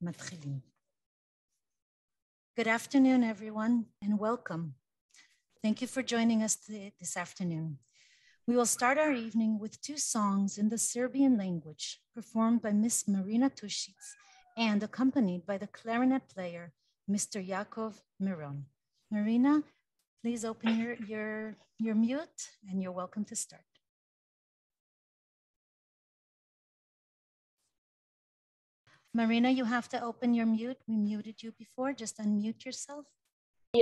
מתחילים. Good afternoon, everyone, and welcome. Thank you for joining us this afternoon. We will start our evening with two songs in the Serbian language performed by Miss Marina Tušić and accompanied by the clarinet player, Mr. Jakov Miron. Marina, please open your mute and you're welcome to start. Marina, you have to open your mute. We muted you before. Just unmute yourself.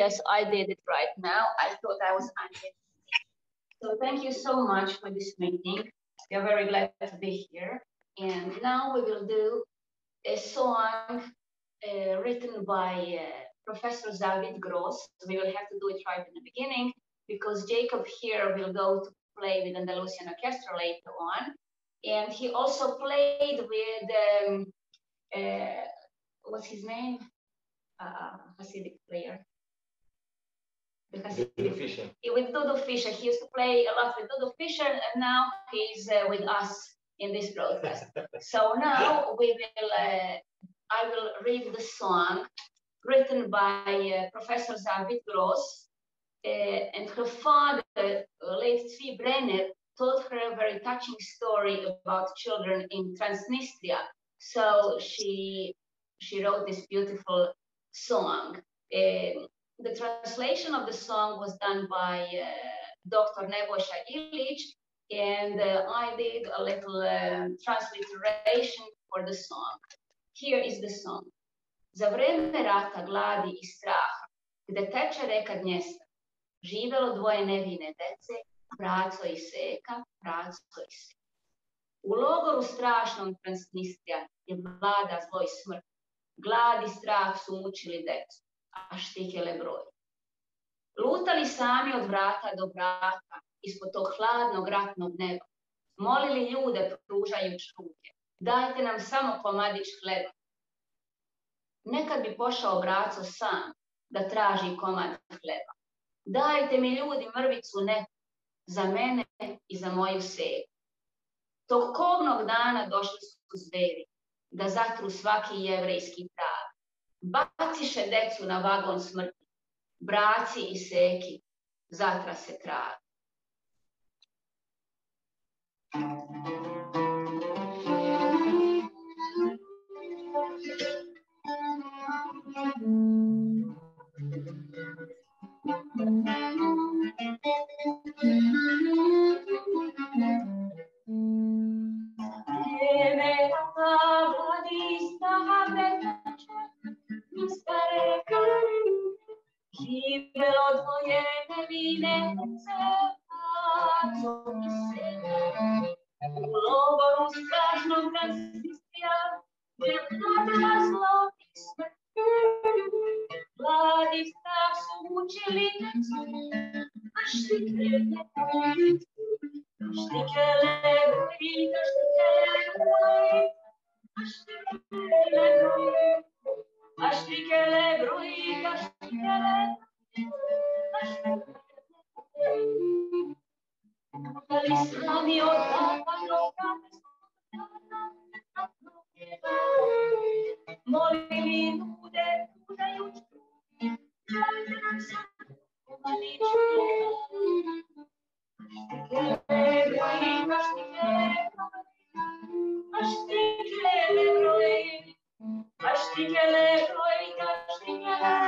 Yes, I did it right now. I thought I was unmuted. So thank you so much for this meeting. We are very glad to be here. And now we will do a song written by Professor David Gross. We will have to do it right in the beginning because Jacob here will go to play with Andalusian Orchestra later on. And he also played with, what's his name? Hasidic player. Dodo Fischer. With Dodo Fischer. He used to play a lot with Dodo Fischer, and now he's with us in this broadcast. So now we will, I will read the song written by Professor David Gross, and her father, late Tzvi Brenner, told her a very touching story about children in Transnistria. So she wrote this beautiful song. The translation of the song was done by Dr. Nebojša Ilić, and I did a little transliteration for the song. Here is the song. Za vreme rata, gladi I straha, gde teče reka Dnjestra, živelo dvoje nevine dece, braco I seka, braco I seka. U logoru strašnom Transnistrija je vlada zlo I smrt. Glad I strah su mučili decu, a štikele broj. Lutali sami od vrata do vrata, ispod tog hladnog ratnog neba. Molili ljude pružajući ruke, dajte nam samo komadić hleba. Nekad bi pošao braco sam da traži komad hleba. Dajte mi ljudi mrvicu neku, za mene I za moju seku. Tog kobnog dana došli su zveri, da zatru svaki jevrejski trag. Baciše decu na vagon smrti, braci I seki, zatra se trag. Živelo dvoje nevine dece, braco I seka. U logoru strašnog Transnistrija, gdje vlada zlo I smrt. Glad I strah su mučili decu, a štikele broj, a štikele broj, a štikele broj. Ashtikele broik, ashtikele, ashtikele. Dali sami od vrata do vrata, molili ljude, pružajući ruke, dajte nam samo komadić hleba. Ashtikele broik, ashtikele broik. Ashtikele broik, ashtikele.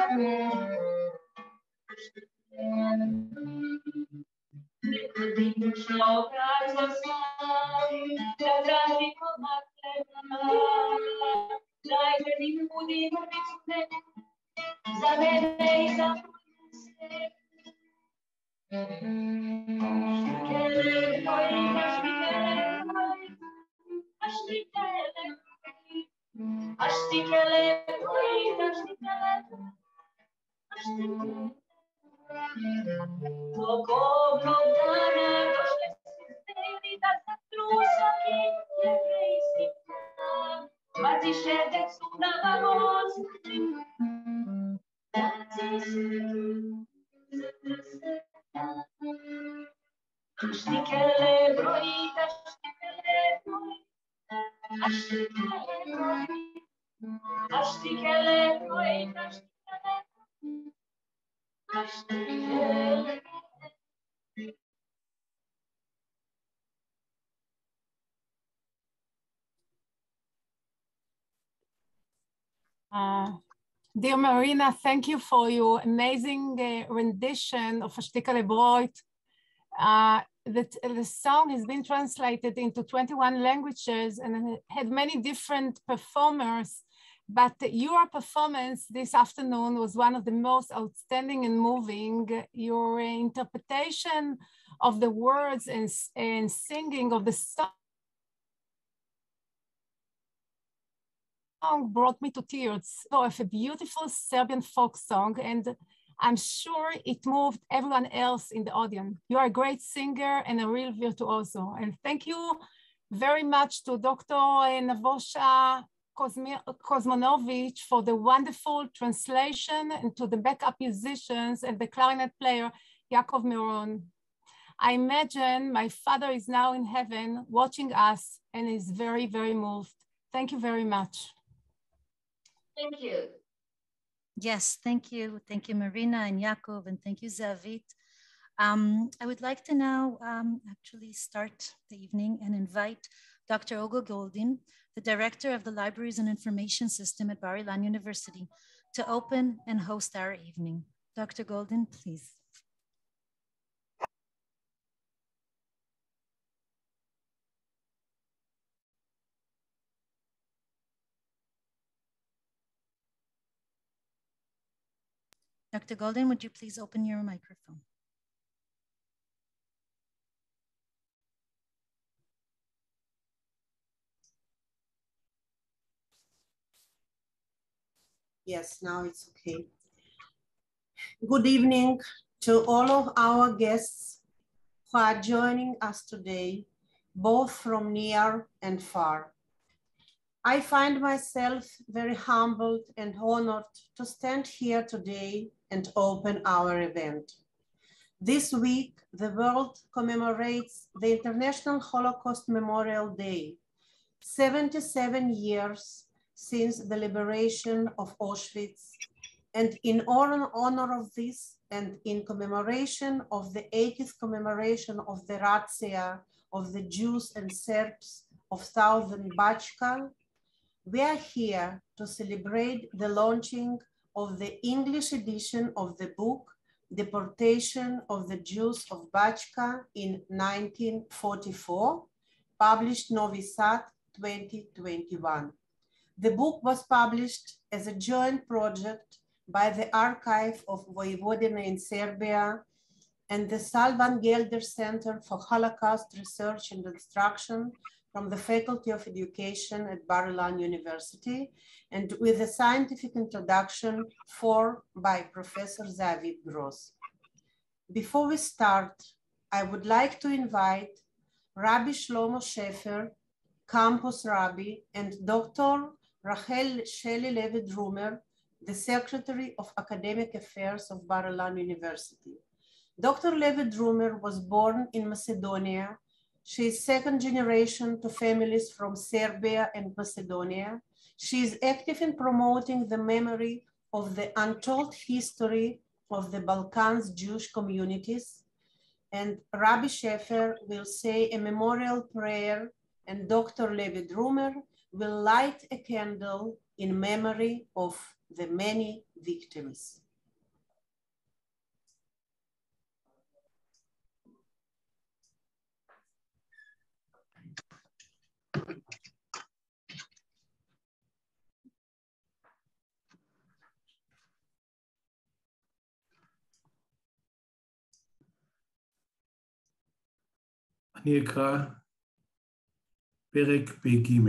Nekad bi došao braco sam, da traži komad hleba. Dajte mi ljudi mrvicu neku, za mene I za moju seku. Ashtikele broik, ashtikele broik. Ashtikele broik, ashtikele, ashtikele. Tog kobnog dana došli su zveri da zatru svaki jevrejski trag. Baciše decu na vagon smrti, braci I seki, zatra se trag. Ashtikele broik, ashtikele broik. Ashtikele broik, Dear Marina, thank you for your amazing rendition of השקה לברוית. The song has been translated into 21 languages and had many different performers, but your performance this afternoon was one of the most outstanding and moving. Your interpretation of the words and singing of the song brought me to tears of a beautiful Serbian folk song, and I'm sure it moved everyone else in the audience. You are a great singer and a real virtuoso. And thank you very much to Dr. Navosha Kosmonovich for the wonderful translation, and to the backup musicians and the clarinet player, Yaakov Miron. I imagine my father is now in heaven watching us and is very, very moved. Thank you very much. Thank you. Yes, thank you. Thank you, Marina and Yaakov, and thank you, Zavit. I would like to now actually start the evening and invite Dr. Olga Goldin, the Director of the Libraries and Information System at Bar-Ilan University, to open and host our evening. Dr. Goldin, please. Dr. Goldin, would you please open your microphone? Yes, now it's okay. Good evening to all of our guests who are joining us today, both from near and far. I find myself very humbled and honored to stand here today and open our event. This week, the world commemorates the International Holocaust Memorial Day, 77 years since the liberation of Auschwitz. And in honor of this, and in commemoration of the 80th commemoration of the razzia of the Jews and Serbs of southern BaČka, we are here to celebrate the launching of the English edition of the book, Deportation of the Jews of BaČka in 1944, published Novi 2021. The book was published as a joint project by the Archive of וויבודינה in Serbia and the Salvan Gelder Center for Holocaust Research and Instruction from the Faculty of Education at Bar-Ilan University, and with a scientific introduction by Professor Zavit Gross. Before we start, I would like to invite Rabbi Shlomo Shefer, Campus Rabbi, and Dr. Rachel Shelley Levi-Drumer, the Secretary of Academic Affairs of Bar-Ilan University. Dr. Levi-Drumer was born in Macedonia. She is second generation to families from Serbia and Macedonia. She is active in promoting the memory of the untold history of the Balkans Jewish communities. And Rabbi Shefer will say a memorial prayer, and Dr. Levi-Drumer will light a candle in memory of the many victims. אני אקרא פרק פ"ג.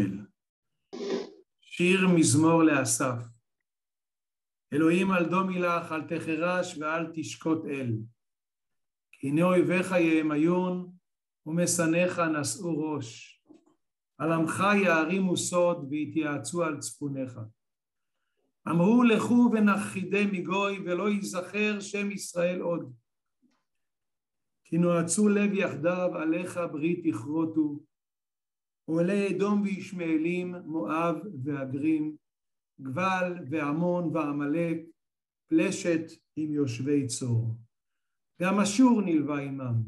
שיר מזמור לאסף. אלוהים אל דומי לך, אל תחרש ואל תשקוט אל. כי הנה אויביך יהמיון ומשנאיך נשאו ראש. על עמך יערימו סוד ויתייעצו על צפוניך. אמרו לכו ונכחידי מגוי ולא ייזכר שם ישראל עוד. כי נועצו לב יחדיו עליך ברית יכרותו, עולי אדום וישמעאלים, מואב והגרים, גבל ועמון ועמלק, פלשת עם יושבי צור. גם אשור נלווה עמם,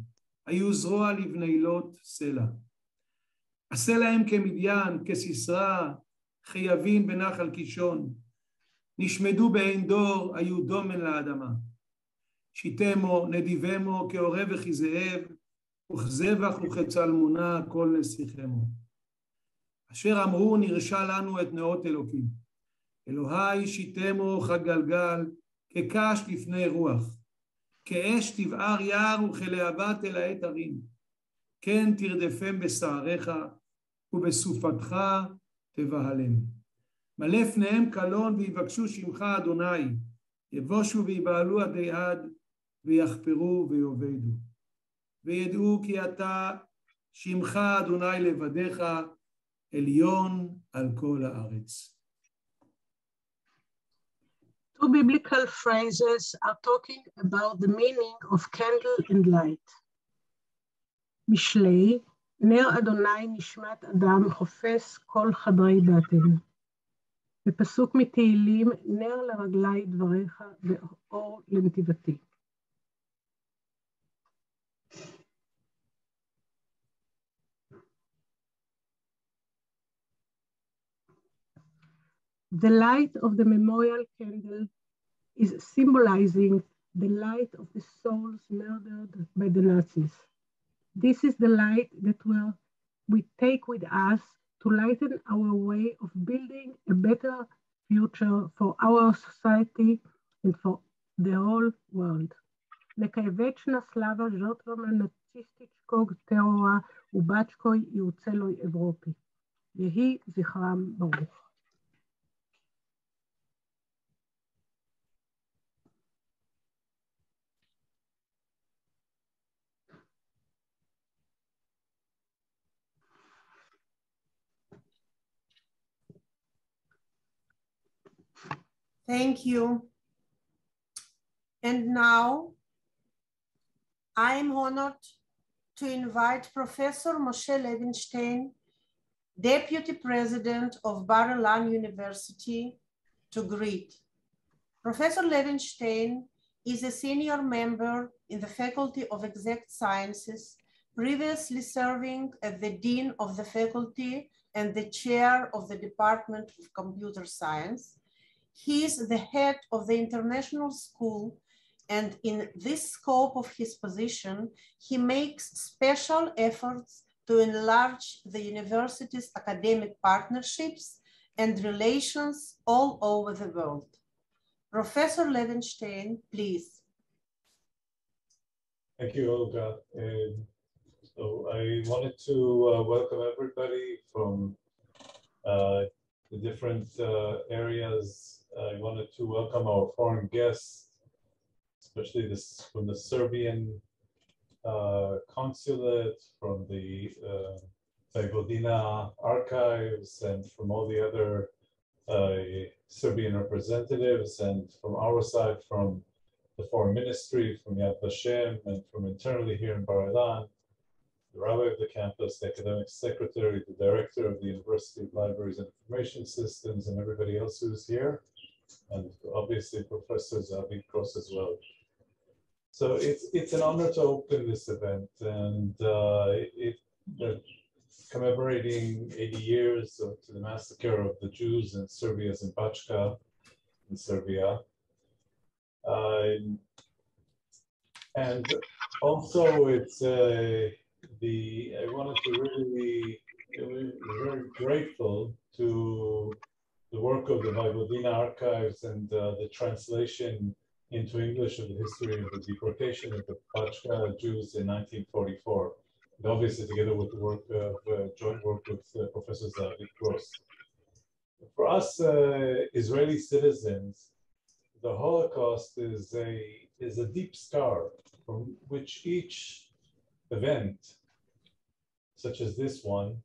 היו זרוע לבני לוט סלע. עשה להם כמדיין, כסיסרא, חייבים בנחל קישון. נשמדו בעין דור, היו דומן לאדמה. שיתמו, נדיבמו, כעורב וכזאב, וכזבח וכצלמונה, כל נסיכמו. אשר אמרו, נרשע לנו את נאות אלוקים. אלוהי שיתמו כגלגל, כקש לפני רוח. כאש תבער יער וכלהבה תלהט הרים. כן תרדפם בשעריך, ובסופתך תבהלם. מלא פניהם קלון ויבקשו שמך אדוני, יבושו ויבהלו עדי עד, ויחפרו ויאבדו. וידעו כי אתה שמך אדוני לבדיך, עליון על כל הארץ. Two biblical phrases are talking about the meaning of candle and light. משלי, נר אדוני נשמת אדם חופש כל חדרי בטן. בפסוק מתהילים, נר לרגלי דבריך ואור לנתיבתי. The light of the memorial candle is symbolizing the light of the souls murdered by the Nazis. This is the light that we take with us to lighten our way of building a better future for our society and for the whole world. Nekajvečna slava žrtvama nacističkog terora u Bačkoj i u celoj Evropi. Jehi zichram baruch. Thank you. And now I'm honored to invite Professor Moshe Levinstein, Deputy President of Bar-Ilan University, to greet. Professor Levinstein is a senior member in the Faculty of Exact Sciences, previously serving as the Dean of the Faculty and the Chair of the Department of Computer Science. He is the head of the International School, and in this scope of his position, he makes special efforts to enlarge the university's academic partnerships and relations all over the world. Professor Levinstein, please. Thank you, Olga. So I wanted to welcome everybody from the different areas. I wanted to welcome our foreign guests, especially from the Serbian consulate, from the וויבודינה archives, and from all the other Serbian representatives, and from our side, from the Foreign Ministry, from Yad Vashem, and from internally here in Bar-Ilan, the rabbi of the campus, the academic secretary, the director of the University of Libraries and Information Systems, and everybody else who's here, and obviously Professor Zavi Cross as well. So it's an honor to open this event, and they're commemorating 80 years to the massacre of the Jews in Serbia's in BaČka in Serbia. And also it's I wanted to really, we're very grateful to the work of the וויבודינה archives and the translation into English of the history of the deportation of the BaČka Jews in 1944. And obviously together with the work of joint work with Professor Zavi Cross. For us Israeli citizens, the Holocaust is a deep scar from which each event, such as this one,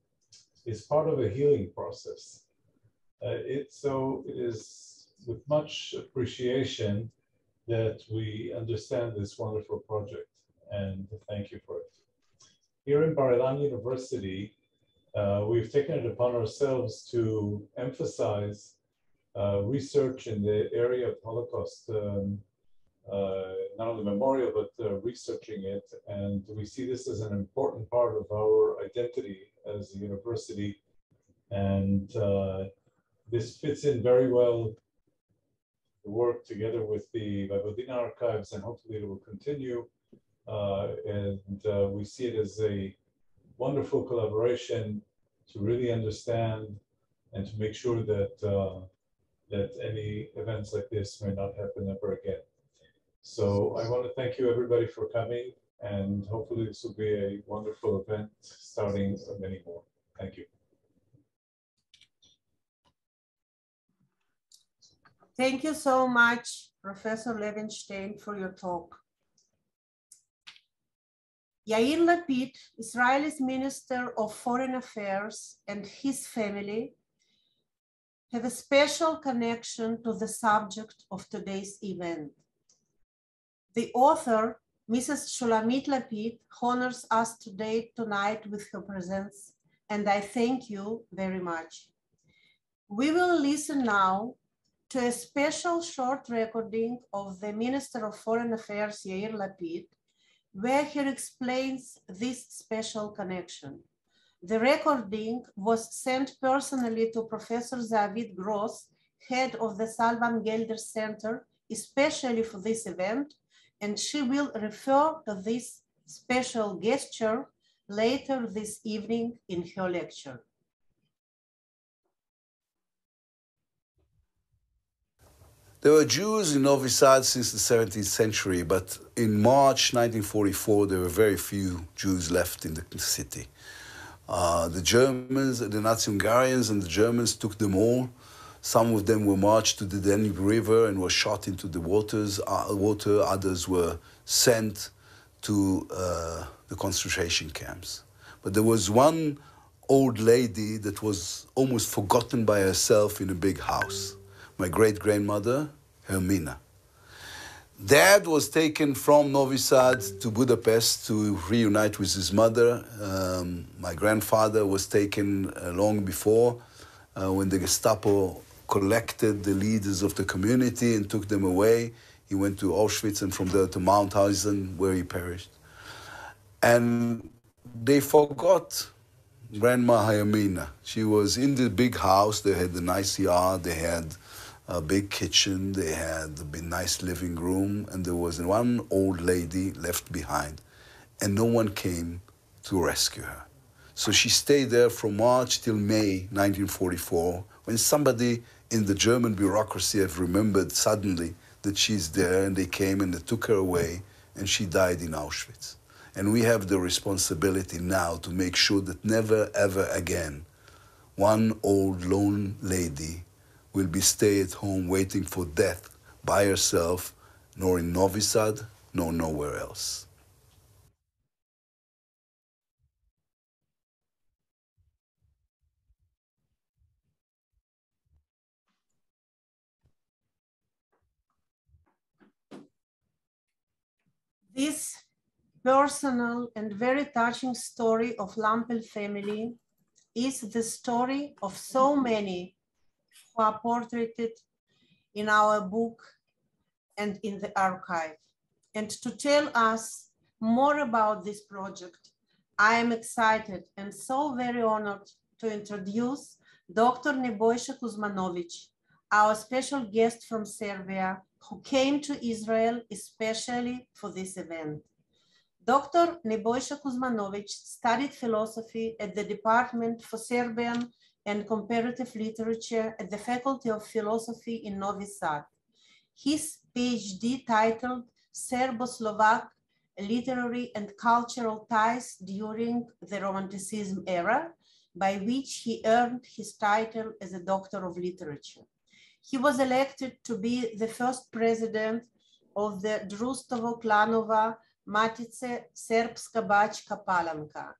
is part of a healing process. It is with much appreciation that we understand this wonderful project, and thank you for it. Here in Bar-Ilan University, we've taken it upon ourselves to emphasize research in the area of Holocaust, not only memorial, but researching it. And we see this as an important part of our identity as a university. And this fits in very well, the work together with the וויבודינה archives, and hopefully it will continue. We see it as a wonderful collaboration to really understand and to make sure that that any events like this may not happen ever again. So I want to thank you everybody for coming, and hopefully this will be a wonderful event starting many more. Thank you. Thank you so much, Professor Levenstein, for your talk. Yair Lapid, Israel's Minister of Foreign Affairs, and his family have a special connection to the subject of today's event. The author, Mrs. Shulamit Lapid, honors us tonight with her presence, and I thank you very much. We will listen now to a special short recording of the Minister of Foreign Affairs, Yair Lapid, where he explains this special connection. The recording was sent personally to Professor Zavid Gross, head of the Salvan Gelder Center, especially for this event, and she will refer to this special gesture later this evening in her lecture. There were Jews in Novi Sad since the 17th century, but in March 1944, there were very few Jews left in the city. The Germans, the Nazi-Hungarians and the Germans took them all. Some of them were marched to the Danube River and were shot into the water. Others were sent to the concentration camps. But there was one old lady that was almost forgotten by herself in a big house. My great-grandmother, Hermina. Dad was taken from Novi Sad to Budapest to reunite with his mother. My grandfather was taken long before when the Gestapo collected the leaders of the community and took them away. He went to Auschwitz and from there to Mauthausen, where he perished. And they forgot Grandma Hermina. She was in the big house. They had a nice yard. They had a big kitchen, they had a nice living room, and there was one old lady left behind, and no one came to rescue her. So she stayed there from March till May 1944, when somebody in the German bureaucracy have remembered suddenly that she's there, and they came and they took her away, and she died in Auschwitz. And we have the responsibility now to make sure that never, ever again, one old lone lady will be stay at home waiting for death by herself, nor in Novi Sad, nor nowhere else. This personal and very touching story of Lampel family is the story of so many who are portraited in our book and in the archive. And to tell us more about this project, I am excited and so very honored to introduce Dr. Nebojša Kuzmanović, our special guest from Serbia, who came to Israel especially for this event. Dr. Nebojša Kuzmanović studied philosophy at the Department for Serbian and Comparative Literature at the Faculty of Philosophy in Novi Sad. His PhD titled Serbo-Slovak Literary and Cultural Ties During the Romanticism Era, by which he earned his title as a Doctor of Literature. He was elected to be the first president of the Drustovo-Klanova Matice Srpska Bačka Palanka.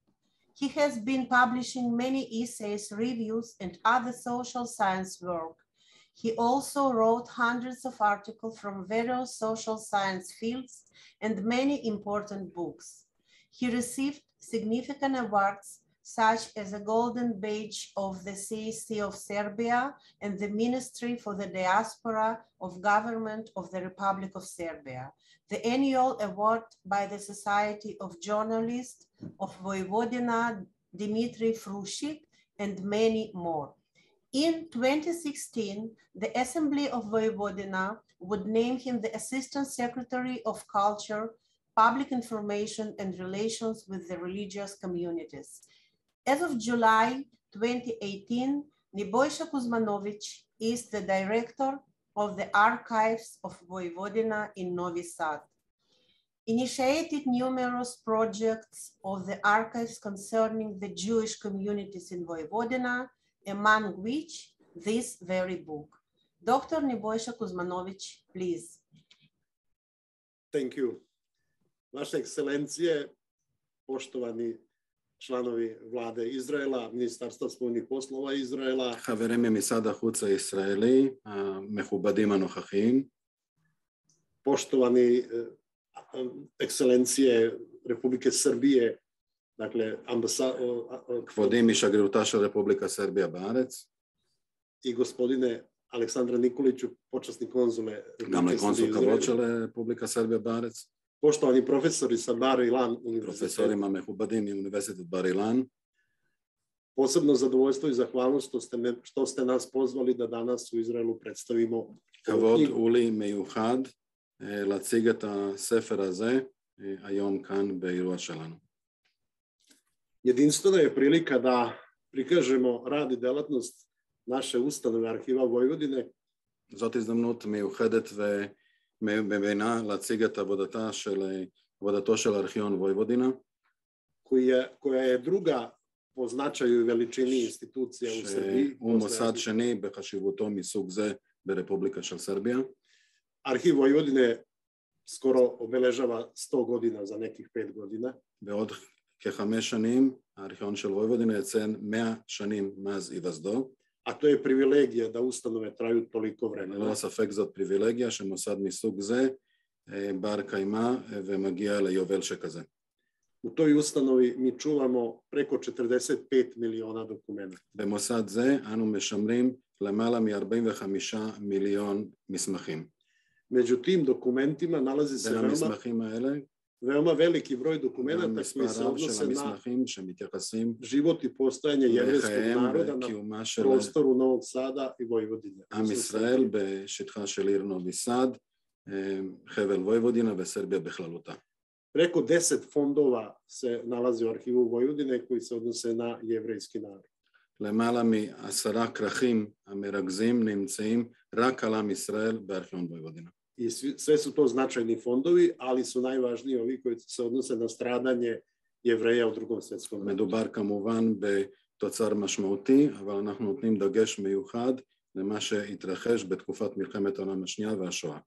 He has been publishing many essays, reviews, and other social science work. He also wrote hundreds of articles from various social science fields and many important books. He received significant awards such as the Golden Badge of the CSC of Serbia and the Ministry for the Diaspora of Government of the Republic of Serbia, the annual award by the Society of Journalists of וויבודינה, Dmitry Frushik, and many more. In 2016, the Assembly of וויבודינה would name him the Assistant Secretary of Culture, Public Information and Relations with the Religious Communities. As of July 2018, Nebojša Kuzmanović is the Director of the Archives of וויבודינה in Novi Sad. Initiated numerous projects of the archives concerning the Jewish communities in וויבודינה, among which this very book. Dr. Nebojša Kuzmanović, please. Thank you. Vaše ekscelencije, poštovani članovi vlade Izraela, Ministarstva spoljnih poslova Izraela, חברים ממשרד החוץ הישראלי, המכובדים הנוכחים, poštovani ekscelencije Republike Srbije, dakle כבודים משגרירותה של רפובליקה סרביה בארץ, i gospodine Aleksandra Nikoliću, počasni konzule גם לקונסול כבוד של רפובליקה סרביה בארץ, poštovani profesori sa בר-אילן univerziteta, פרופסורים המכובדים מאוניברסיטת בר-אילן, posebno zadovoljstvo i zahvalnost što ste nas pozvali da danas u Izraelu predstavimo כבוד הוא לי מיוחד להציג את הספר הזה היום כאן באירוע שלנו. Jedinstvena je prilika da prikažemo rad i delatnost naše ustanove Arhiva Vojvodine. זאת הזדמנות מיוחדת ומבינה להציג את עבודתו של ארכיון וויבודינה, koja je druga po značaju i veličini institucija u Srbiji. הוא מוסד שני בחשיבותו מסוג זה ברפובליקה של סרביה. Arhiv Vojvodine skoro obeležava 100 godina za nekih 5 godina. בעוד כ5 שנים הארכיון של וויבודינה יציין 100 שנים מאז היווסדו. A to je privilegija da ustanove traju toliko vremena. ללא ספק זאת פריבילגיה שמוסד מסוג זה בר קיימא ומגיע ליובל שכזה. U toj ustanovi mi čuvamo preko 45 miliona dokumenta. במוסד זה אנו משמרים למעלה מ-45 מיליון מסמכים. Među tim dokumentima nalazi se veoma veliki broj dokumenta koji se odnose na život i postojanje jevrejskog naroda na prostoru Novog Sada i Vojvodine. עם ישראל בשטחה של עיר נובי סאד, חבל וויבודינה וסרביה בכללותה. Preko 10 fondova se nalazi u arhivu Vojvodine koji se odnose na jevrejski narod. למעלה מ10 כרכים המרכזים נמצאים רק על עם ישראל בארכיון וויבודינה. I sve su to značajni fondovi, ali su najvažniji ovi koji se odnose na stradanje Jevreja u drugom svjetskom ratu. מדובר כמובן בתוצר משמעותי, אבל אנחנו נותנים דגש מיוחד למה שהתרחש בתקופת מלחמת העולם השנייה והשואה.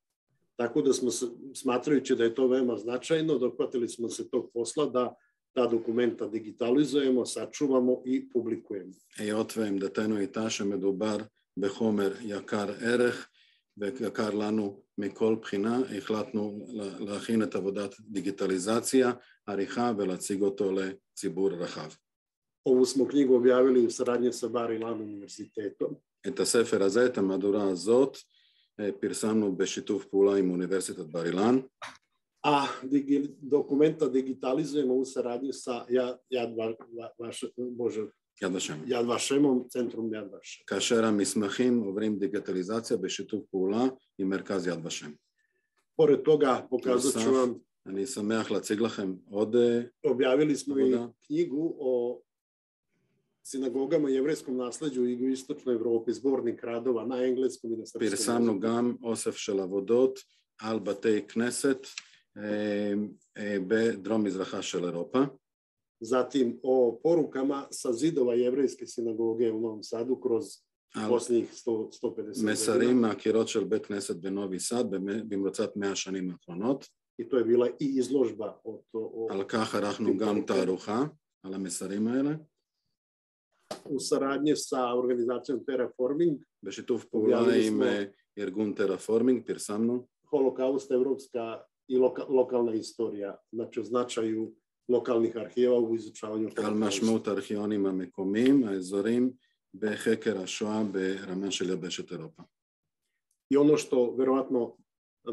Tako da smo, smatrajući da je to veoma značajno, dohvatili smo se tog posla da ta dokumenta digitalizujemo, sačuvamo i publikujemo. היות ועמדתנו הייתה שמדובר בחומר יקר ערך ויקר לנו מכל בחינה, החלטנו להכין את עבודת דיגיטליזציה, עריכה ולהציג אותו לציבור רחב. Ovu smo knjigu objavili u saradnji sa בר-אילן univerzitetom. את הספר הזה, את המהדורה הזאת, פרסמנו בשיתוף פעולה עם אוניברסיטת בר-אילן. A dokumenta digitalizujemo u saradnji sa יד ושם, centrum יד ושם. כאשר המסמכים עוברים דיגיטליזציה בשיתוף פעולה עם מרכז יד ושם. Pored toga pokazat ću vam, אני שמח להציג לכם עוד objavili smo i knjigu o sinagogama i jevrejskom nasleđu u jugoistočnoj Evropi, zbornik radova na engleskom i na srpskom. פרסמנו גם אוסף של עבודות על בתי כנסת בדרום מזרחה של אירופה. Zatim o porukama sa zidova jevrejske sinagoge u Novom Sadu kroz posljednjih 150 godina. מסרים מהקירות של בית כנסת בנובי סאד במרוצת 100 השנים האחרונות. I to je bila i izložba o על כך ערכנו גם תערוכה על המסרים האלה. U saradnji sa organizacijom Terraforming, בשיתוף פעולה עם ארגון טרפורמינג פרסמנו Holokaust, evropska i lokalna istorija, znači o značaju lokalnih arhijeva u izučavanju על משמעות הארכיונים המקומיים, האזורים, בחקר השואה ברמה של יבשת אירופה. I ono što verovatno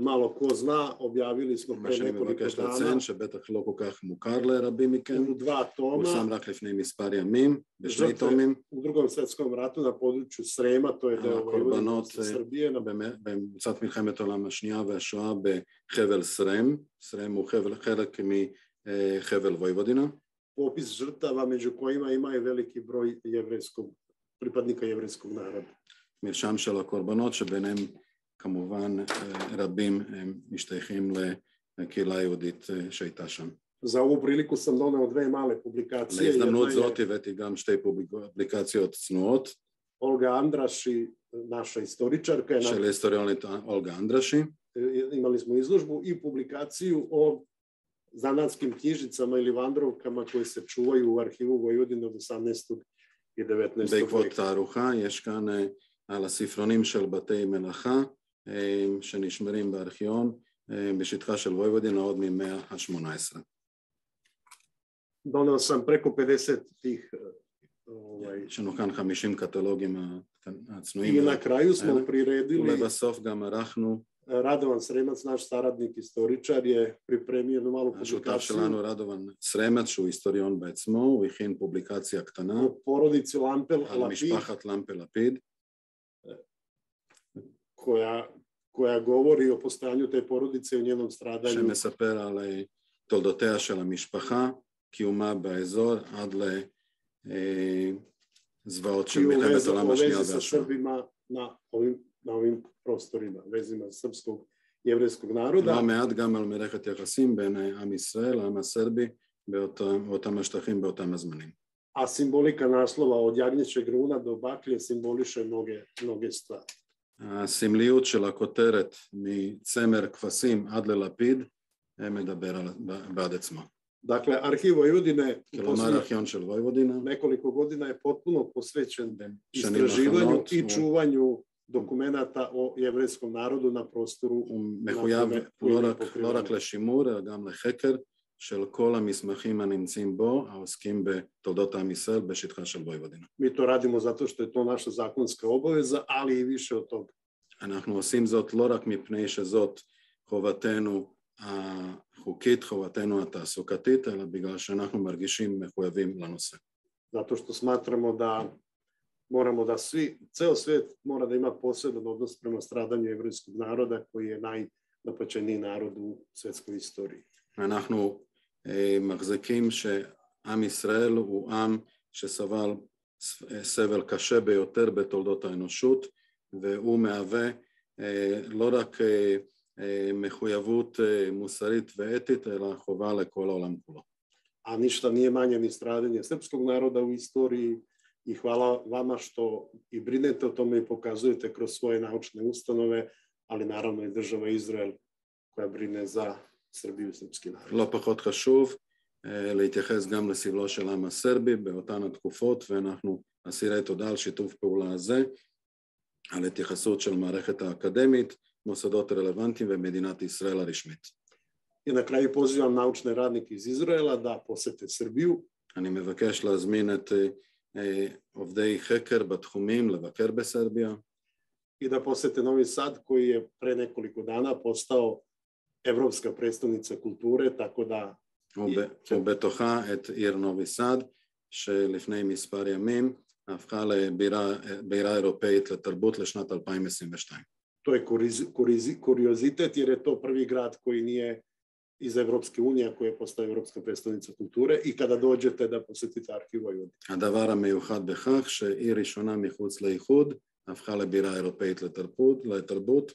malo ko zna, objavili smo pre nekoliko dana לציין שבטח לא כל כך מוכר לרבים מכם, u 2 toma פורסם רק לפני מספר ימים, בשני תומים, u Drugom svjetskom ratu na području Srema, to je deo הקורבנות Srbije, באמצעות מלחמת העולם השנייה והשואה בחבל סרם, סרם הוא חלק מחבל וויבודינה. popis žrtava među kojima ima i veliki broj pripadnika jevrejskog naroda. מרשם של הקורבנות שביניהם כמובן רבים משתייכים לקהילה היהודית שהייתה שם. Za ovu priliku sam doneo 2 male publikacije. להזדמנות זאת הבאתי גם 2 פובליקציות צנועות. Olga Andraši, naša istoričarka, של היסטוריונית אולגה אנדרשי. Imali smo izložbu i publikaciju o zanatskim knjižicama ili vandrovkama koje se čuvaju u arhivu Vojvodine od 18. i 19. בעקבות תערוכה יש כאן על הספרונים של בתי מלאכה שנשמרים בארכיון בשטחה של וויבודינה עוד ממאה ה-18. Doneo sam preko 50 tih יש לנו כאן 50 קטלוגים הצנועים. I na kraju smo priredili ולבסוף גם ערכנו Radovan Sremac, naš saradnik istoričar, je pripremio jednu malu השותף publikaciju שלנו רדובן סרמץ שהוא היסטוריון בעצמו, הוא הכין פובליקציה קטנה o porodici Lampel על משפחת למפל לפיד, koja govori o postojanju te porodice i o njenom stradanju. שמספר על תולדותיה של המשפחה, קיומה באזור עד לזוועות של מלחמת העולם השנייה והשואה. na ovim prostorima, vezima srpskog jevrejskog naroda. לא מעט גם על מערכת יחסים בין עם ישראל, העם הסרבי, באותם השטחים, באותם הזמנים. A simbolika naslova od jagnjećeg runa do baklje simboliše mnoge stvari. הסמליות של הכותרת מצמר כבשים עד ללפיד מדבר בעד עצמו. Dakle, arhiv Vojvodine כלומר, ארכיון של וויבודינה nekoliko godina je potpuno posvećen istraživanju i čuvanju dokumenata o jevrejskom narodu na prostoru. הוא מחויב לא רק לשימור, אלא גם לחקר של כל המסמכים הנמצאים בו, העוסקים בתולדות עם ישראל בשטחה של וויבודינה. Mi to radimo zato što je to naša zakonska obaveza, ali i više od toga. אנחנו עושים זאת לא רק מפני שזאת חובתנו החוקית, חובתנו התעסוקתית, אלא בגלל שאנחנו מרגישים מחויבים לנושא. Zato što smatramo da moramo da ceo svet mora da ima poseban odnos prema stradanju jevrejskog naroda koji je najnapaćeniji narod u svetskoj istoriji. אנחנו מחזיקים שעם ישראל הוא עם שסבל סבל קשה ביותר בתולדות האנושות, והוא מהווה לא רק מחויבות מוסרית ואתית, אלא חובה לכל העולם כולו. A ništa nije manje ni stradanje srpskog naroda u istoriji i hvala vama što i brinete o tome i pokazujete kroz svoje naučne ustanove, ali naravno i država Izrael koja brine za Srbiju i srpski narod. לא פחות חשוב להתייחס גם לסבלו של העם הסרבי באותן התקופות, ואנחנו אסירי תודה על שיתוף פעולה הזה, על התייחסות של מערכת האקדמית, מוסדות רלוונטיים ומדינת ישראל הרשמית. I na kraju pozivam naučne radnike iz Izraela da posete Srbiju. אני מבקש להזמין את עובדי חקר בתחומים לבקר בסרביה. I da posete Novi Sad koji je pre nekoliko dana postao evropska predstavnica kulture, tako da... ובתוכה את עיר נובי סאד, שלפני מספר ימים הפכה לבירה אירופאית לתרבות לשנת 2022. To je kuriozitet jer je to prvi grad koji nije iz Evropske unije, koji je postao evropska predstavnica kulture, i kada dođete da posetite arhiv Vojvodine. הדבר המיוחד בכך שעיר ראשונה מחוץ לאיחוד הפכה לבירה אירופאית לתרבות,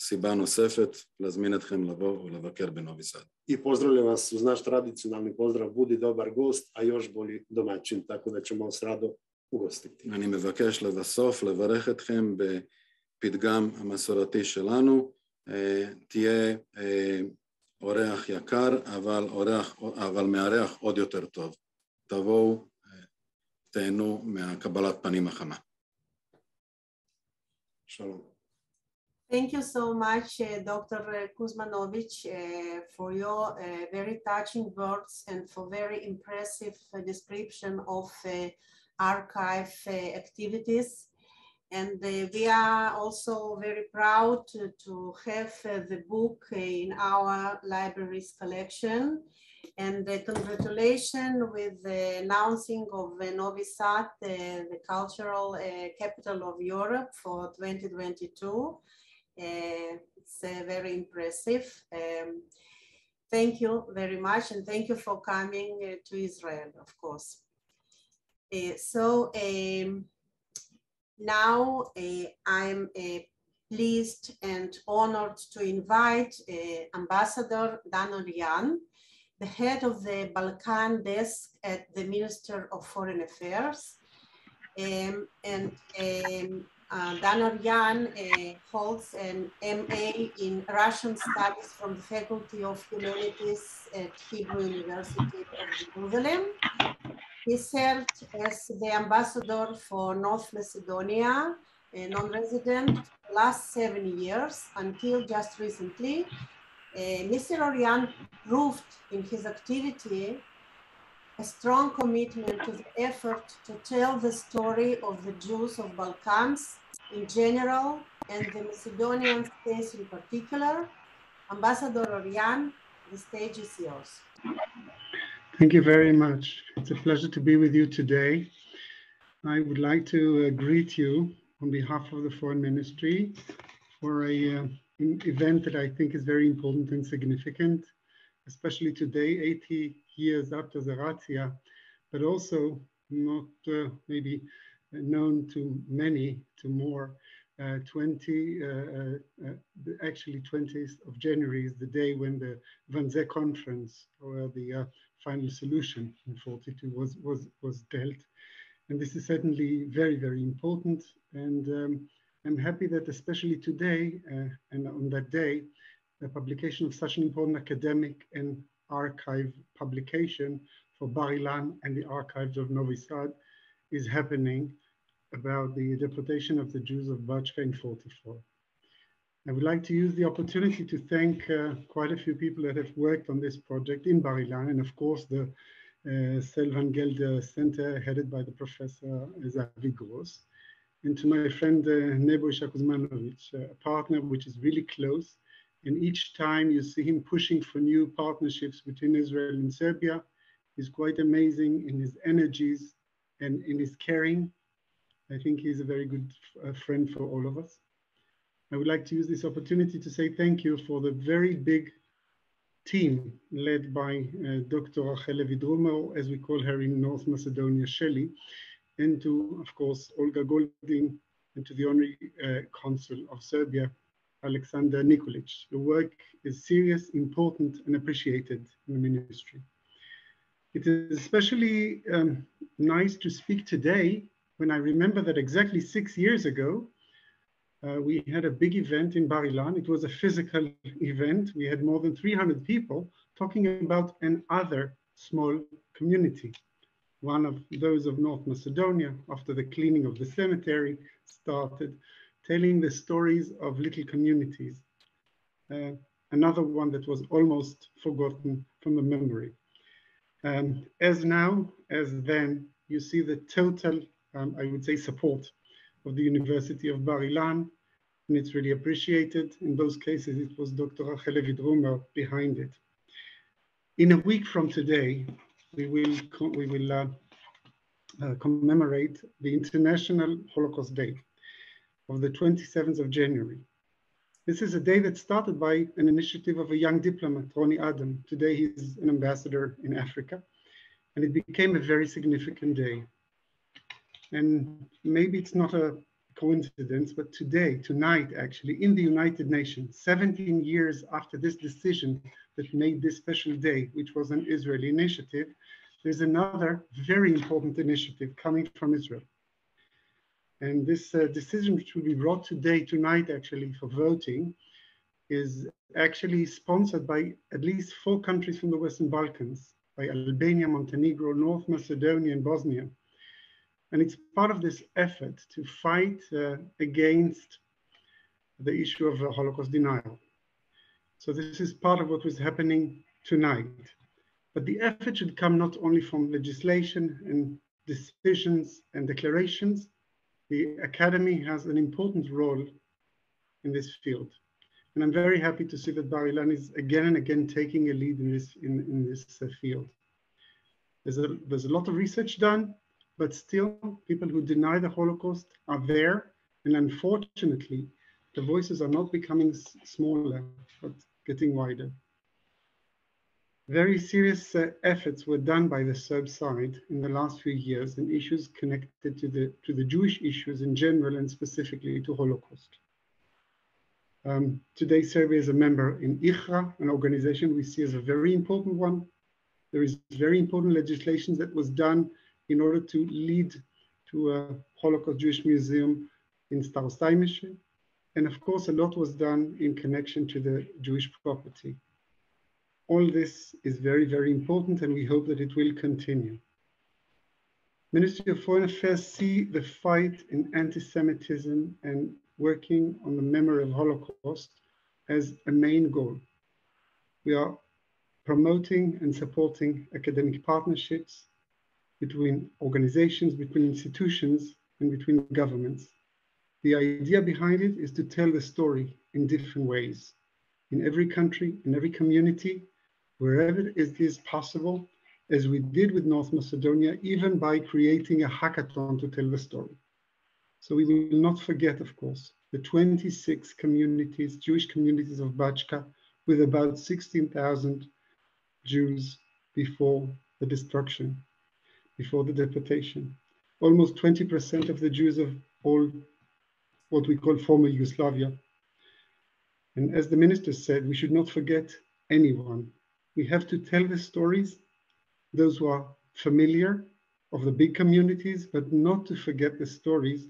סיבה נוספת להזמין אתכם לבוא ולבקר בנובי סאד. I pozdravljam vas uz naš tradicionalni pozdrav, budi dobar gost, a još bolji domaćin, tako da ćemo vas rado ugostiti. אני מבקש לבסוף לברך אתכם בפתגם המסורתי שלנו, תהיה אורח יקר, אבל מארח עוד יותר טוב. תבואו, תהנו מהקבלת פנים החמה. שלום. Thank you so much, Dr. Kuzmanovic, for your very touching words and for very impressive description of archive activities. And we are also very proud to have the book in our library's collection. And congratulations with the announcing of Novi Sad, the cultural capital of Europe for 2022. It's very impressive. Thank you very much, and thank you for coming to Israel, of course. Now I'm pleased and honored to invite Ambassador Dan Orian, the head of the Balkan desk at the Minister of Foreign Affairs. Dan Orian holds an MA in Russian Studies from the Faculty of Humanities at Hebrew University of Jerusalem. He served as the ambassador for North Macedonia, a non-resident, for the last 7 years until just recently. Mr. Orian proved in his activity a strong commitment to the effort to tell the story of the Jews of Balkans in general and the Macedonian case in particular. Ambassador Orian, the stage is yours. Thank you very much. It's a pleasure to be with you today. I would like to greet you on behalf of the Foreign Ministry for an event that I think is very important and significant, especially today, 80 years after the Razzia, but also not maybe known to many, to more. 20th of January is the day when the Wannsee conference, or the final solution in 42 was dealt. And this is certainly very, very important. And I'm happy that especially today and on that day, the publication of such an important academic and archive publication for bar-Ilan and the archives of Novi Sad is happening about the deportation of the Jews of BaČka in 44. I would like to use the opportunity to thank quite a few people that have worked on this project in bar-Ilan, and of course the Selvangeld Center headed by the Professor Zavi Gross, and to my friend Nebojša Kuzmanovic, a partner which is really close. And each time you see him pushing for new partnerships between Israel and Serbia, he's quite amazing in his energies and in his caring. I think he's a very good friend for all of us. I would like to use this opportunity to say thank you for the very big team led by Dr. Rachel Levi-Drumer, as we call her in North Macedonia, Shelley, and to, of course, Olga Goldin, and to the Honorary Consul of Serbia, Alexander Nikolic. The work is serious, important, and appreciated in the ministry. It is especially nice to speak today when I remember that exactly 6 years ago, we had a big event in bar-Ilan. It was a physical event. We had more than 300 people talking about another small community, one of those of North Macedonia, after the cleaning of the cemetery started, telling the stories of little communities. Another one that was almost forgotten from the memory. As now, as then, you see the total, I would say, support of the University of bar-Ilan, and it's really appreciated. In both cases, it was Dr. Rachel Levi-Drumer behind it. In a week from today, we will commemorate the International Holocaust Day of the 27th of January. This is a day that started by an initiative of a young diplomat, Ronnie Adam. Today he's an ambassador in Africa, and it became a very significant day. And maybe it's not a coincidence, but today, tonight actually, in the United Nations, 17 years after this decision that made this special day, which was an Israeli initiative, there's another very important initiative coming from Israel. And this decision, which will be brought tonight actually for voting, is actually sponsored by at least 4 countries from the Western Balkans, by Albania, Montenegro, North Macedonia, and Bosnia. And it's part of this effort to fight against the issue of Holocaust denial. So this is part of what was happening tonight. But the effort should come not only from legislation and decisions and declarations. The Academy has an important role in this field. And I'm very happy to see that bar-Ilan is again and again taking a lead in this field. There's a lot of research done, but still people who deny the Holocaust are there. And unfortunately, the voices are not becoming smaller, but getting wider. Very serious efforts were done by the Serb side in the last few years in issues connected to the Jewish issues in general and specifically to Holocaust. Today, Serbia is a member in IHRA, an organization we see as a very important one. There is very important legislation that was done in order to lead to a Holocaust Jewish Museum in Starostajmiše. And of course, a lot was done in connection to the Jewish property. All this is very, very important, and we hope that it will continue. Ministry of Foreign Affairs see the fight in anti-Semitism and working on the memory of Holocaust as a main goal. We are promoting and supporting academic partnerships between organizations, between institutions, and between governments. The idea behind it is to tell the story in different ways. In every country, in every community, wherever it is possible, as we did with North Macedonia, even by creating a hackathon to tell the story. So we will not forget, of course, the 26 communities, Jewish communities of BaČka, with about 16,000 Jews before the destruction, before the deportation. Almost 20% of the Jews of all what we call former Yugoslavia. And as the minister said, we should not forget anyone. We have to tell the stories, those who are familiar of the big communities, but not to forget the stories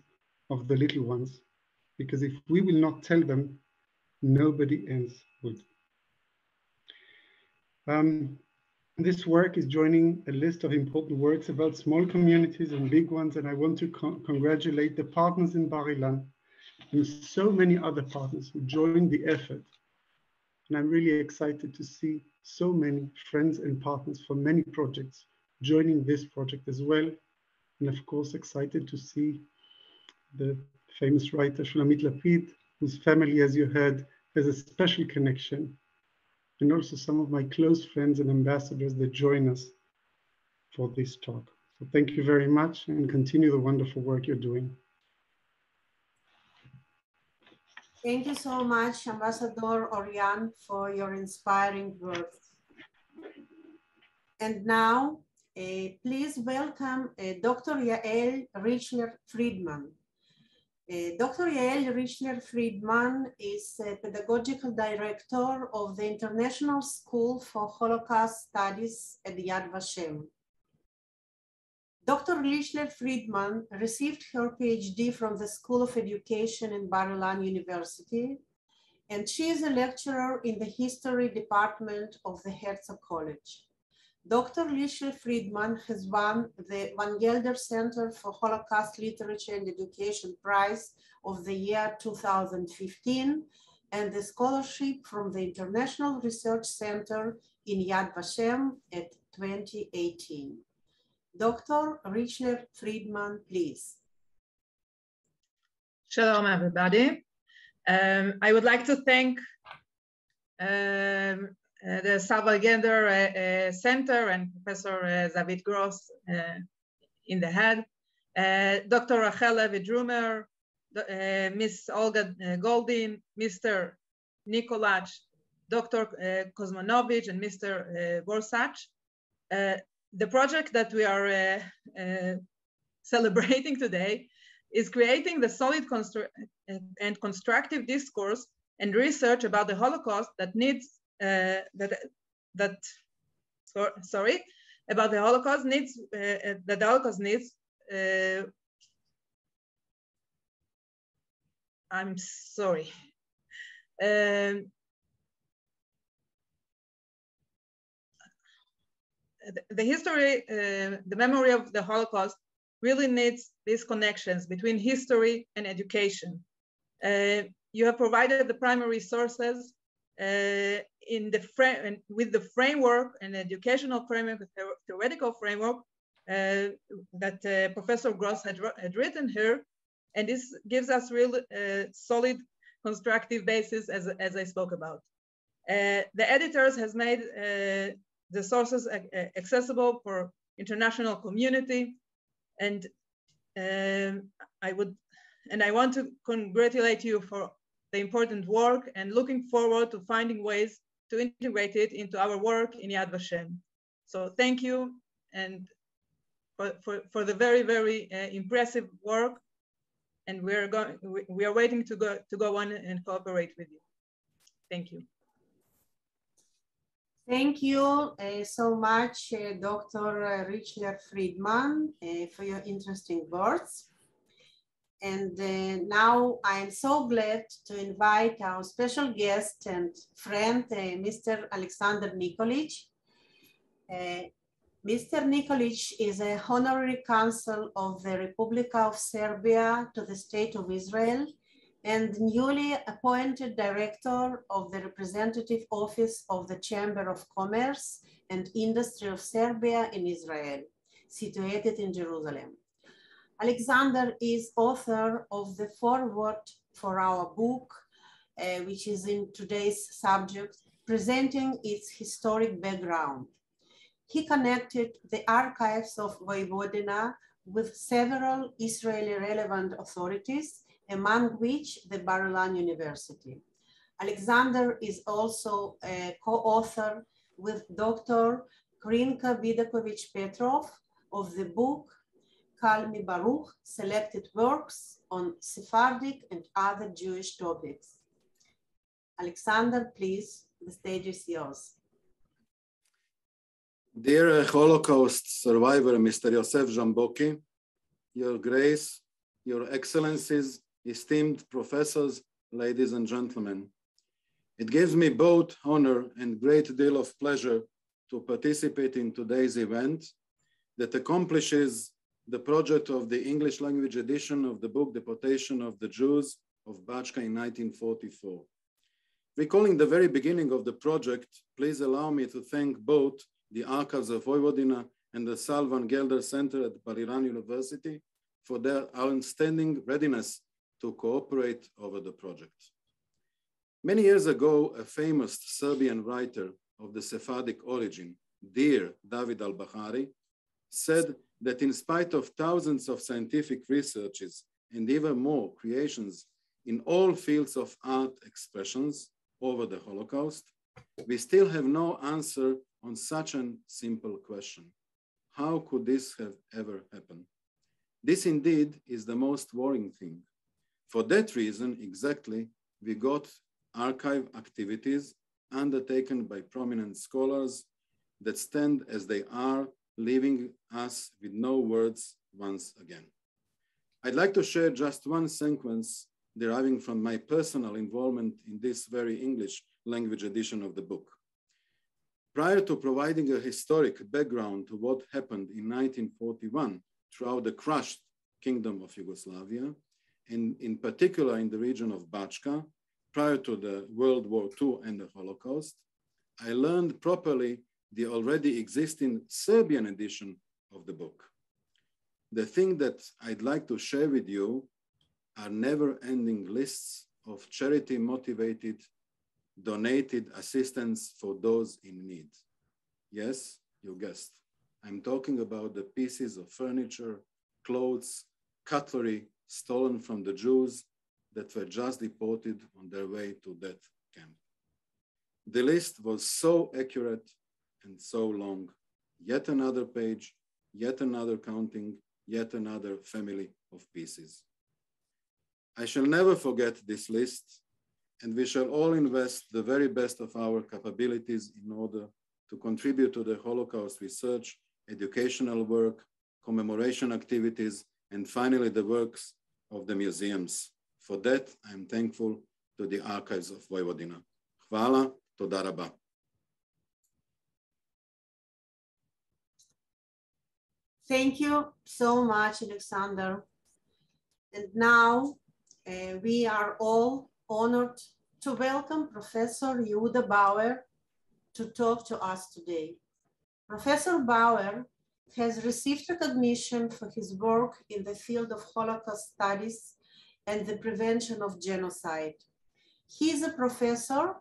of the little ones, because if we will not tell them, nobody else would. This work is joining a list of important works about small communities and big ones, and I want to congratulate the partners in bar-Ilan and so many other partners who joined the effort. And I'm really excited to see so many friends and partners from many projects joining this project as well. And of course, excited to see the famous writer Shulamit Lapid, whose family, as you heard, has a special connection. And also some of my close friends and ambassadors that join us for this talk. So thank you very much and continue the wonderful work you're doing. Thank you so much, Ambassador Orian, for your inspiring words. And now, please welcome Dr. Yael Richler-Friedman. Dr. Yael Richler-Friedman is a pedagogical director of the International School for Holocaust Studies at Yad Vashem. Dr. Richler-Friedman received her PhD from the School of Education in Bar-Ilan University, and she is a lecturer in the History Department of the Herzog College. Dr. Richler-Friedman has won the Van Gelder Center for Holocaust Literature and Education Prize of the year 2015 and the scholarship from the International Research Center in Yad Vashem at 2018. Dr. Richler-Friedman, please. Shalom, everybody. I would like to thank the Van Gelder Center and Professor Zavit Gross in the head, Dr. Rachel Levi-Drumer, Miss Olga Goldin, Mr. Nikolach, Dr. Kosmanovich, and Mr. Borsach. The project that we are celebrating today is creating the solid and constructive discourse and research about the Holocaust that needs about the Holocaust needs that the Holocaust needs. I'm sorry. The history, the memory of the Holocaust really needs these connections between history and education. you have provided the primary sources with the framework and educational framework, theoretical framework that Professor Gross had written here. And this gives us real solid constructive basis as I spoke about. The editors has made the sources accessible for international community, and I want to congratulate you for the important work and looking forward to finding ways to integrate it into our work in Yad Vashem. So thank you, and for the very, very impressive work, and we are waiting to go on and cooperate with you. Thank you. Thank you so much, Dr. Richler Friedman, for your interesting words. And now I am so glad to invite our special guest and friend, Mr. Alexander Nikolic. Mr. Nikolic is a honorary consul of the Republic of Serbia to the State of Israel and newly appointed director of the representative office of the Chamber of Commerce and Industry of Serbia in Israel, situated in Jerusalem. Alexander is author of the foreword for our book, which is in today's subject, presenting its historic background. He connected the archives of Woivodina with several Israeli relevant authorities, among which the Bar-Ilan University. Alexander is also a co-author with Dr. Krinka Vidakovich-Petrov of the book Kalmi Baruch, Selected Works on Sephardic and Other Jewish Topics. Alexander, please, the stage is yours. Dear Holocaust survivor, Mr. Yosef Jamboki, Your Grace, Your Excellencies, esteemed professors, ladies and gentlemen, it gives me both honor and great deal of pleasure to participate in today's event that accomplishes the project of the English language edition of the book Deportation of the Jews of BaČka in 1944. Recalling the very beginning of the project, please allow me to thank both the Archives of Woivodina and the Salvan Gelder Center at bar-Ilan University for their outstanding readiness to cooperate over the project. Many years ago, a famous Serbian writer of the Sephardic origin, Dear David al-Bahari, said that in spite of thousands of scientific researches and even more creations in all fields of art expressions over the Holocaust, we still have no answer on such a simple question. How could this have ever happened? This indeed is the most worrying thing. For that reason, exactly, we got archive activities undertaken by prominent scholars that stand as they are, leaving us with no words once again. I'd like to share just one sequence deriving from my personal involvement in this very English language edition of the book. Prior to providing a historic background to what happened in 1941 throughout the crushed Kingdom of Yugoslavia, and in particular in the region of BaČka, prior to the World War II and the Holocaust, I learned properly the already existing Serbian edition of the book. The thing that I'd like to share with you are never-ending lists of charity-motivated, donated assistance for those in need. Yes, you guessed. I'm talking about the pieces of furniture, clothes, cutlery stolen from the Jews that were just deported on their way to that camp. The list was so accurate and so long. Yet another page, yet another counting, yet another family of pieces. I shall never forget this list, and we shall all invest the very best of our capabilities in order to contribute to the Holocaust research, educational work, commemoration activities, and finally the works of the museums. For that, I am thankful to the Archives of Woivodina. Hvala, toda raba. Thank you so much, Alexander. And now we are all honored to welcome Professor Yehuda Bauer to talk to us today. Professor Bauer has received recognition for his work in the field of Holocaust studies and the prevention of genocide. He is a professor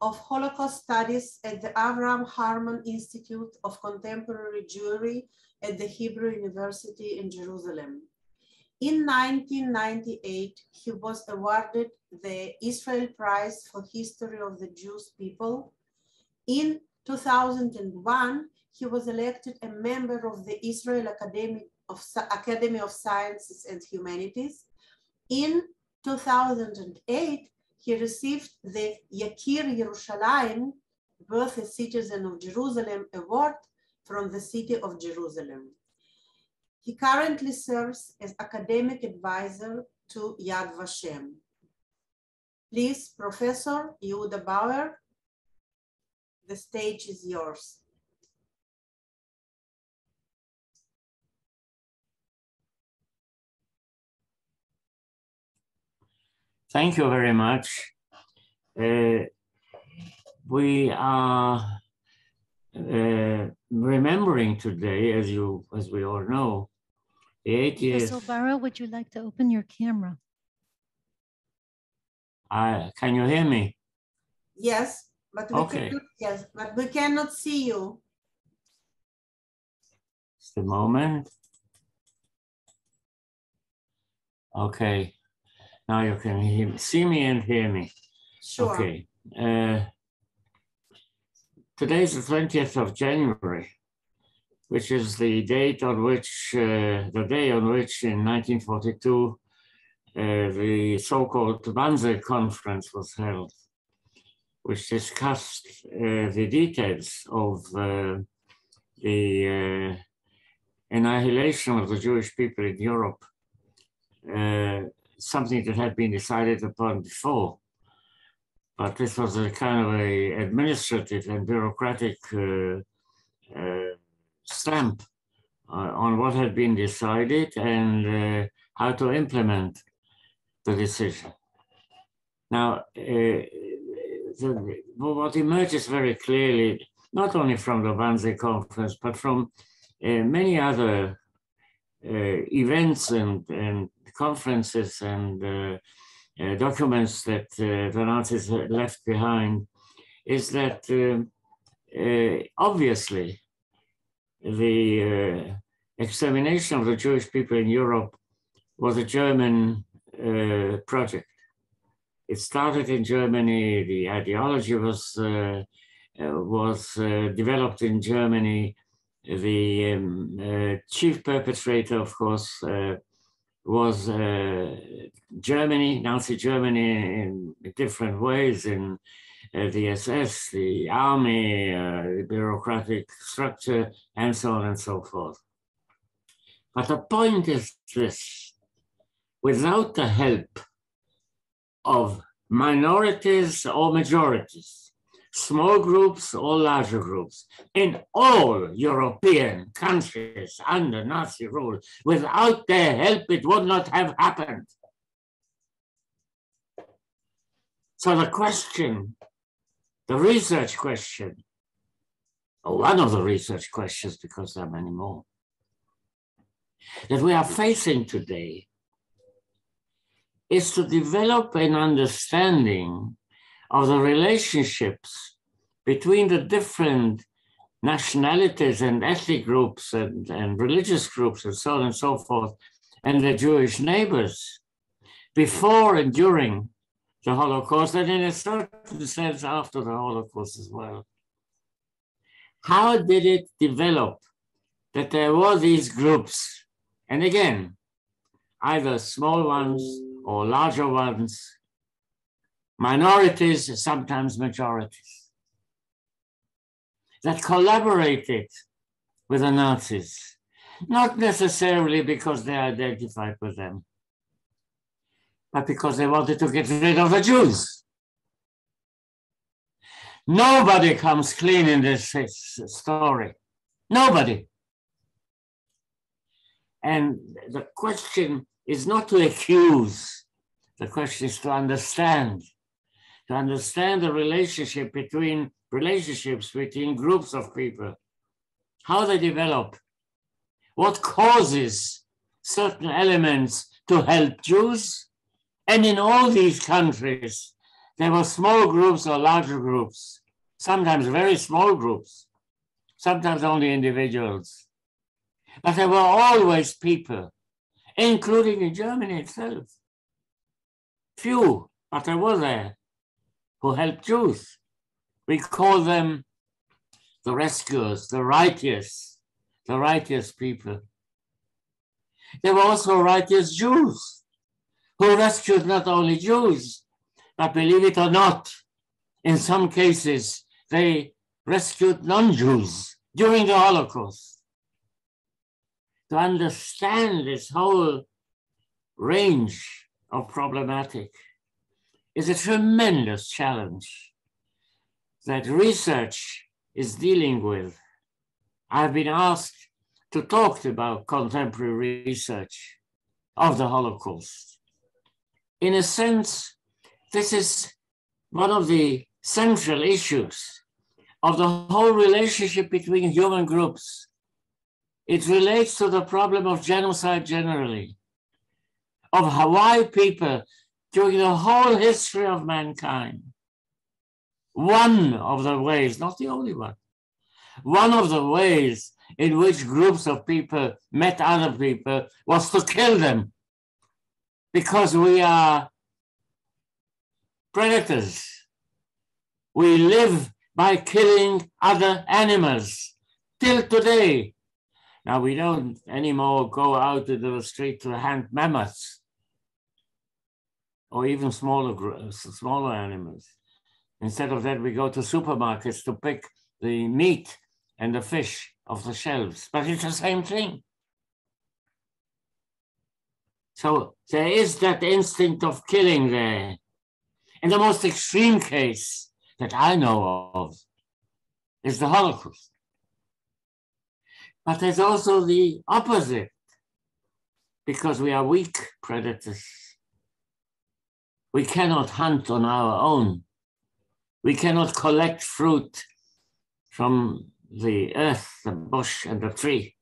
of Holocaust studies at the Avraham Harman Institute of Contemporary Jewry at the Hebrew University in Jerusalem. In 1998, he was awarded the Israel Prize for History of the Jewish People. In 2001, he was elected a member of the Israel Academy of Sciences and Humanities. In 2008, he received the Yakir Yerushalayim, Worthy Citizen of Jerusalem Award from the city of Jerusalem. He currently serves as academic advisor to Yad Vashem. Please, Professor Yehuda Bauer, the stage is yours. Thank you very much. We are remembering today, as we all know, the 80th. Professor Bauer, would you like to open your camera? Can you hear me? Yes, but we cannot see you. Just a moment. Okay. Now you can see me and hear me. Sure. Okay. Today's the 20th of January, which is the date on which, the day on which in 1942, the so-called Wannsee Conference was held, which discussed the details of the annihilation of the Jewish people in Europe, something that had been decided upon before. But this was a kind of a administrative and bureaucratic stamp on what had been decided and how to implement the decision. Now, what emerges very clearly, not only from the Wannsee Conference, but from many other events and conferences and documents that the Nazis left behind, is that obviously the extermination of the Jewish people in Europe was a German project. It started in Germany. The ideology was developed in Germany. The chief perpetrator, of course, was Germany, Nazi Germany, in different ways, in the SS, the army, the bureaucratic structure, and so on and so forth. But the point is this: without the help of minorities or majorities, small groups or larger groups, in all European countries under Nazi rule, without their help, it would not have happened. So the question, the research question, or one of the research questions, because there are many more, that we are facing today is to develop an understanding of the relationships between the different nationalities and ethnic groups and religious groups and so on and so forth, and their Jewish neighbors before and during the Holocaust, and in a certain sense after the Holocaust as well. How did it develop that there were these groups, and again, either small ones or larger ones, minorities, sometimes majorities, that collaborated with the Nazis, not necessarily because they identified with them, but because they wanted to get rid of the Jews. Nobody comes clean in this story. Nobody. And the question is not to accuse The question is to understand the relationships between groups of people, how they develop, what causes certain elements to help Jews. And in all these countries, there were small groups or larger groups, sometimes very small groups, sometimes only individuals. But there were always people, including in Germany itself. Few, but they were there, who helped Jews. We call them the rescuers, the righteous people. There were also righteous Jews who rescued not only Jews, but believe it or not, in some cases, they rescued non-Jews during the Holocaust. To understand this whole range of problematic is a tremendous challenge that research is dealing with. I've been asked to talk about contemporary research of the Holocaust. In a sense, this is one of the central issues of the whole relationship between human groups. It relates to the problem of genocide generally, of why people during the whole history of mankind, one of the ways, not the only one of the ways in which groups of people met other people was to kill them, because we are predators. We live by killing other animals till today. Now, we don't anymore go out into the street to hunt mammoths or even smaller animals. Instead of that, we go to supermarkets to pick the meat and the fish off the shelves. But it's the same thing. So there is that instinct of killing there. And the most extreme case that I know of is the Holocaust. But there's also the opposite, because we are weak predators. We cannot hunt on our own. We cannot collect fruit from the earth, the bush, and the tree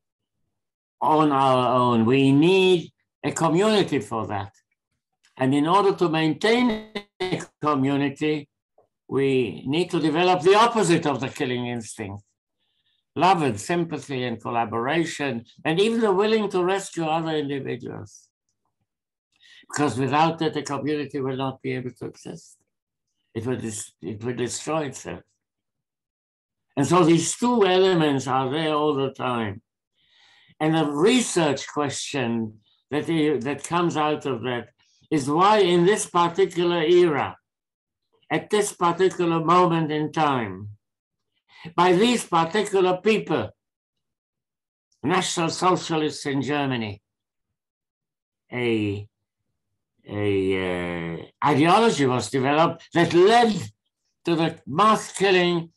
on our own. We need a community for that. And in order to maintain a community, we need to develop the opposite of the killing instinct. Love and sympathy and collaboration, and even the willing to rescue other individuals. Because without that, the community will not be able to exist. It will destroy itself. And so these two elements are there all the time. And the research question that comes out of that is why in this particular era, at this particular moment in time, by these particular people, National Socialists in Germany, a ideology was developed that led to the mass killing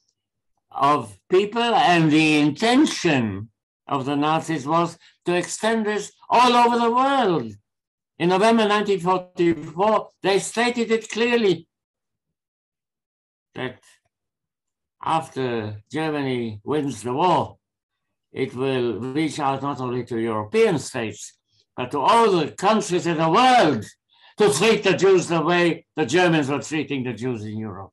of people, and the intention of the Nazis was to extend this all over the world. In November 1944, they stated it clearly that after Germany wins the war, it will reach out not only to European states, but to all the countries in the world to treat the Jews the way the Germans were treating the Jews in Europe.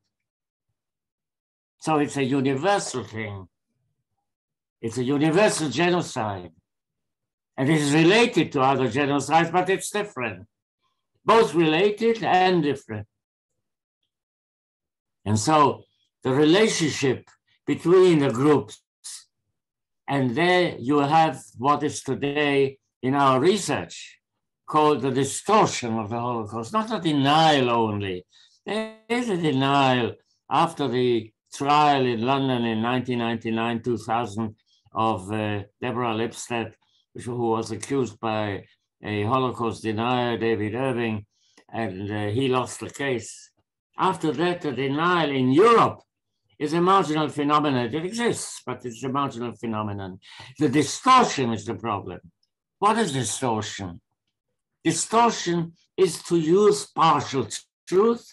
So it's a universal thing. It's a universal genocide. And it is related to other genocides, but it's different. Both related and different. And so the relationship between the groups, and there you have what is today in our research called the distortion of the Holocaust, not a denial only. There is a denial after the trial in London in 1999-2000 of Deborah Lipstadt, who was accused by a Holocaust denier, David Irving, and he lost the case. After that, the denial in Europe is a marginal phenomenon. It exists, but it's a marginal phenomenon. The distortion is the problem. What is distortion? distortion is to use partial truth,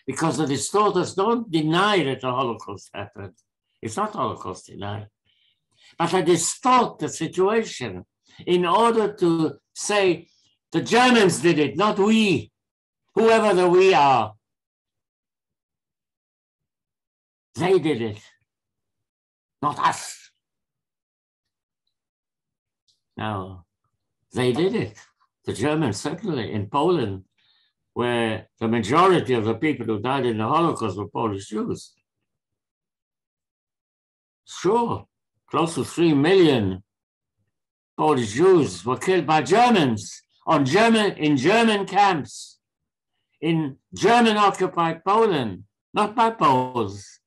because the distorters don't deny that the Holocaust happened. It's not Holocaust denial, but they distort the situation in order to say the Germans did it, not we, whoever the we are. They did it, not us. Now, they did it. The Germans, certainly, in Poland, where the majority of the people who died in the Holocaust were Polish Jews. Sure, close to 3 million Polish Jews were killed by Germans in German camps, in German-occupied Poland, not by Poles.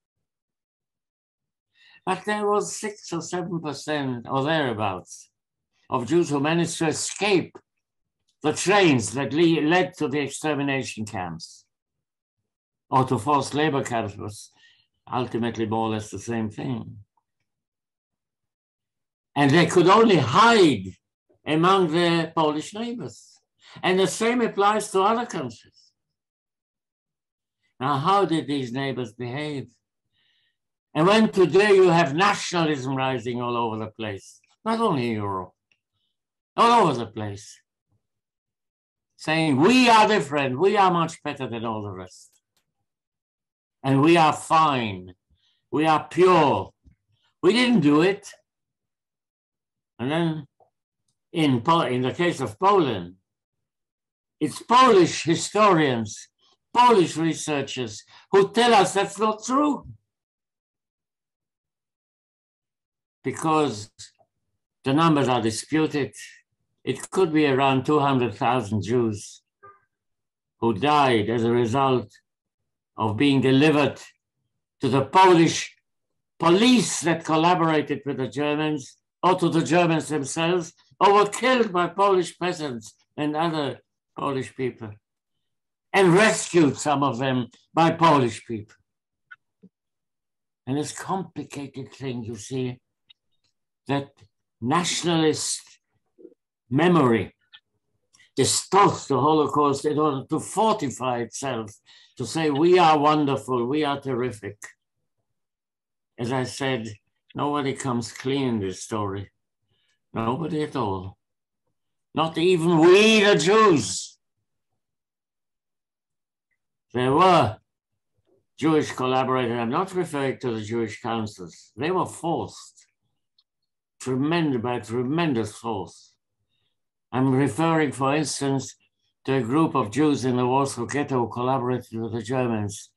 But there was 6 or 7% or thereabouts of Jews who managed to escape the trains that led to the extermination camps, or to forced labor camps, was ultimately more or less the same thing. And they could only hide among their Polish neighbors. And the same applies to other countries. Now, how did these neighbors behave? And when today you have nationalism rising all over the place, not only in Europe, all over the place, saying we are different, we are much better than all the rest. And we are fine, we are pure. We didn't do it. And then in the case of Poland, it's Polish historians, Polish researchers who tell us that's not true. Because the numbers are disputed. It could be around 200,000 Jews who died as a result of being delivered to the Polish police that collaborated with the Germans, or to the Germans themselves, or were killed by Polish peasants and other Polish people, and rescued, some of them, by Polish people. And it's a complicated thing, you see, that nationalist memory distorts the Holocaust in order to fortify itself, to say we are wonderful, we are terrific. As I said, nobody comes clean in this story. Nobody at all. Not even we, the Jews. There were Jewish collaborators. I'm not referring to the Jewish councils. They were forced by tremendous force. I'm referring, for instance, to a group of Jews in the Warsaw Ghetto who collaborated with the Germans,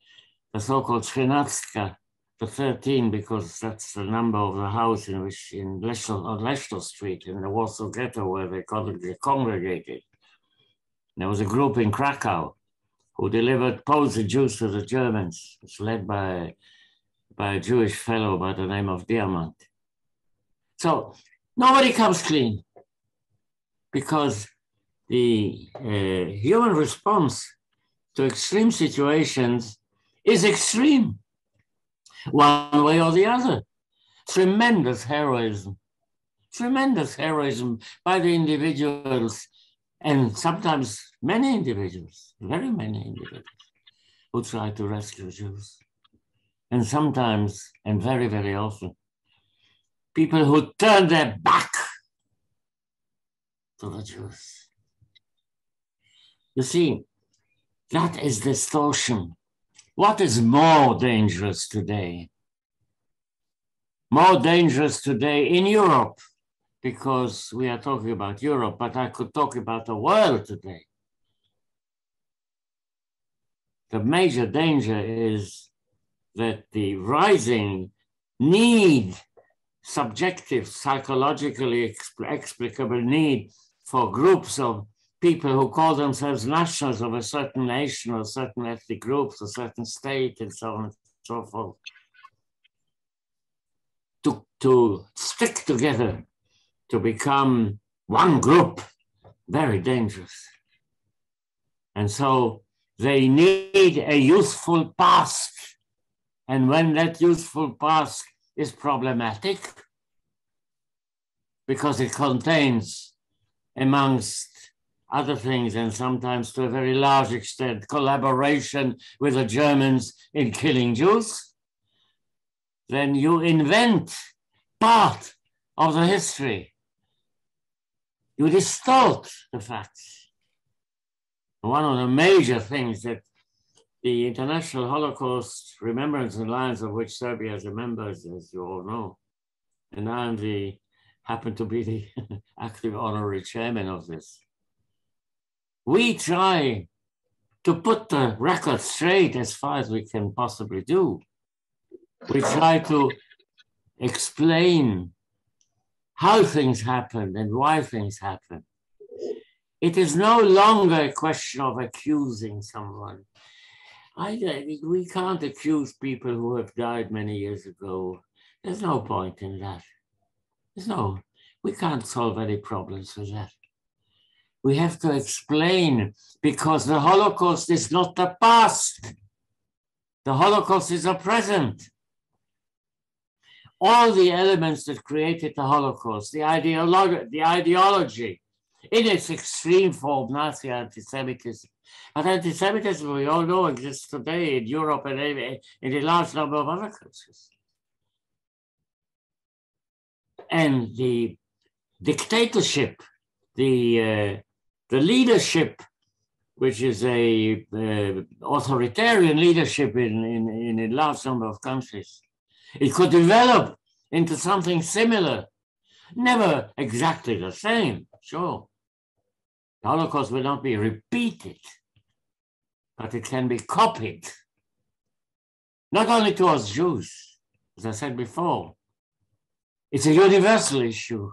the so-called Trzynastka, the 13, because that's the number of the house in which, on Leszno Street, in the Warsaw Ghetto, where they congregated. There was a group in Krakow who delivered Poles and Jews to the Germans. It's led by a Jewish fellow by the name of Diamant. So nobody comes clean, because the human response to extreme situations is extreme, one way or the other. Tremendous heroism by the individuals, and sometimes many individuals, very many individuals, who try to rescue Jews. And sometimes, and very, very often, people who turn their back to the Jews. You see, that is distortion. What is more dangerous today? More dangerous today in Europe, because we are talking about Europe, but I could talk about the world today. The major danger is that the rising need, subjective, psychologically explicable need for groups of people who call themselves nationals of a certain nation or certain ethnic groups or certain state and so on and so forth, to stick together, to become one group, very dangerous. And so they need a youthful past. And when that youthful past is problematic, because it contains, amongst other things, and sometimes to a very large extent, collaboration with the Germans in killing Jews, then you invent part of the history. You distort the facts. One of the major things that the International Holocaust Remembrance Alliance, of which Serbia is a member, as you all know, and I happen to be the active honorary chairman of this. We try to put the record straight as far as we can possibly do. We try to explain how things happen and why things happen. It is no longer a question of accusing someone. We can't accuse people who have died many years ago. There's no point in that. We can't solve any problems with that. We have to explain, because the Holocaust is not the past. The Holocaust is the present. All the elements that created the Holocaust, the ideology, in its extreme form, Nazi anti-Semitism. But anti-Semitism, we all know, exists today in Europe and in a large number of other countries. And the dictatorship, the leadership, which is a authoritarian leadership in a large number of countries, it could develop into something similar, never exactly the same, sure. The Holocaust will not be repeated, but it can be copied, not only towards Jews, as I said before. It's a universal issue.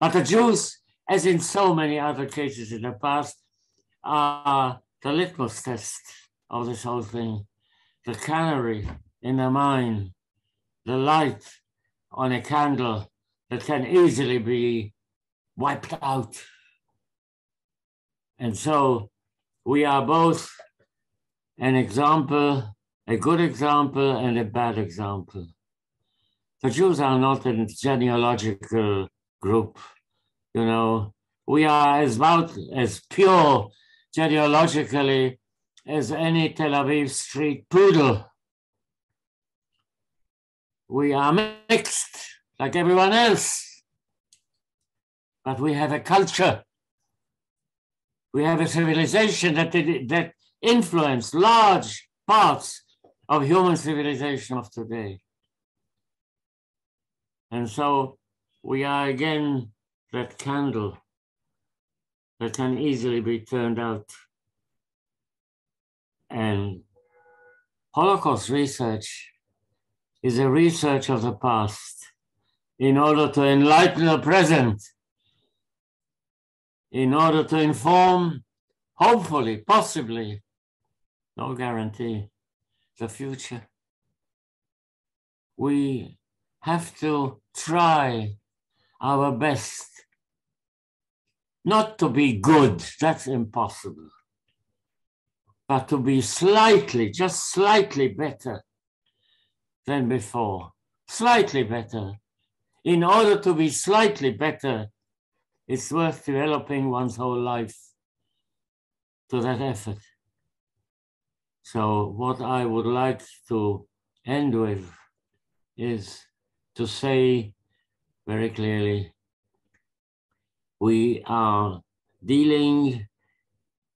But the Jews, as in so many other cases in the past, are the litmus test of this whole thing, the canary in the mine, the light on a candle that can easily be wiped out. And so we are both an example, a good example and a bad example. The Jews are not a genealogical group, you know. We are about as pure genealogically as any Tel Aviv street poodle. We are mixed like everyone else, but we have a culture. We have a civilization that influenced large parts of human civilization of today. And so we are again that candle that can easily be turned out. And Holocaust research is a research of the past in order to enlighten the present, in order to inform, hopefully, possibly, no guarantee, the future. We have to try our best not to be good, that's impossible, but to be slightly, just slightly better than before, slightly better. In order to be slightly better, it's worth developing one's whole life to that effort. So what I would like to end with is to say very clearly, we are dealing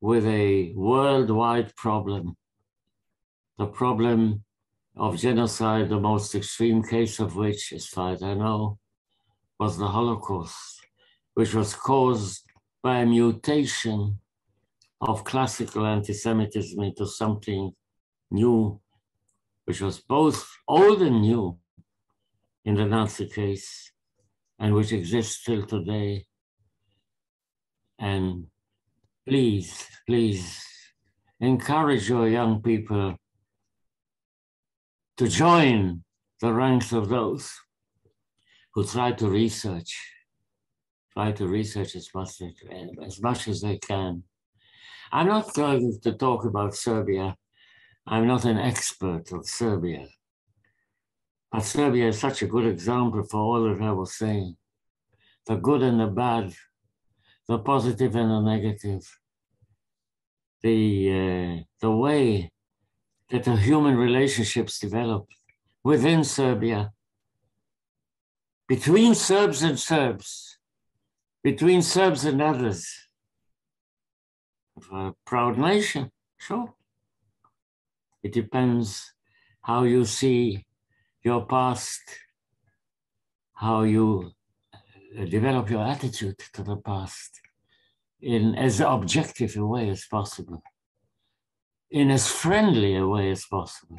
with a worldwide problem, the problem of genocide, the most extreme case of which, as far as I know, was the Holocaust, which was caused by a mutation of classical anti-Semitism into something new, which was both old and new in the Nazi case, and which exists still today. And please, please encourage your young people to join the ranks of those who try to research as much as they can. I'm not going to talk about Serbia. I'm not an expert of Serbia. But Serbia is such a good example for all that I was saying. The good and the bad, the positive and the negative, the way that the human relationships develop within Serbia, between Serbs and Serbs, between Serbs and others. A proud nation, sure. It depends how you see your past, how you develop your attitude to the past in as objective a way as possible, in as friendly a way as possible,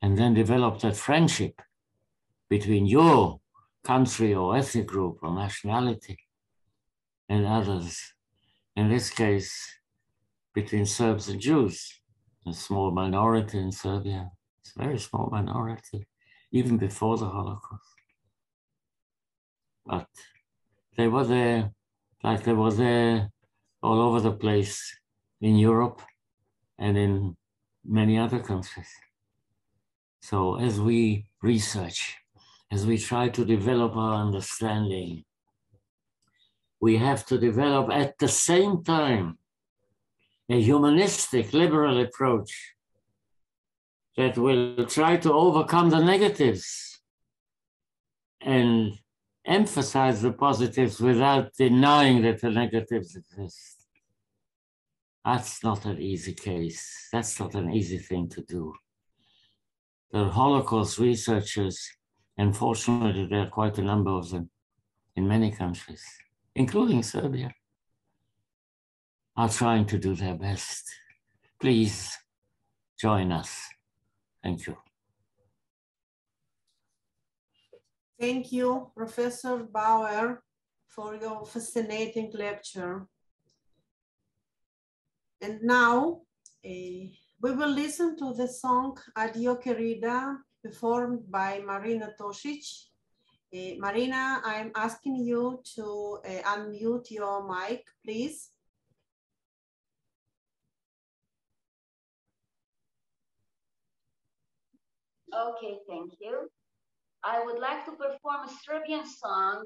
and then develop that friendship between your country or ethnic group or nationality and others. In this case, between Serbs and Jews, a small minority in Serbia. It's a very small minority, even before the Holocaust. But they were there, like they were there all over the place in Europe and in many other countries. So as we research, as we try to develop our understanding, we have to develop at the same time a humanistic, liberal approach that will try to overcome the negatives and emphasize the positives without denying that the negatives exist. That's not an easy case. That's not an easy thing to do. The Holocaust researchers, unfortunately, there are quite a number of them in many countries, including Serbia, are trying to do their best. Please join us. Thank you. Thank you, Professor Bauer, for your fascinating lecture. And now we will listen to the song Adio Querida, performed by Marina Tosic. Marina, I'm asking you to unmute your mic, please. Okay, thank you. I would like to perform a Serbian song,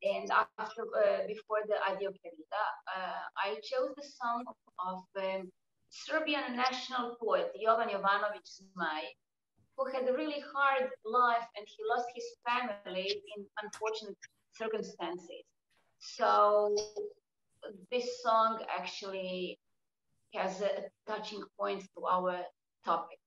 and after, before the Adio Querida, I chose the song of Serbian national poet Jovan Jovanović Zmaj, who had a really hard life and he lost his family in unfortunate circumstances. So this song actually has a touching point to our topic.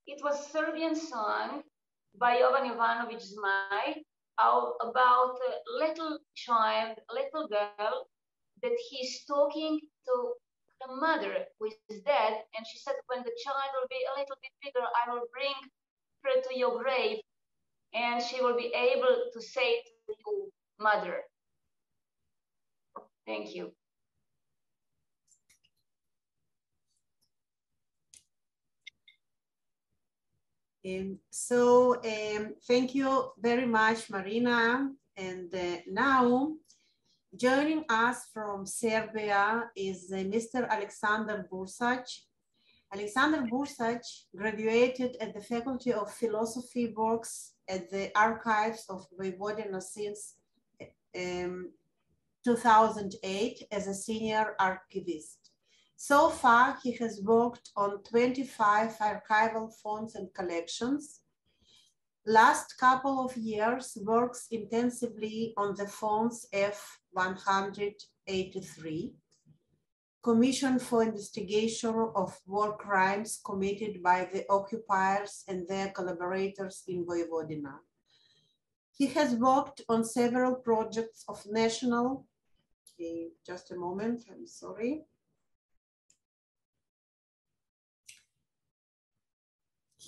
It was a Serbian song by Jovan Jovanovic Zmaj about a little child, a little girl, that he's talking to the mother who is dead, and she said, when the child will be a little bit bigger, I will bring her to your grave, and she will be able to say to you, mother. Thank you. Thank you very much, Marina. And now, joining us from Serbia is Mr. Alexander Bursac. Alexander Bursac graduated at the Faculty of Philosophy, works at the Archives of וויבודינה since 2008 as a senior archivist. So far, he has worked on 25 archival fonts and collections. Last couple of years, works intensively on the fonts F-183, Commission for Investigation of War Crimes committed by the occupiers and their collaborators in וויבודינה. He has worked on several projects of national, just a moment, I'm sorry.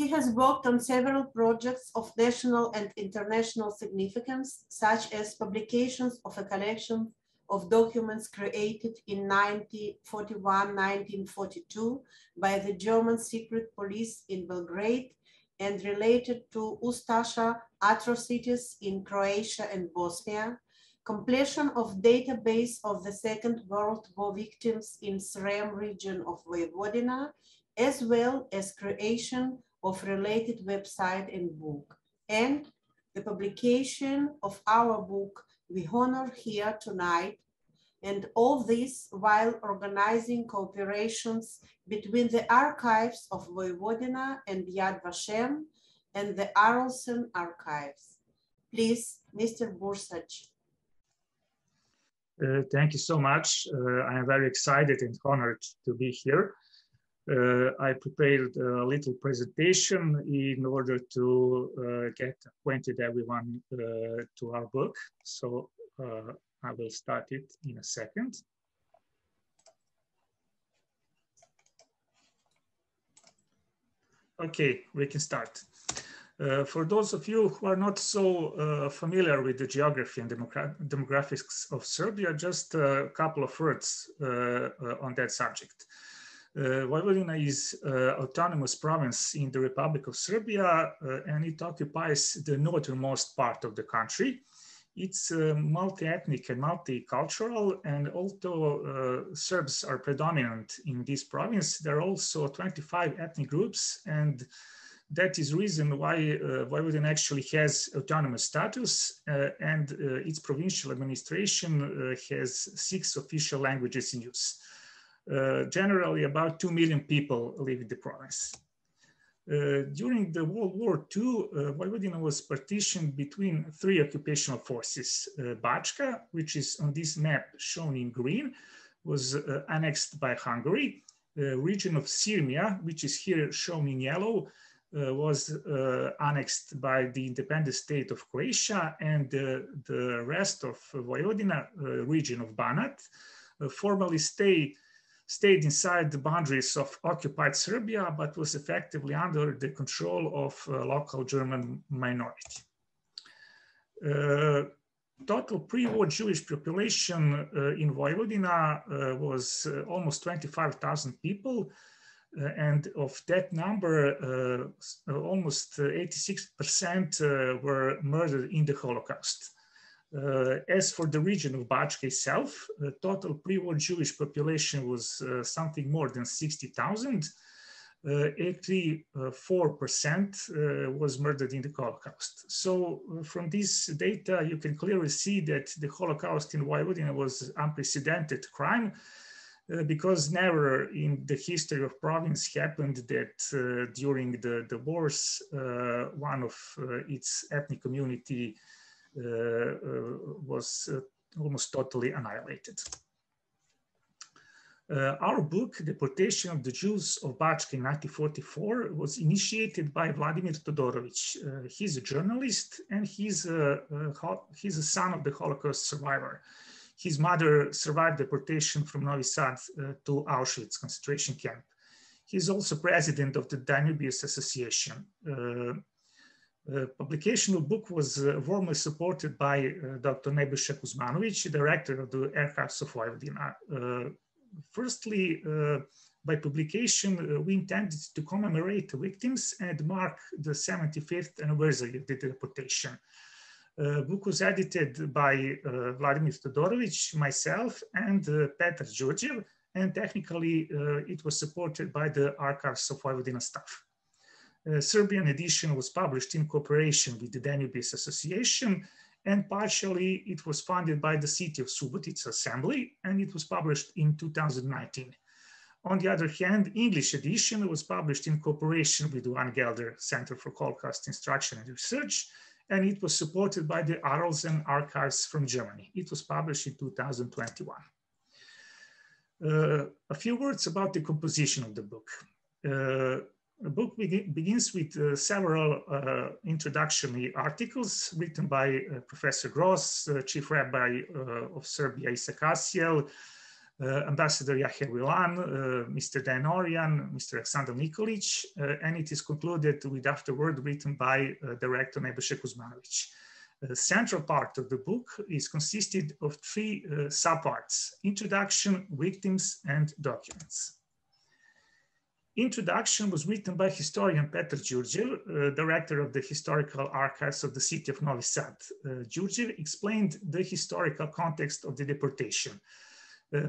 He has worked on several projects of national and international significance, such as publications of a collection of documents created in 1941-1942 by the German secret police in Belgrade and related to Ustaša atrocities in Croatia and Bosnia, completion of database of the Second World War victims in Srem region of וויבודינה, as well as creation of related website and book, and the publication of our book we honor here tonight, and all this while organizing cooperations between the archives of וויבודינה and Yad Vashem and the Arolsen archives. Please, Mr. Bursac. Thank you so much. I am very excited and honored to be here. I prepared a little presentation in order to get acquainted everyone to our book. So I will start it in a second. Okay, we can start. For those of you who are not so familiar with the geography and demographics of Serbia, just a couple of words on that subject. Vojvodina is an autonomous province in the Republic of Serbia, and it occupies the northernmost part of the country. It's multi-ethnic and multicultural, and although Serbs are predominant in this province, there are also 25 ethnic groups, and that is the reason why Vojvodina actually has autonomous status, and its provincial administration has 6 official languages in use. Generally, about 2 million people live in the province. During the World War II, Vojvodina was partitioned between 3 occupational forces. BaČka, which is on this map shown in green, was annexed by Hungary. The region of Sirmia, which is here shown in yellow, was annexed by the independent state of Croatia, and the rest of Vojvodina, region of Banat, formally stayed inside the boundaries of occupied Serbia, but was effectively under the control of a local German minority. Total pre-war Jewish population in Vojvodina was almost 25,000 people, and of that number, almost 86% were murdered in the Holocaust. As for the region of BaČka itself, the total pre-war Jewish population was something more than 60,000. 84% was murdered in the Holocaust. So from this data, you can clearly see that the Holocaust in Vojvodina was unprecedented crime, because never in the history of province happened that during the wars, one of its ethnic community was almost totally annihilated. Our book, Deportation of the Jews of BaČka in 1944, was initiated by Vladimir Todorović. He's a journalist and he's a son of the Holocaust survivor. His mother survived deportation from Novi Sad to Auschwitz concentration camp. He's also president of the Danubius Association. Publication of the book was warmly supported by Dr. Nebojša Kuzmanović, director of the Archives of Vojvodina. Firstly, by publication, we intended to commemorate the victims and mark the 75th anniversary of the deportation. The book was edited by Vladimir Todorović, myself, and Petar Đurđev, and technically it was supported by the Archives of Vojvodina staff. Serbian edition was published in cooperation with the Danubius Association, and partially it was funded by the City of Subotica Assembly, and it was published in 2019. On the other hand, English edition was published in cooperation with the Van Gelder Center for Holocaust Instruction and Research, and it was supported by the Arlsen Archives from Germany. It was published in 2021. A few words about the composition of the book. The book begins with several introductory articles written by Professor Gross, Chief Rabbi of Serbia Isak Asiel, Ambassador Jaher Wilan, Mr. Dan Orian, Mr. Aleksandar Nikolic, and it is concluded with afterword written by Director Nebojša Kuzmanović. The central part of the book is consisted of three subparts: introduction, victims, and documents. Introduction was written by historian Petar Đurđev, director of the Historical Archives of the city of Novi Sad. Đurđev explained the historical context of the deportation,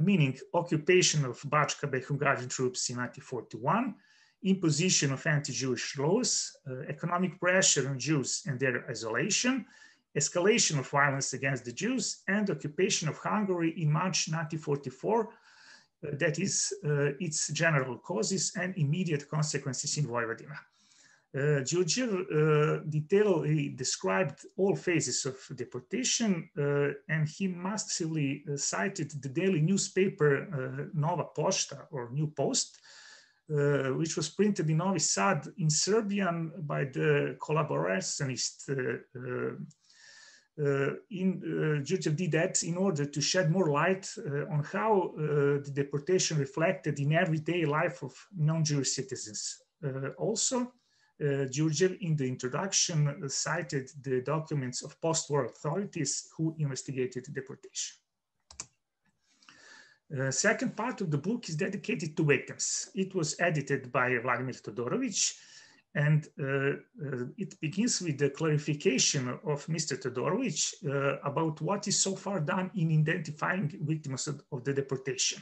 meaning occupation of BaČka by Hungarian troops in 1941, imposition of anti-Jewish laws, economic pressure on Jews and their isolation, escalation of violence against the Jews, and occupation of Hungary in March 1944, that is its general causes and immediate consequences in Vojvodina. Đurđev detailedly described all phases of deportation, and he massively cited the daily newspaper Nova Pošta, or New Post, which was printed in Novi Sad in Serbian by the collaborationist. Đurđev did that in order to shed more light on how the deportation reflected in everyday life of non-Jewish citizens. Also, Đurđev in the introduction cited the documents of post-war authorities who investigated the deportation. The second part of the book is dedicated to victims. It was edited by Vladimir Todorović, and it begins with the clarification of Mr. Todorović about what is so far done in identifying victims of the deportation.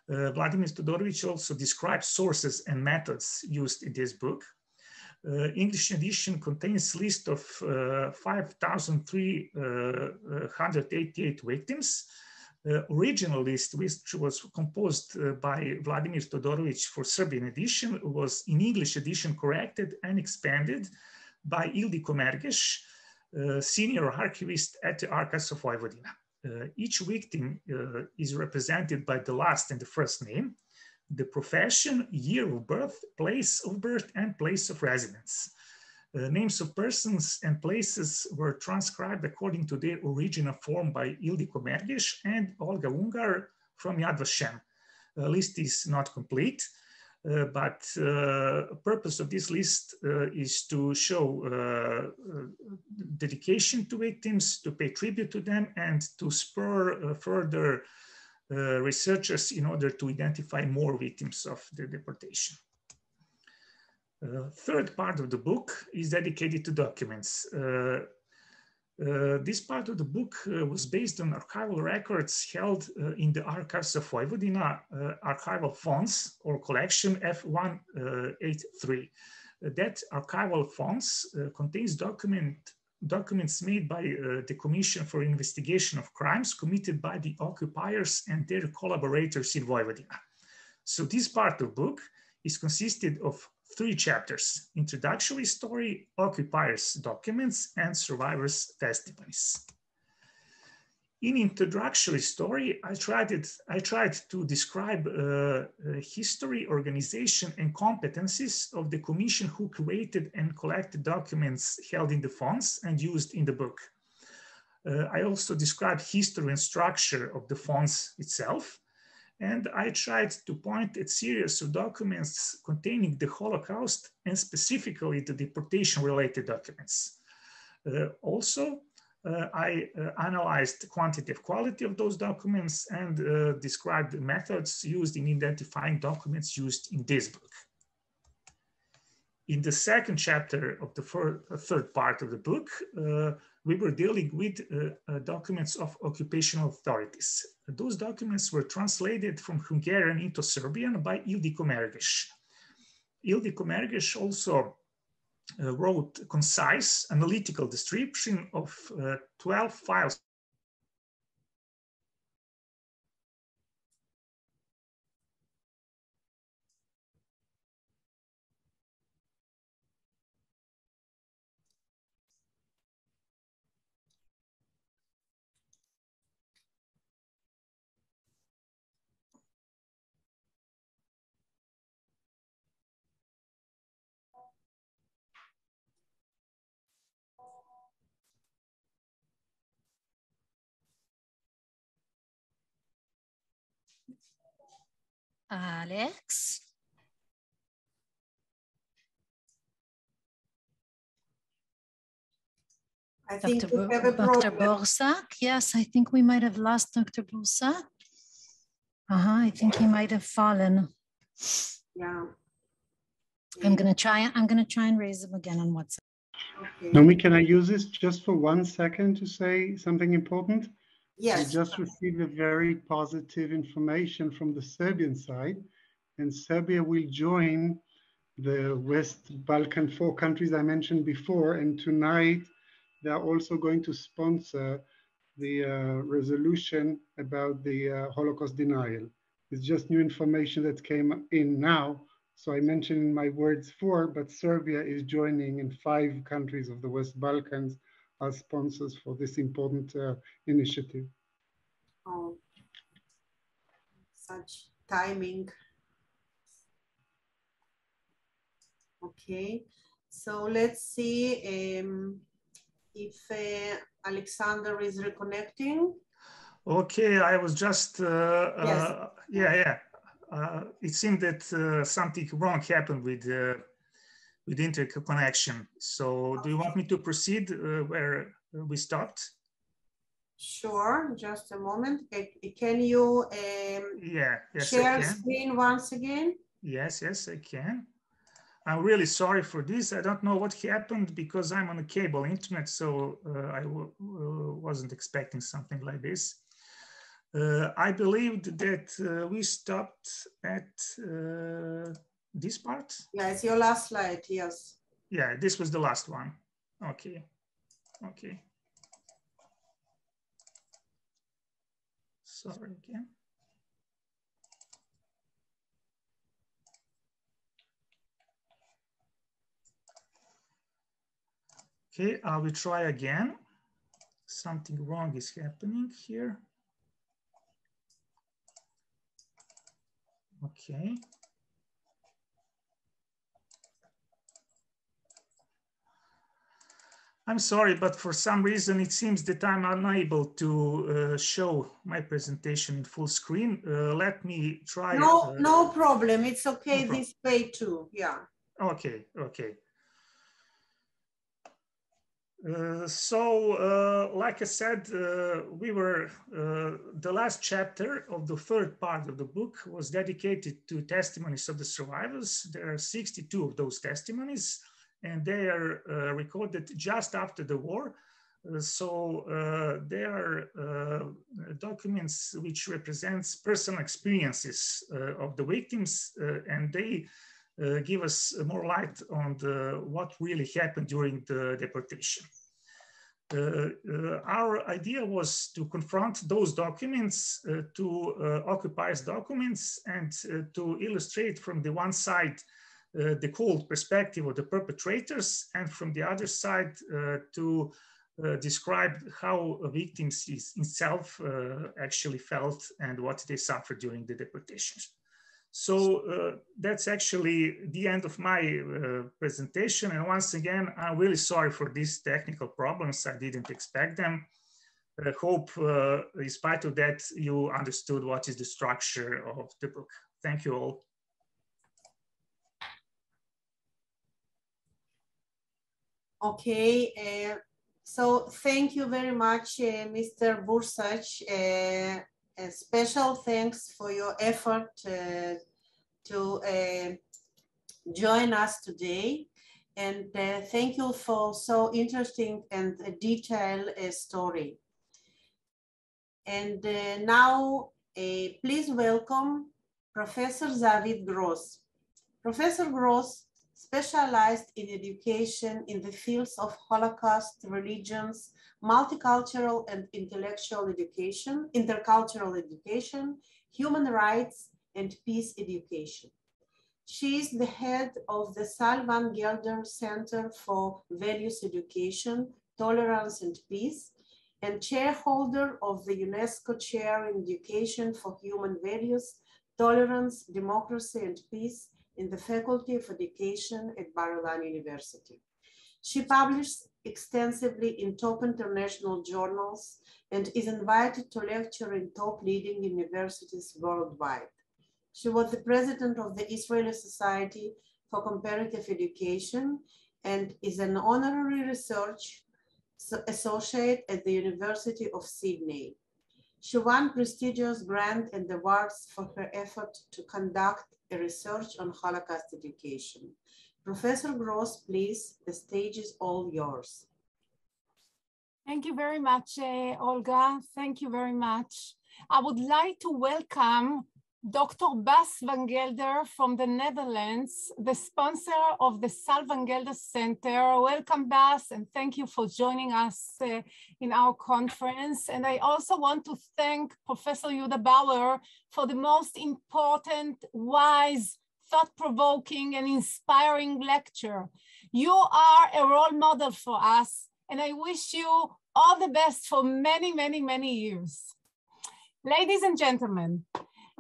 Vladimir Todorović also describes sources and methods used in this book. English edition contains a list of 5,388 victims. Original list, which was composed by Vladimir Todorović for Serbian edition, was in English edition corrected and expanded by Ildiko Mergeš, senior archivist at the Archives of Vojvodina. Each victim is represented by the last and the first name, the profession, year of birth, and place of residence. Names of persons and places were transcribed according to their original form by Ildiko Mergeš and Olga Ungar from Yad Vashem. The list is not complete, but the purpose of this list is to show dedication to victims, to pay tribute to them, and to spur further researchers in order to identify more victims of the deportation. Third part of the book is dedicated to documents. This part of the book was based on archival records held in the Archives of Vojvodina archival fonds or collection F183. That archival fonds contains documents made by the Commission for Investigation of Crimes committed by the occupiers and their collaborators in Vojvodina. So this part of the book is consisted of 3 chapters: introductory story, occupiers' documents, and survivors' testimonies. In introductory story, I tried to describe history, organization, and competencies of the commission who created and collected documents held in the fonds and used in the book. I also described history and structure of the fonds itself, and I tried to point at series of documents containing the Holocaust and specifically the deportation-related documents. I analyzed the quantitative quality of those documents and described the methods used in identifying documents used in this book. In the second chapter of the third part of the book, we were dealing with documents of occupational authorities. Those documents were translated from Hungarian into Serbian by Ildiko Merges. Ildiko Merges also wrote a concise analytical description of 12 files. Alex? I think we have a problem. Dr. Borsak? Yes, I think we might have lost Dr. Borsak. I think he might have fallen. Yeah. I'm gonna try and raise him again on WhatsApp. Okay. Nomi, can I use this just for 1 second to say something important? Yes. We just received a very positive information from the Serbian side, and Serbia will join the West Balkan 4 countries I mentioned before, and tonight they are also going to sponsor the resolution about the Holocaust denial. It's just new information that came in now. So I mentioned in my words 4, but Serbia is joining in 5 countries of the West Balkans as sponsors for this important initiative. Oh, such timing. Okay, so let's see if Alexander is reconnecting. Okay, I was just, yes. It seemed that something wrong happened with internet connection. So do you want me to proceed where we stopped? Sure, just a moment. Can you share screen once again? Yes, I can. I'm really sorry for this. I don't know what happened because I'm on a cable internet, so I wasn't expecting something like this. I believed that we stopped at this part. Yeah, it's your last slide, yes. Yeah, this was the last one. Okay. Sorry again. Okay, I will try again. Something wrong is happening here. Okay. I'm sorry, but for some reason it seems that I'm unable to show my presentation in full screen. Let me try. No problem. It's okay. No this way too. Yeah. Okay. Like I said, we were, the last chapter of the third part of the book was dedicated to testimonies of the survivors. There are 62 of those testimonies, and they are recorded just after the war. They are documents which represents personal experiences of the victims, and they give us more light on what really happened during the deportation. Our idea was to confront those documents to occupiers' documents and to illustrate from the one side the cold perspective of the perpetrators, and from the other side to described how victims himself actually felt and what they suffered during the deportations. So that's actually the end of my presentation. And once again, I'm really sorry for these technical problems. I didn't expect them. I hope, in spite of that, you understood what is the structure of the book. Thank you all. Okay, so thank you very much, Mr. Bursac. A special thanks for your effort to join us today. And thank you for so interesting and detailed story. And now, please welcome Professor David Gross. Professor Gross specialized in education in the fields of Holocaust, religions, multicultural and intellectual education, intercultural education, human rights, and peace education. She is the head of the Saul Van Gelder Center for Values Education, Tolerance and Peace, and chairholder of the UNESCO Chair in Education for Human Values, Tolerance, Democracy, and Peace in the Faculty of Education at Bar-Ilan University. She published extensively in top international journals and is invited to lecture in top leading universities worldwide. She was the president of the Israeli Society for Comparative Education and is an honorary research associate at the University of Sydney. She won prestigious grants and awards for her effort to conduct a research on Holocaust education. Professor Gross, please, the stage is all yours. Thank you very much, Olga. Thank you very much. I would like to welcome Dr. Bas van Gelder from the Netherlands, the sponsor of the Saul Van Gelder Center. Welcome, Bas, and thank you for joining us in our conference. And I also want to thank Professor Yehuda Bauer for the most important, wise, thought-provoking, and inspiring lecture. You are a role model for us, and I wish you all the best for many, many, many years. Ladies and gentlemen,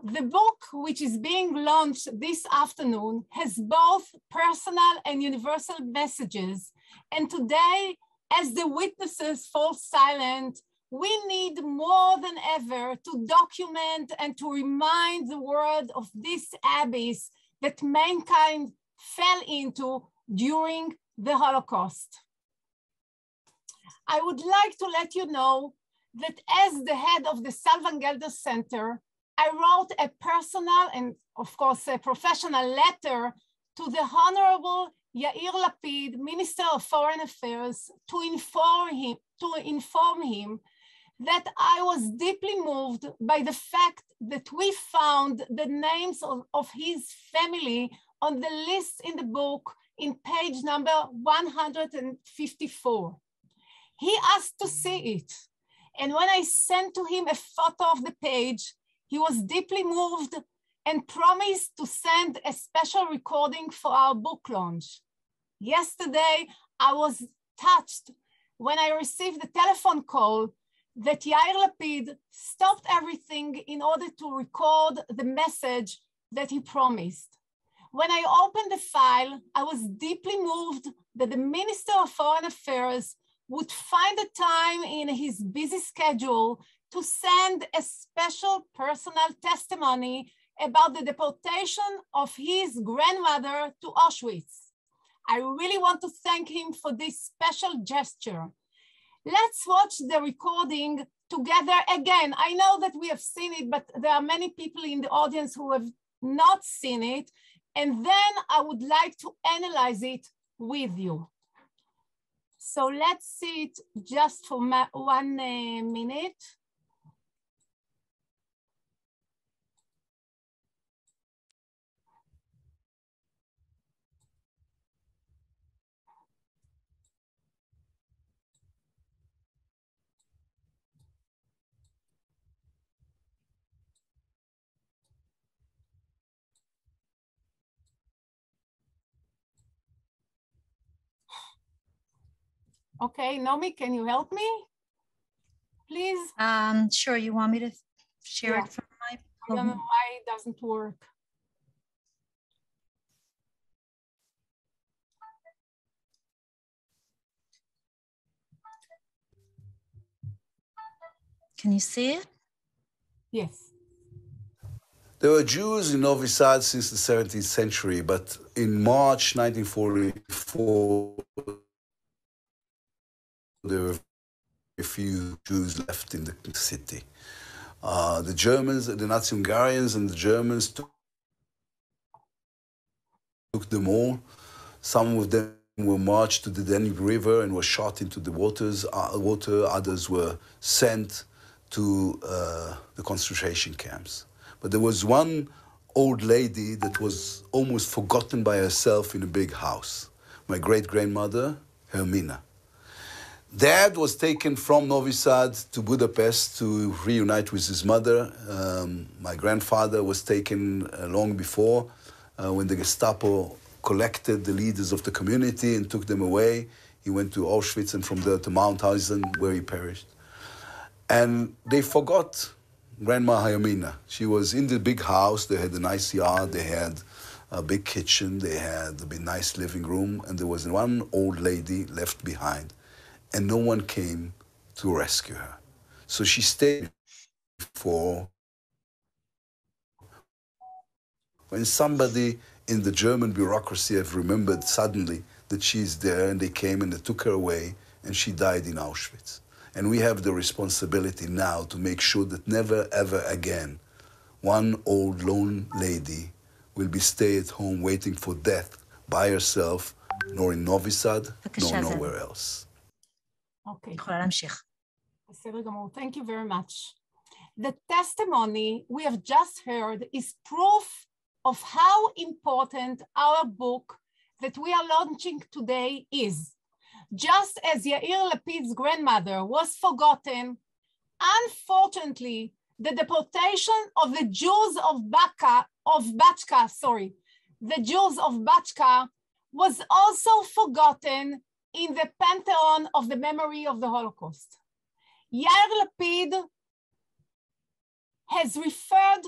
the book, which is being launched this afternoon, has both personal and universal messages. And today, as the witnesses fall silent, we need more than ever to document and to remind the world of this abyss that mankind fell into during the Holocaust. I would like to let you know that as the head of the Saul Van Gelder Center, I wrote a personal and, of course, a professional letter to the Honorable Yair Lapid, Minister of Foreign Affairs, to inform him that I was deeply moved by the fact that we found the names of his family on the list in the book in page number 154. He asked to see it. And when I sent to him a photo of the page, he was deeply moved and promised to send a special recording for our book launch. Yesterday, I was touched when I received a telephone call that Yair Lapid stopped everything in order to record the message that he promised. When I opened the file, I was deeply moved that the Minister of Foreign Affairs would find the time in his busy schedule to send a special personal testimony about the deportation of his grandmother to Auschwitz. I really want to thank him for this special gesture. Let's watch the recording together again. I know that we have seen it, but there are many people in the audience who have not seen it. And then I would like to analyze it with you. So let's see it just for 1 minute. Okay, Nomi, can you help me? Please? Sure, you want me to share it from my... I don't know why it doesn't work. Can you see it? Yes. There were Jews in Novi Sad since the 17th century, but in March 1944, there were a few Jews left in the city. The Germans, the Nazi-Hungarians and the Germans took them all. Some of them were marched to the Danube River and were shot into the water. Others were sent to the concentration camps. But there was one old lady that was almost forgotten by herself in a big house. My great-grandmother, Hermina. Dad was taken from Novi Sad to Budapest to reunite with his mother. My grandfather was taken long before when the Gestapo collected the leaders of the community and took them away. He went to Auschwitz and from there to Mauthausen, where he perished. And they forgot Grandma Hermina. She was in the big house. They had a nice yard. They had a big kitchen. They had a nice living room. And there was one old lady left behind. And no one came to rescue her. So she stayed for when somebody in the German bureaucracy have remembered suddenly that she's there, and they came and they took her away, and she died in Auschwitz. And we have the responsibility now to make sure that never, ever again one old lone lady will be stay at home waiting for death by herself, nor in Novi Sad, nor nowhere else. Okay. Thank you very much. The testimony we have just heard is proof of how important our book that we are launching today is. Just as Yair Lapid's grandmother was forgotten, unfortunately, the deportation of the Jews of BaČka, the Jews of BaČka was also forgotten in the pantheon of the memory of the Holocaust. Yair Lapid has referred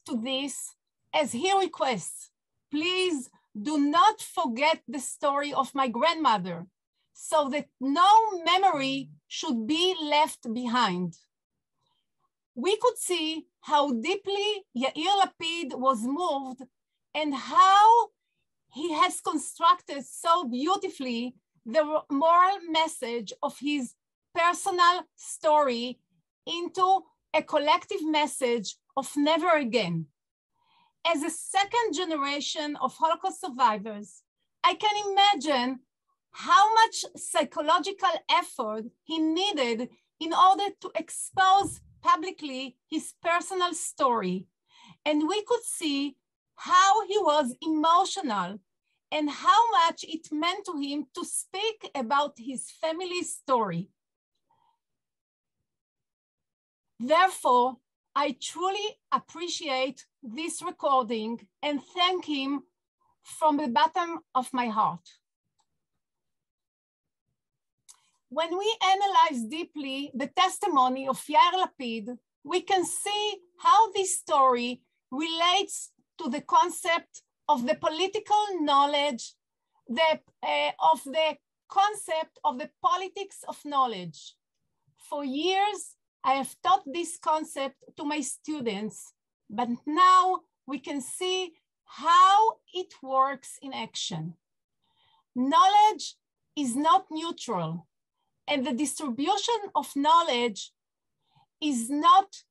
to this as he requests, please do not forget the story of my grandmother, so that no memory should be left behind. We could see how deeply Yair Lapid was moved and how he has constructed so beautifully the moral message of his personal story into a collective message of never again. As a second generation of Holocaust survivors, I can imagine how much psychological effort he needed in order to expose publicly his personal story. And we could see how he was emotional and how much it meant to him to speak about his family's story. Therefore, I truly appreciate this recording and thank him from the bottom of my heart. When we analyze deeply the testimony of Yair Lapid, we can see how this story relates to the concept of the political knowledge, of the concept of the politics of knowledge. For years, I have taught this concept to my students, but now we can see how it works in action. Knowledge is not neutral, and the distribution of knowledge is not,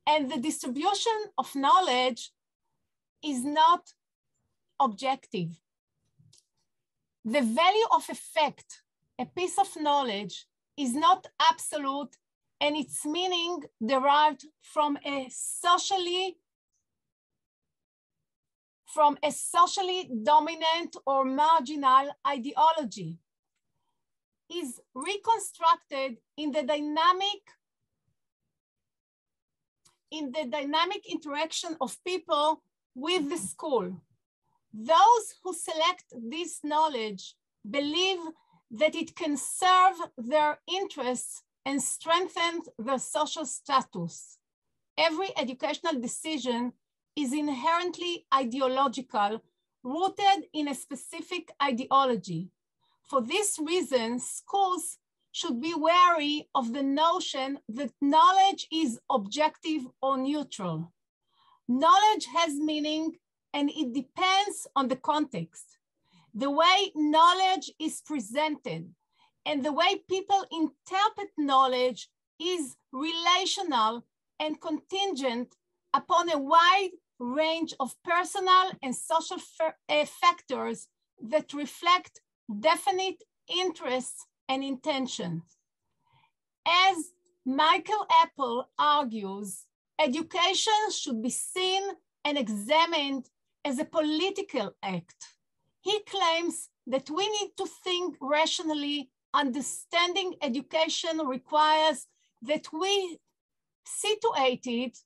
and the distribution of knowledge is not objective. The value of effect, a piece of knowledge, is not absolute, and its meaning derived from a socially dominant or marginal ideology, is reconstructed in the dynamic interaction of people with the school. Those who select this knowledge believe that it can serve their interests and strengthen their social status. Every educational decision is inherently ideological, rooted in a specific ideology. For this reason, schools should be wary of the notion that knowledge is objective or neutral. Knowledge has meaning and it depends on the context. The way knowledge is presented and the way people interpret knowledge is relational and contingent upon a wide range of personal and social factors that reflect definite interests and intentions. As Michael Appel argues, education should be seen and examined as a political act. He claims that we need to think rationally. Understanding education requires that we situate it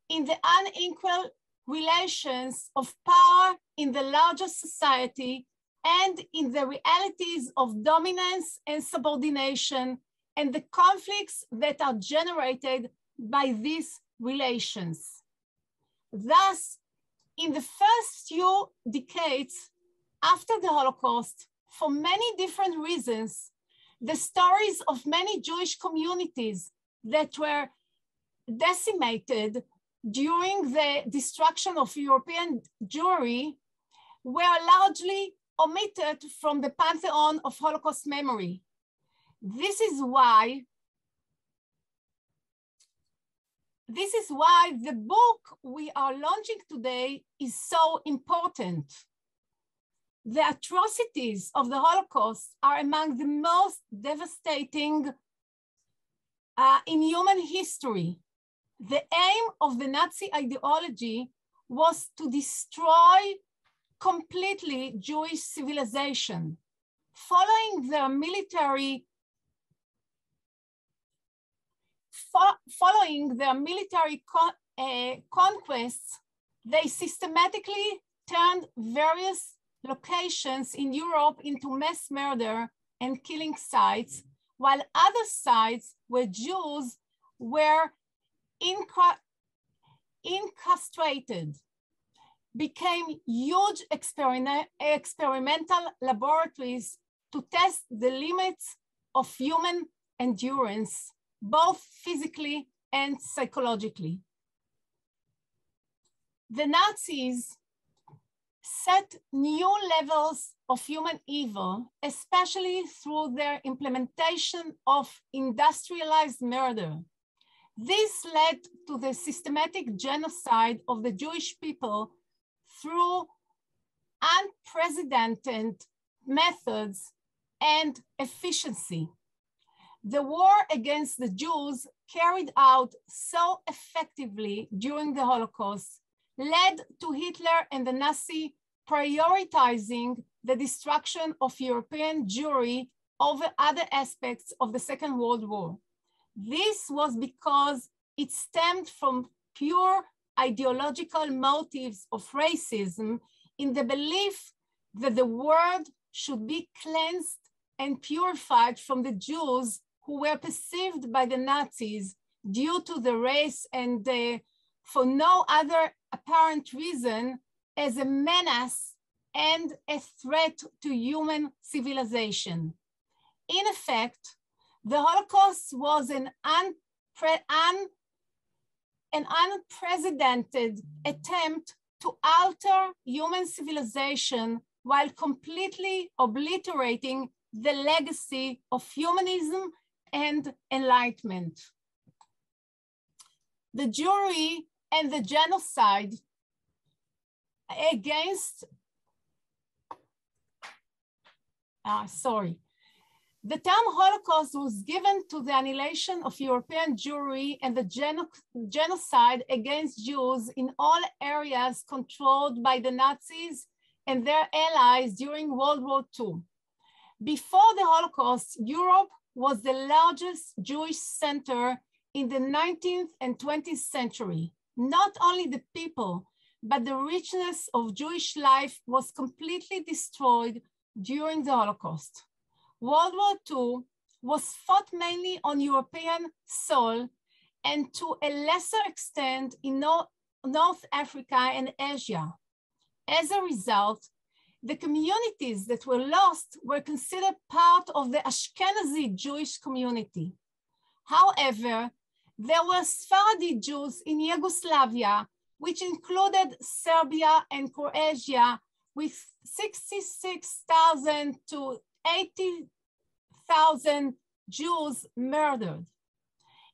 in the unequal relations of power in the larger society and in the realities of dominance and subordination and the conflicts that are generated by these relations. Thus, in the first few decades after the Holocaust, for many different reasons, the stories of many Jewish communities that were decimated during the destruction of European Jewry were largely omitted from the pantheon of Holocaust memory. This is why the book we are launching today is so important. The atrocities of the Holocaust are among the most devastating in human history. The aim of the Nazi ideology was to destroy completely Jewish civilization. Following their military conquests, they systematically turned various locations in Europe into mass murder and killing sites, while other sites where Jews were incarcerated became huge experimental laboratories to test the limits of human endurance, both physically and psychologically. The Nazis set new levels of human evil, especially through their implementation of industrialized murder. This led to the systematic genocide of the Jewish people through unprecedented methods and efficiency. The war against the Jews carried out so effectively during the Holocaust led to Hitler and the Nazi prioritizing the destruction of European Jewry over other aspects of the Second World War. This was because it stemmed from pure ideological motives of racism in the belief that the world should be cleansed and purified from the Jews who were perceived by the Nazis due to the race and for no other apparent reason as a menace and a threat to human civilization. In effect, the Holocaust was an unprecedented attempt to alter human civilization while completely obliterating the legacy of humanism and enlightenment. The Jewry and the genocide against, the term Holocaust was given to the annihilation of European Jewry and the genocide against Jews in all areas controlled by the Nazis and their allies during World War II. Before the Holocaust, Europe was the largest Jewish center in the 19th and 20th century. Not only the people, but the richness of Jewish life was completely destroyed during the Holocaust. World War II was fought mainly on European soil and to a lesser extent in North Africa and Asia. As a result, the communities that were lost were considered part of the Ashkenazi Jewish community. However, there were Sephardi Jews in Yugoslavia, which included Serbia and Croatia, with 66,000 to 80,000 Jews murdered.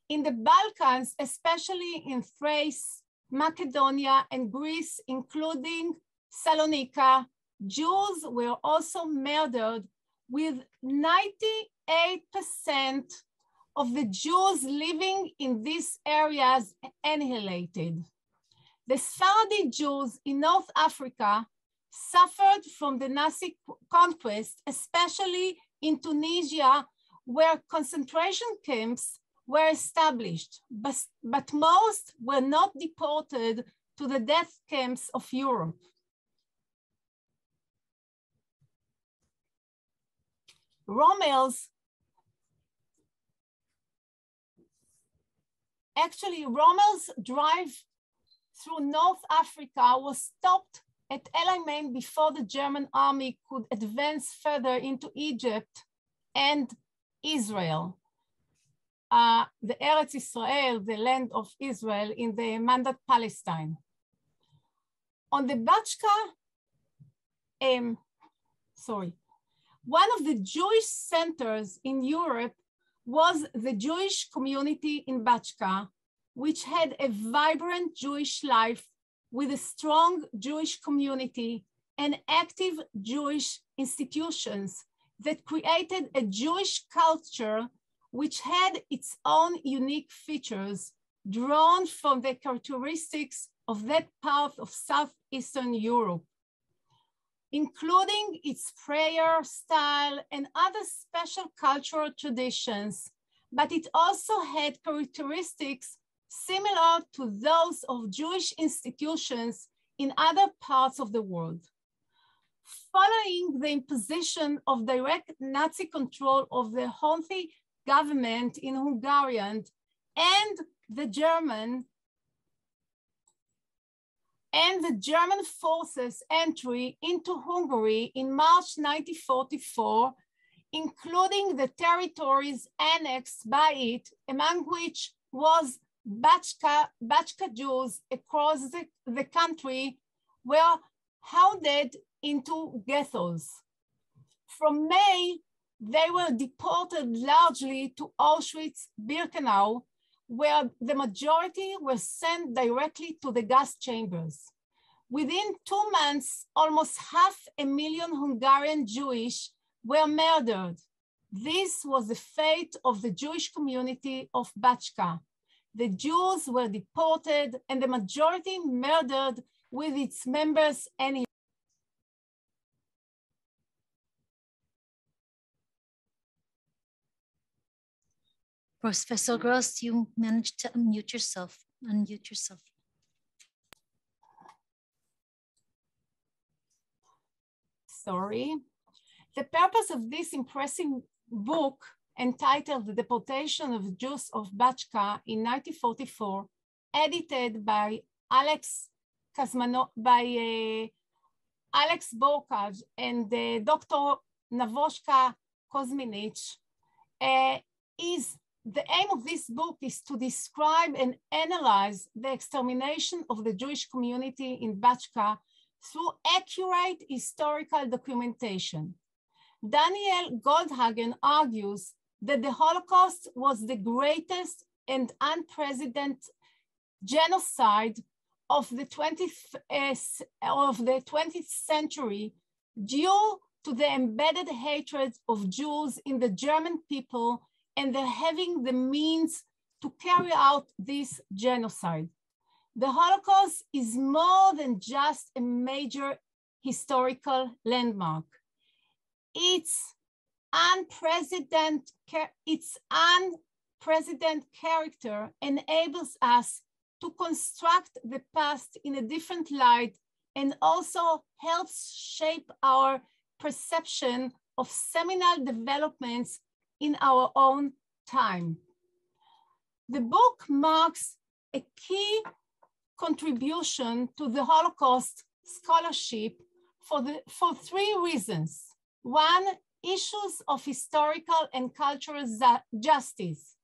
In the Balkans, especially in Thrace, Macedonia, and Greece, including Salonika, Jews were also murdered, with 98% of the Jews living in these areas annihilated. The Sephardi Jews in North Africa suffered from the Nazi conquest, especially in Tunisia, where concentration camps were established, but most were not deported to the death camps of Europe. Rommel's drive through North Africa was stopped at El Alamein before the German army could advance further into Egypt and Israel, the Eretz Israel, the land of Israel in the Mandate Palestine. On the BaČka, one of the Jewish centers in Europe was the Jewish community in BaČka, which had a vibrant Jewish life with a strong Jewish community and active Jewish institutions that created a Jewish culture which had its own unique features drawn from the characteristics of that part of Southeastern Europe, including its prayer style and other special cultural traditions, but it also had characteristics similar to those of Jewish institutions in other parts of the world. Following the imposition of direct Nazi control of the Honthi government in Hungarian and the German forces' entry into Hungary in March 1944, including the territories annexed by it, among which was BaČka Jews across the country, were hounded into ghettos. From May, they were deported largely to Auschwitz-Birkenau, where the majority were sent directly to the gas chambers. Within 2 months, almost 500,000 Hungarian Jewish were murdered. This was the fate of the Jewish community of BaČka. The Jews were deported and the majority murdered, with its members anyway. Professor Gross, you managed to unmute yourself. Sorry. The purpose of this impressive book, entitled The Deportation of Jews of BaČka in 1944, edited by Alex Borkaj and Dr. Navoshka Kozminich, the aim of this book is to describe and analyze the extermination of the Jewish community in BaČka through accurate historical documentation. Daniel Goldhagen argues that the Holocaust was the greatest and unprecedented genocide of the 20th century due to the embedded hatred of Jews in the German people and their having the means to carry out this genocide. The Holocaust is more than just a major historical landmark. Its unprecedented character enables us to construct the past in a different light and also helps shape our perception of seminal developments in our own time. The book marks a key contribution to the Holocaust scholarship for three reasons. One, issues of historical and cultural justice.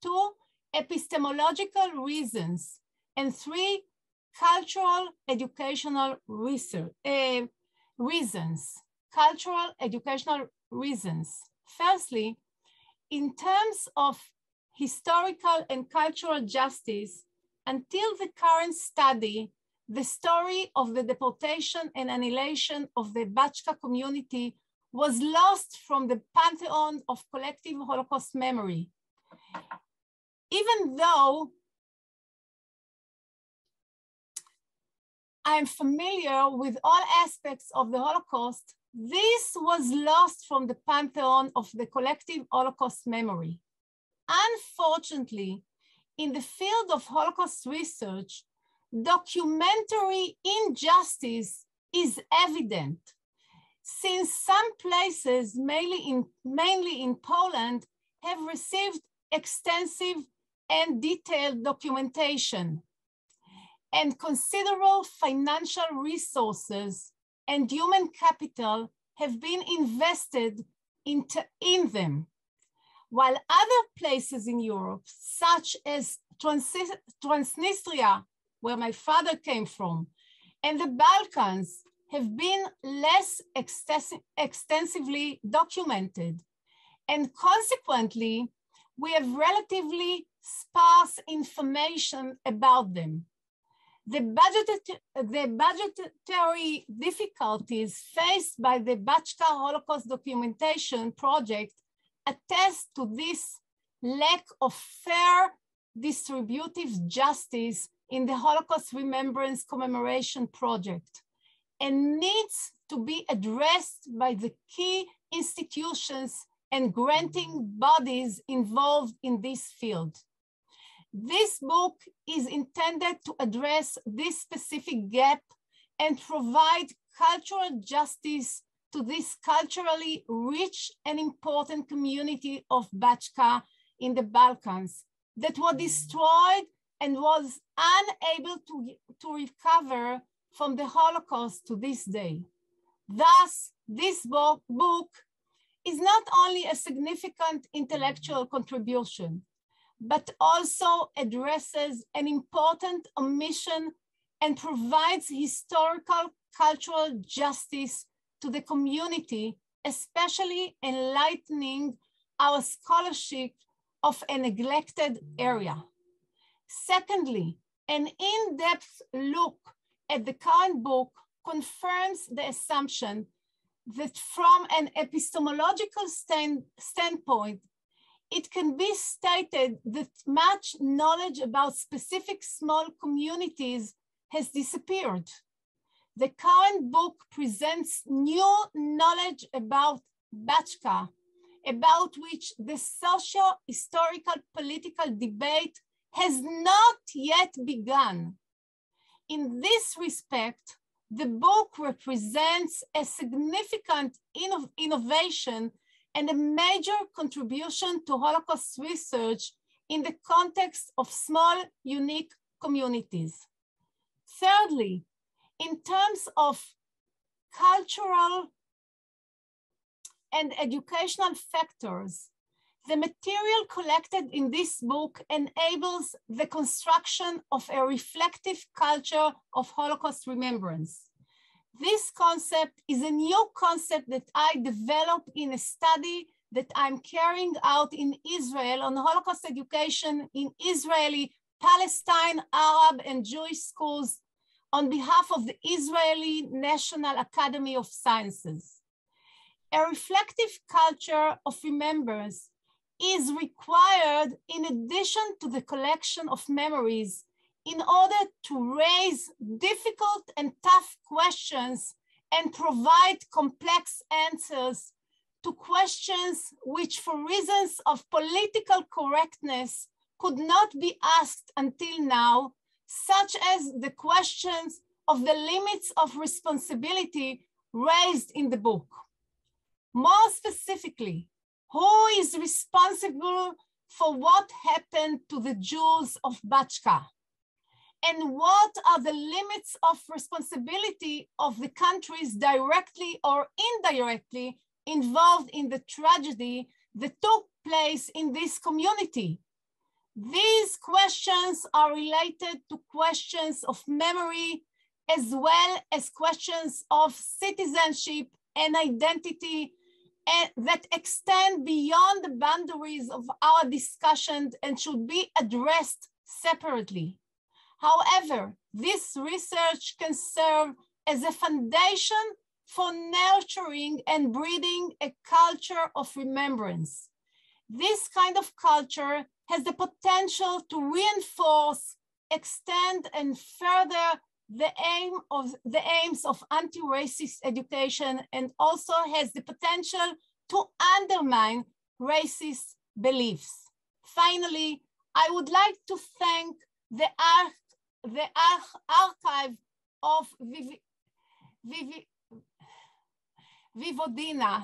Two, epistemological reasons. And three, cultural educational reasons. Cultural educational reasons. Firstly, in terms of historical and cultural justice, until the current study, the story of the deportation and annihilation of the BaČka community was lost from the pantheon of collective Holocaust memory. Even though I'm familiar with all aspects of the Holocaust, this was lost from the pantheon of the collective Holocaust memory. Unfortunately, in the field of Holocaust research, documentary injustice is evident, since some places, mainly in Poland, have received extensive and detailed documentation, and considerable financial resources and human capital have been invested in them. While other places in Europe, such as Transnistria, where my father came from, and the Balkans have been less extensively documented. And consequently, we have relatively sparse information about them. The budgetary difficulties faced by the BaČka Holocaust Documentation Project attest to this lack of fair distributive justice in the Holocaust Remembrance Commemoration Project, and needs to be addressed by the key institutions and granting bodies involved in this field. This book is intended to address this specific gap and provide cultural justice to this culturally rich and important community of BaČka in the Balkans that was destroyed and was unable to recover from the Holocaust to this day. Thus, this book is not only a significant intellectual contribution, but also addresses an important omission and provides historical cultural justice to the community, especially enlightening our scholarship of a neglected area. Secondly, an in-depth look at the current book confirms the assumption that from an epistemological standpoint, it can be stated that much knowledge about specific small communities has disappeared. The current book presents new knowledge about BaČka, about which the socio-historical political debate has not yet begun. In this respect, the book represents a significant innovation and a major contribution to Holocaust research in the context of small, unique communities. Thirdly, in terms of cultural and educational factors, the material collected in this book enables the construction of a reflective culture of Holocaust remembrance. This concept is a new concept that I developed in a study that I'm carrying out in Israel on Holocaust education in Israeli, Palestine, Arab, and Jewish schools on behalf of the Israeli National Academy of Sciences. A reflective culture of remembrance is required in addition to the collection of memories in order to raise difficult and tough questions and provide complex answers to questions which, for reasons of political correctness, could not be asked until now, such as the questions of the limits of responsibility raised in the book. More specifically, who is responsible for what happened to the Jews of BaČka? And what are the limits of responsibility of the countries directly or indirectly involved in the tragedy that took place in this community? These questions are related to questions of memory as well as questions of citizenship and identity that extend beyond the boundaries of our discussion and should be addressed separately. However, this research can serve as a foundation for nurturing and breeding a culture of remembrance. This kind of culture has the potential to reinforce, extend, and further the aims of anti-racist education, and also has the potential to undermine racist beliefs. Finally, I would like to thank the archive of וויבודינה,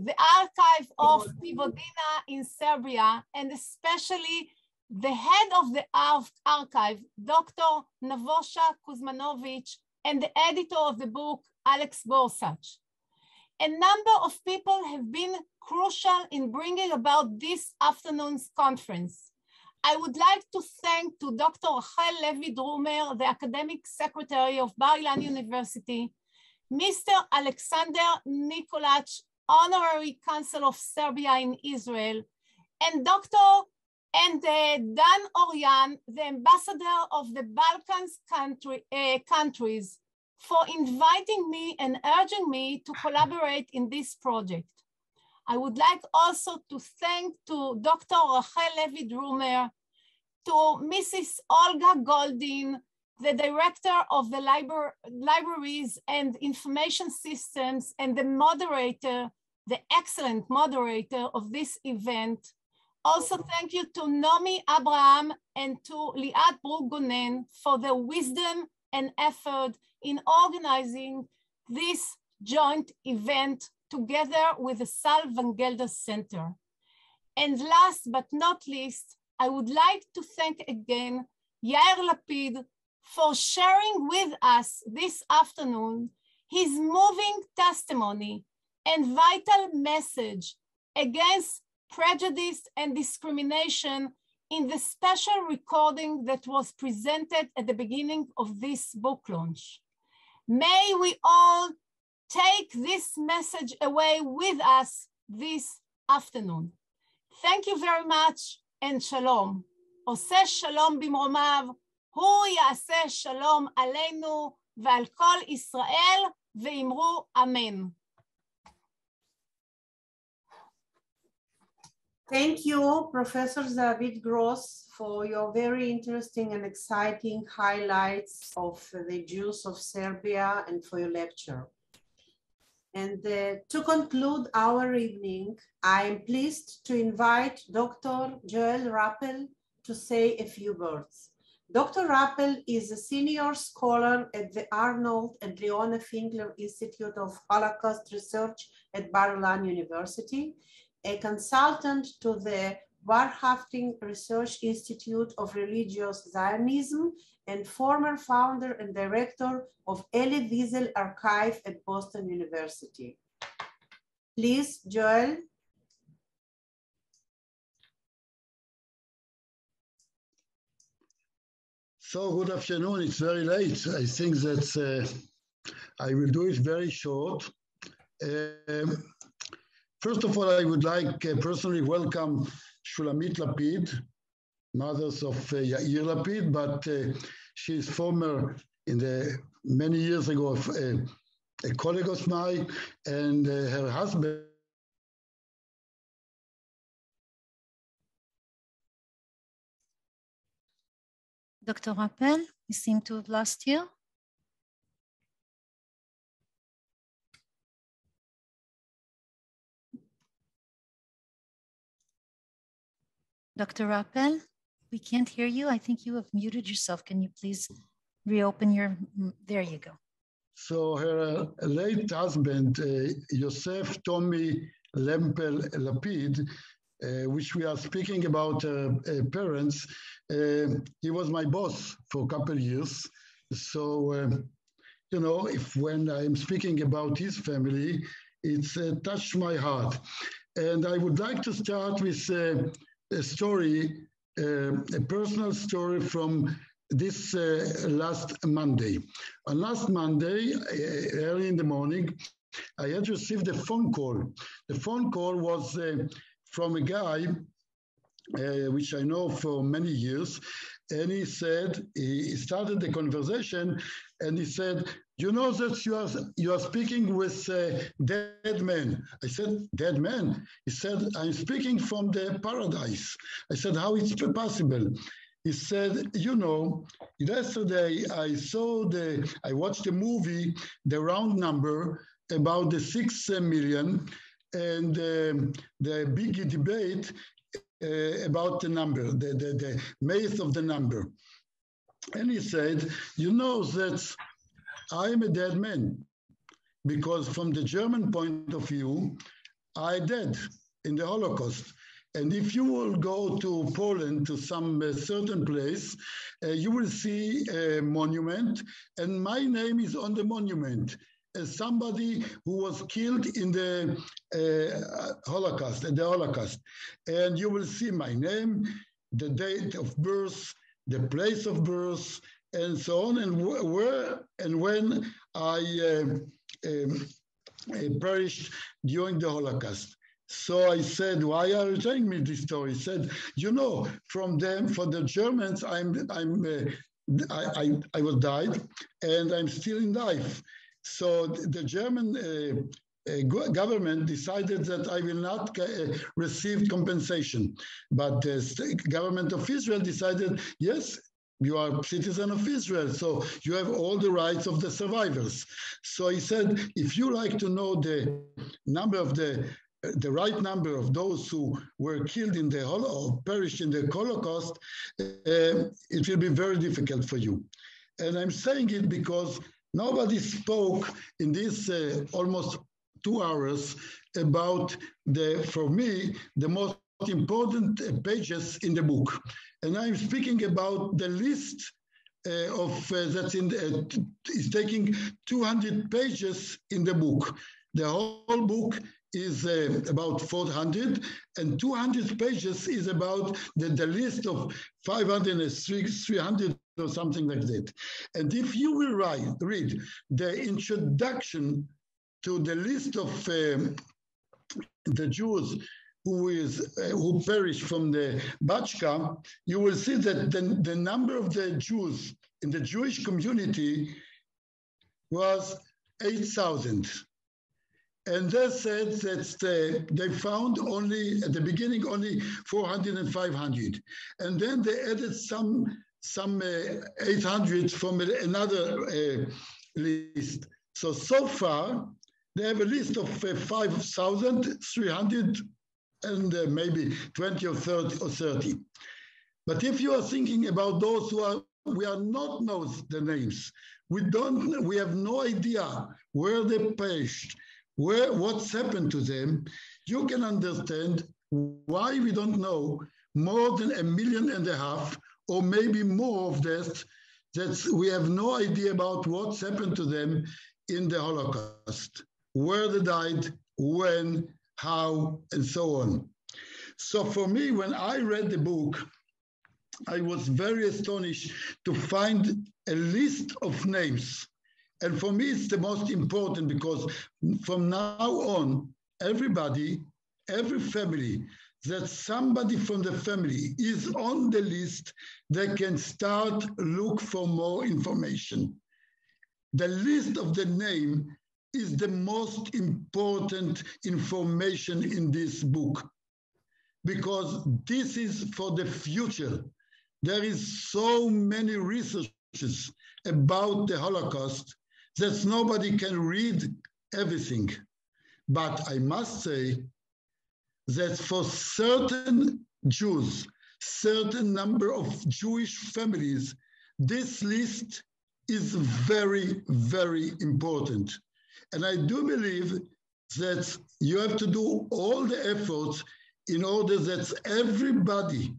the archive of וויבודינה in Serbia, and especially the head of the archive, Dr. Navosha Kuzmanovic, and the editor of the book, Alex Borsach. A number of people have been crucial in bringing about this afternoon's conference. I would like to thank to Dr. Rachel Levi-Drumer, the academic secretary of bar-Ilan University, Mr. Alexander Nikolac, honorary consul of Serbia in Israel, and Dan Oryan, the ambassador of the Balkans countries, for inviting me and urging me to collaborate in this project. I would like also to thank to Dr. Rachel Levi-Drumer, to Mrs. Olga Goldin, the director of the libraries and information systems, and the moderator, the excellent moderator of this event. Also, thank you to Nomi Abraham and to Liat Brugonen for their wisdom and effort in organizing this joint event together with the Sal Van Gelder Center. And last but not least, I would like to thank again Yair Lapid for sharing with us this afternoon his moving testimony and vital message against prejudice and discrimination in the special recording that was presented at the beginning of this book launch. May we all take this message away with us this afternoon. Thank you very much and shalom. עושה שלום במרומיו, הוא יעשה שלום עלינו ועל כל ישראל, ואמרו אמן. Thank you, Professor David Gross, for your very interesting and exciting highlights of the Jews of Serbia and for your lecture. And to conclude our evening, I am pleased to invite Dr. Joel Rappel to say a few words. Dr. Rappel is a senior scholar at the Arnold and Leona Fingler Institute of Holocaust Research at bar-Ilan University, a consultant to the Warhafting Research Institute of Religious Zionism, and former founder and director of Elie Wiesel Archive at Boston University. Please, Joel. So good afternoon, it's very late. I think that I will do it very short. First of all, I would like personally welcome Shulamit Lapid, mothers of Yair Lapid, but she is former, many years ago, a colleague of mine, and her husband. Dr. Rappel, we seem to have lost you. Dr. Rappel? We can't hear you. I think you have muted yourself. Can you please reopen your, there you go. So her late husband, Yosef Tommy Lempel Lapid, which we are speaking about parents, he was my boss for a couple of years. So, you know, when I'm speaking about his family, it's touched my heart. And I would like to start with a story, a personal story from this last Monday. On last Monday, early in the morning, I had received a phone call. The phone call was from a guy, which I know for many years, and he said, he started the conversation, and he said, you know that you are speaking with dead men. I said, dead men? He said, I'm speaking from the paradise. I said, how is it possible? He said, you know, yesterday I watched the movie, The Round Number, about the 6 million, and the big debate about the number, the math of the number. And he said, you know that I'm a dead man, because from the German point of view, I died in the Holocaust. And if you will go to Poland, to some certain place, you will see a monument, and my name is on the monument as somebody who was killed in the Holocaust, And you will see my name, the date of birth, the place of birth, and so on, and where and when I perished during the Holocaust. So I said, why are you telling me this story? He said, you know, for the Germans, I was died, and I'm still in life. So the German government decided that I will not receive compensation. But the government of Israel decided, yes, you are a citizen of Israel, so you have all the rights of the survivors. So he said, if you like to know the number of the right number of those who were killed in the or perished in the Holocaust, it will be very difficult for you. And I'm saying it because nobody spoke in this almost 2 hours about for me, the most important pages in the book. And I'm speaking about the list that's is taking 200 pages in the book. The whole book is about 400, and 200 pages is about the list of 500, 300 or something like that. And if you will read the introduction to the list of the Jews who perished from the BaČka, you will see that the number of the Jews in the Jewish community was 8,000. And they said that they found only, at the beginning, only 400 and 500. And then they added some 800 from another list. So far, they have a list of 5,300 and maybe 20 or 30. But if you are thinking about those we are not know the names, we have no idea where they perished, what's happened to them, you can understand why we don't know more than 1.5 million or maybe more of that we have no idea about what's happened to them in the Holocaust, where they died, when, how, and so on. So for me, when I read the book, I was very astonished to find a list of names. And for me, it's the most important because from now on, everybody, every family, that somebody from the family is on the list, they can start look for more information. The list of the name is the most important information in this book because this is for the future. There is so many researches about the Holocaust that nobody can read everything. But I must say that for certain Jews, certain number of Jewish families. This list is very, very important. And I do believe that you have to do all the efforts in order that everybody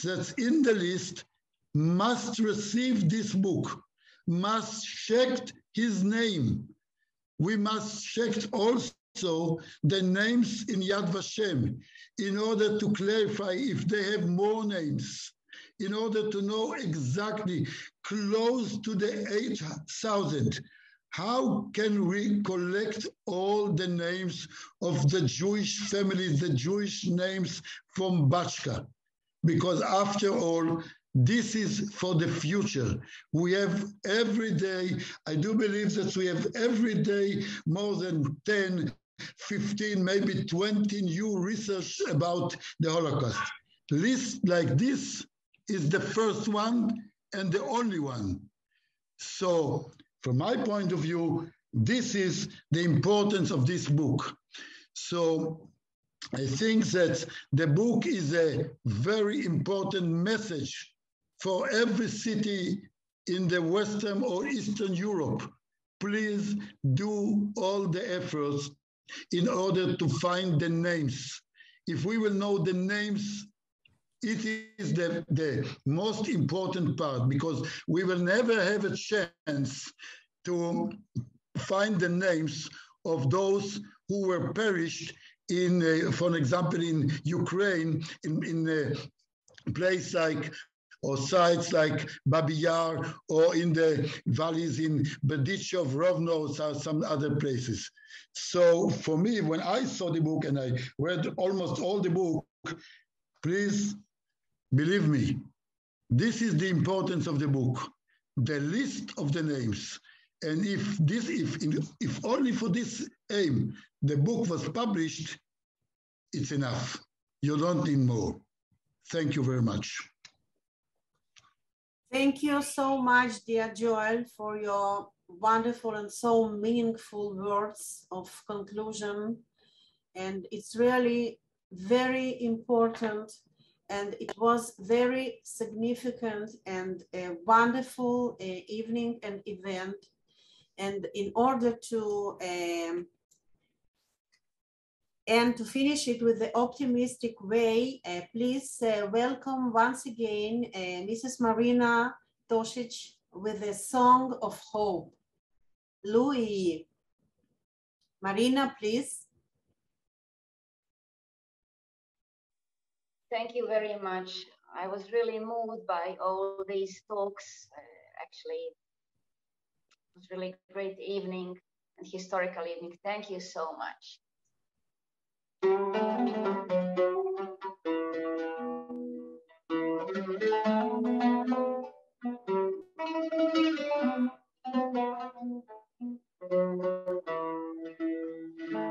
that's in the list must receive this book, must check his name. We must check also the names in Yad Vashem in order to clarify if they have more names, in order to know exactly close to the 8,000. How can we collect all the names of the Jewish families, the Jewish names from BaČka? Because after all, this is for the future. We have every day, I do believe that we have every day more than 10, 15, maybe 20 new research about the Holocaust. List like this is the first one and the only one. So from my point of view, this is the importance of this book. So I think that the book is a very important message for every city in the Western or Eastern Europe. Please do all the efforts in order to find the names. If we will know the names, it is the most important part, because we will never have a chance to find the names of those who were perished in, for example, in Ukraine, in a place like, or sites like Babi Yar, or in the valleys in Berdichov, Rovno, or some other places. So for me, when I saw the book and I read almost all the book, please believe me, this is the importance of the book, the list of the names. And if only for this aim the book was published, it's enough. You don't need more. Thank you very much. Thank you so much, dear Joel, for your wonderful and so meaningful words of conclusion. And it's really very important, and it was very significant and a wonderful evening and event. And in order to finish it with the optimistic way, please welcome once again Mrs. Marina Tosic with a song of hope. Louis, Marina, please. Thank you very much. I was really moved by all these talks. Actually, it was really a great evening and historical evening. Thank you so much.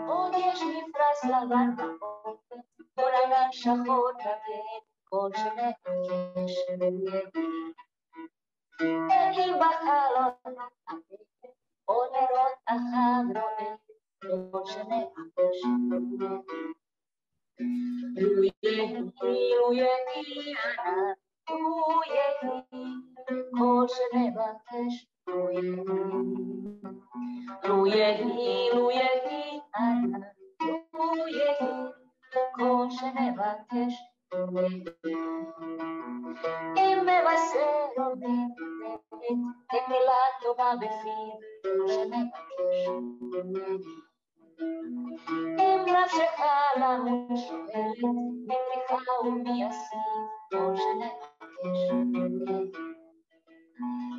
עוד יש מפרש לבן באופן, כל ענן שחור כבד, כל שנבקש ויגיד. אם בחלון עתיד, או נרות אחד רואה, כל שנבקש ויגיד. לו יהי ענן, לו יהי, כל שנבקש ויגיד. לו יהי ענן, לו יהי, כל שנבקש ויגיד. אם מבשר עומד כמילה טובה בפיו, כל שנבקש ויגיד. אם נפשך לנו שואלת, מפריחה ומייסית, כל שנבקש ויגיד.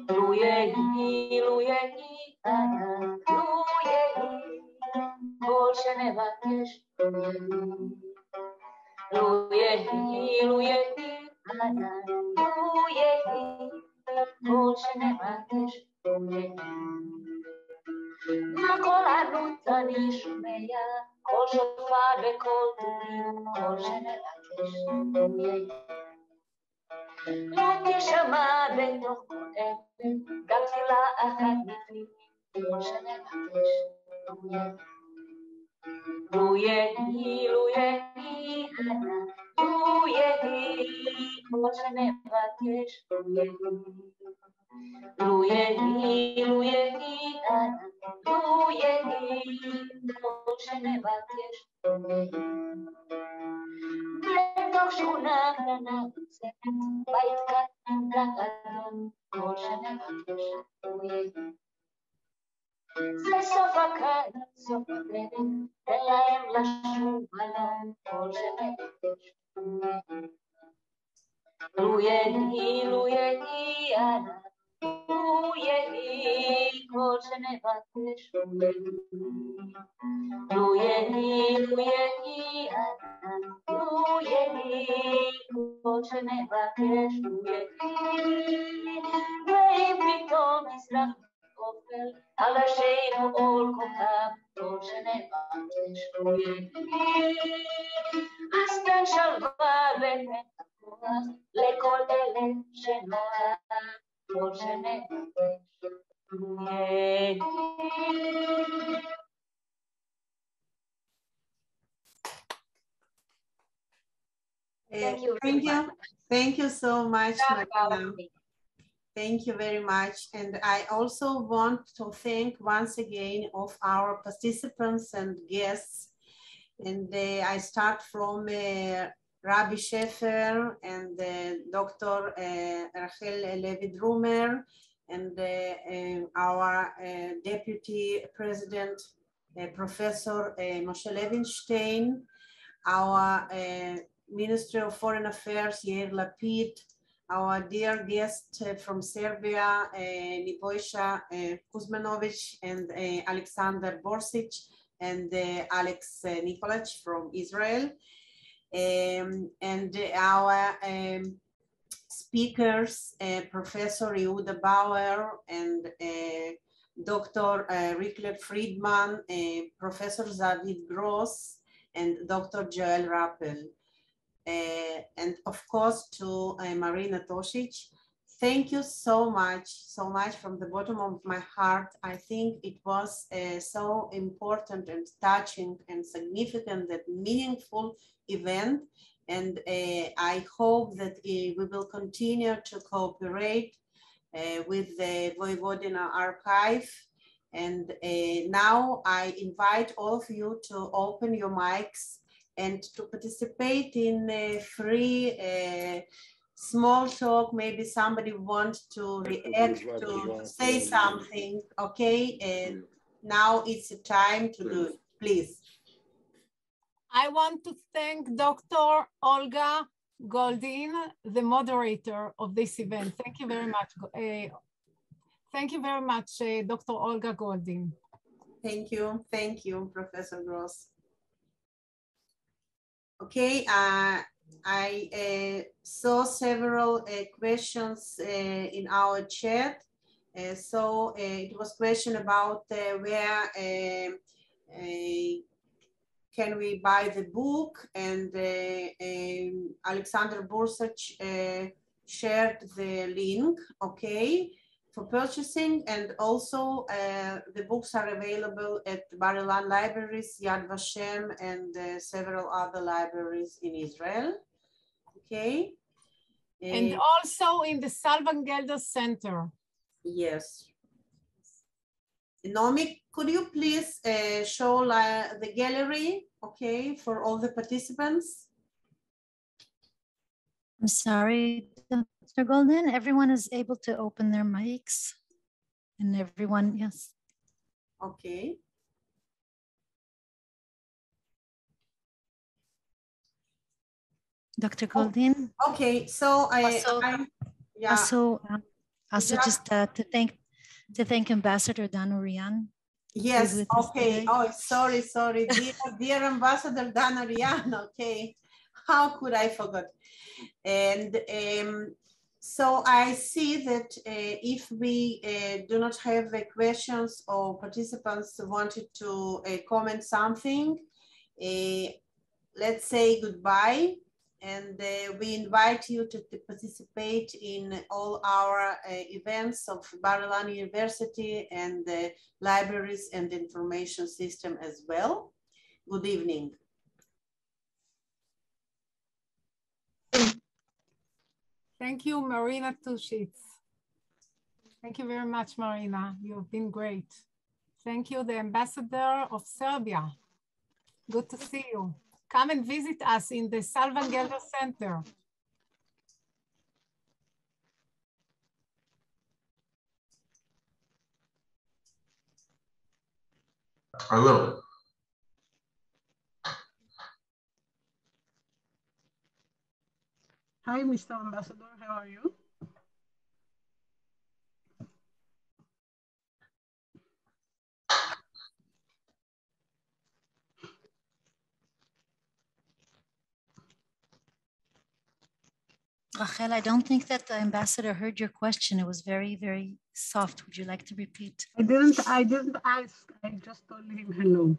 לו יהי ענן, לו יהי, כל שנבקש ויגיד. לו יהי ענן, לו יהי, כל שנבקש ויגיד. מה כל ענות אני שומע, כל שופר וכל טובים, כל שנבקש ויגיד. לא תשמע בתוך כל אבן, גם תפילה אחת מפי, כל שנבקש ויגיד. לו יהי ענן, לו יהי כמו שנבקש, לו יהי, לו יהי, לו יהי כמו שנבקש, בתוך שכונה קטנה נוצרת, בית קטן גדול, כמו שנבקש, לו יהי. זה סוף הקיץ, סוף הדרך, תן להם לשוב עליו, כל שנבקש. לו יהי, לו יהי, לו יהי, כל שנבקש. לו יהי, לו יהי, לו יהי, כל שנבקש. לו יהי, ואם פתאום מזרח אופל, על ראשינו אור כוכב, כל שנבקש. לו יהי, אז תן שלווה ותן כוח לכל אלה שנוח, כל שנבקש. לו יהי. Thank you so much, Marina. Thank you very much. And I also want to thank once again of our participants and guests. And I start from Rabbi Shefer and Dr. Rachel Levi-Drumer and our Deputy President, Professor Moshe Levinstein, our Minister of Foreign Affairs, Yair Lapid, our dear guest from Serbia, Nebojša Kuzmanovic and Alexander Borsic and Alex Nikolac from Israel. And our speakers, Professor Yehuda Bauer and Dr. Rickler Friedman, Professor Zavid Gross, and Dr. Joel Rappel. And of course to Marina Tosic. Thank you so much from the bottom of my heart. I think it was so important and touching and significant and meaningful event. And I hope that we will continue to cooperate with the Voivodina archive. And now I invite all of you to open your mics and to participate in a free small talk. Maybe somebody wants to react, to say something, okay? And now it's the time to do it, please. I want to thank Dr. Olga Goldin, the moderator of this event. Thank you very much. Thank you very much, Dr. Olga Goldin. Thank you, Professor Gross. Okay, I saw several questions in our chat. So it was question about where can we buy the book, and Alexander Borsic shared the link, okay, for purchasing, and also the books are available at bar-Ilan libraries, Yad Vashem, and several other libraries in Israel. Okay. And also in the Salvan Gelder Center. Yes. Nomi, could you please show the gallery, okay, for all the participants? I'm sorry, Dr. Golden, everyone is able to open their mics, and everyone, yes. Okay. Dr. Golden. Okay, so just to thank Ambassador Dana Rian. Yes, okay. Oh, sorry, dear Ambassador Dana Rian, okay. How could I forget? And so I see that if we do not have questions or participants wanted to comment something, let's say goodbye. And we invite you to participate in all our events of bar-Ilan University and the libraries and information system as well. Good evening. Thank you, Marina Tushitz. Thank you very much, Marina. You've been great. Thank you, the Ambassador of Serbia. Good to see you. Come and visit us in the Salvan Gelder Center. I will. Hi, Mr. Ambassador, how are you? Rachel, I don't think that the ambassador heard your question. It was very, very soft. Would you like to repeat? I didn't ask. I just told him hello.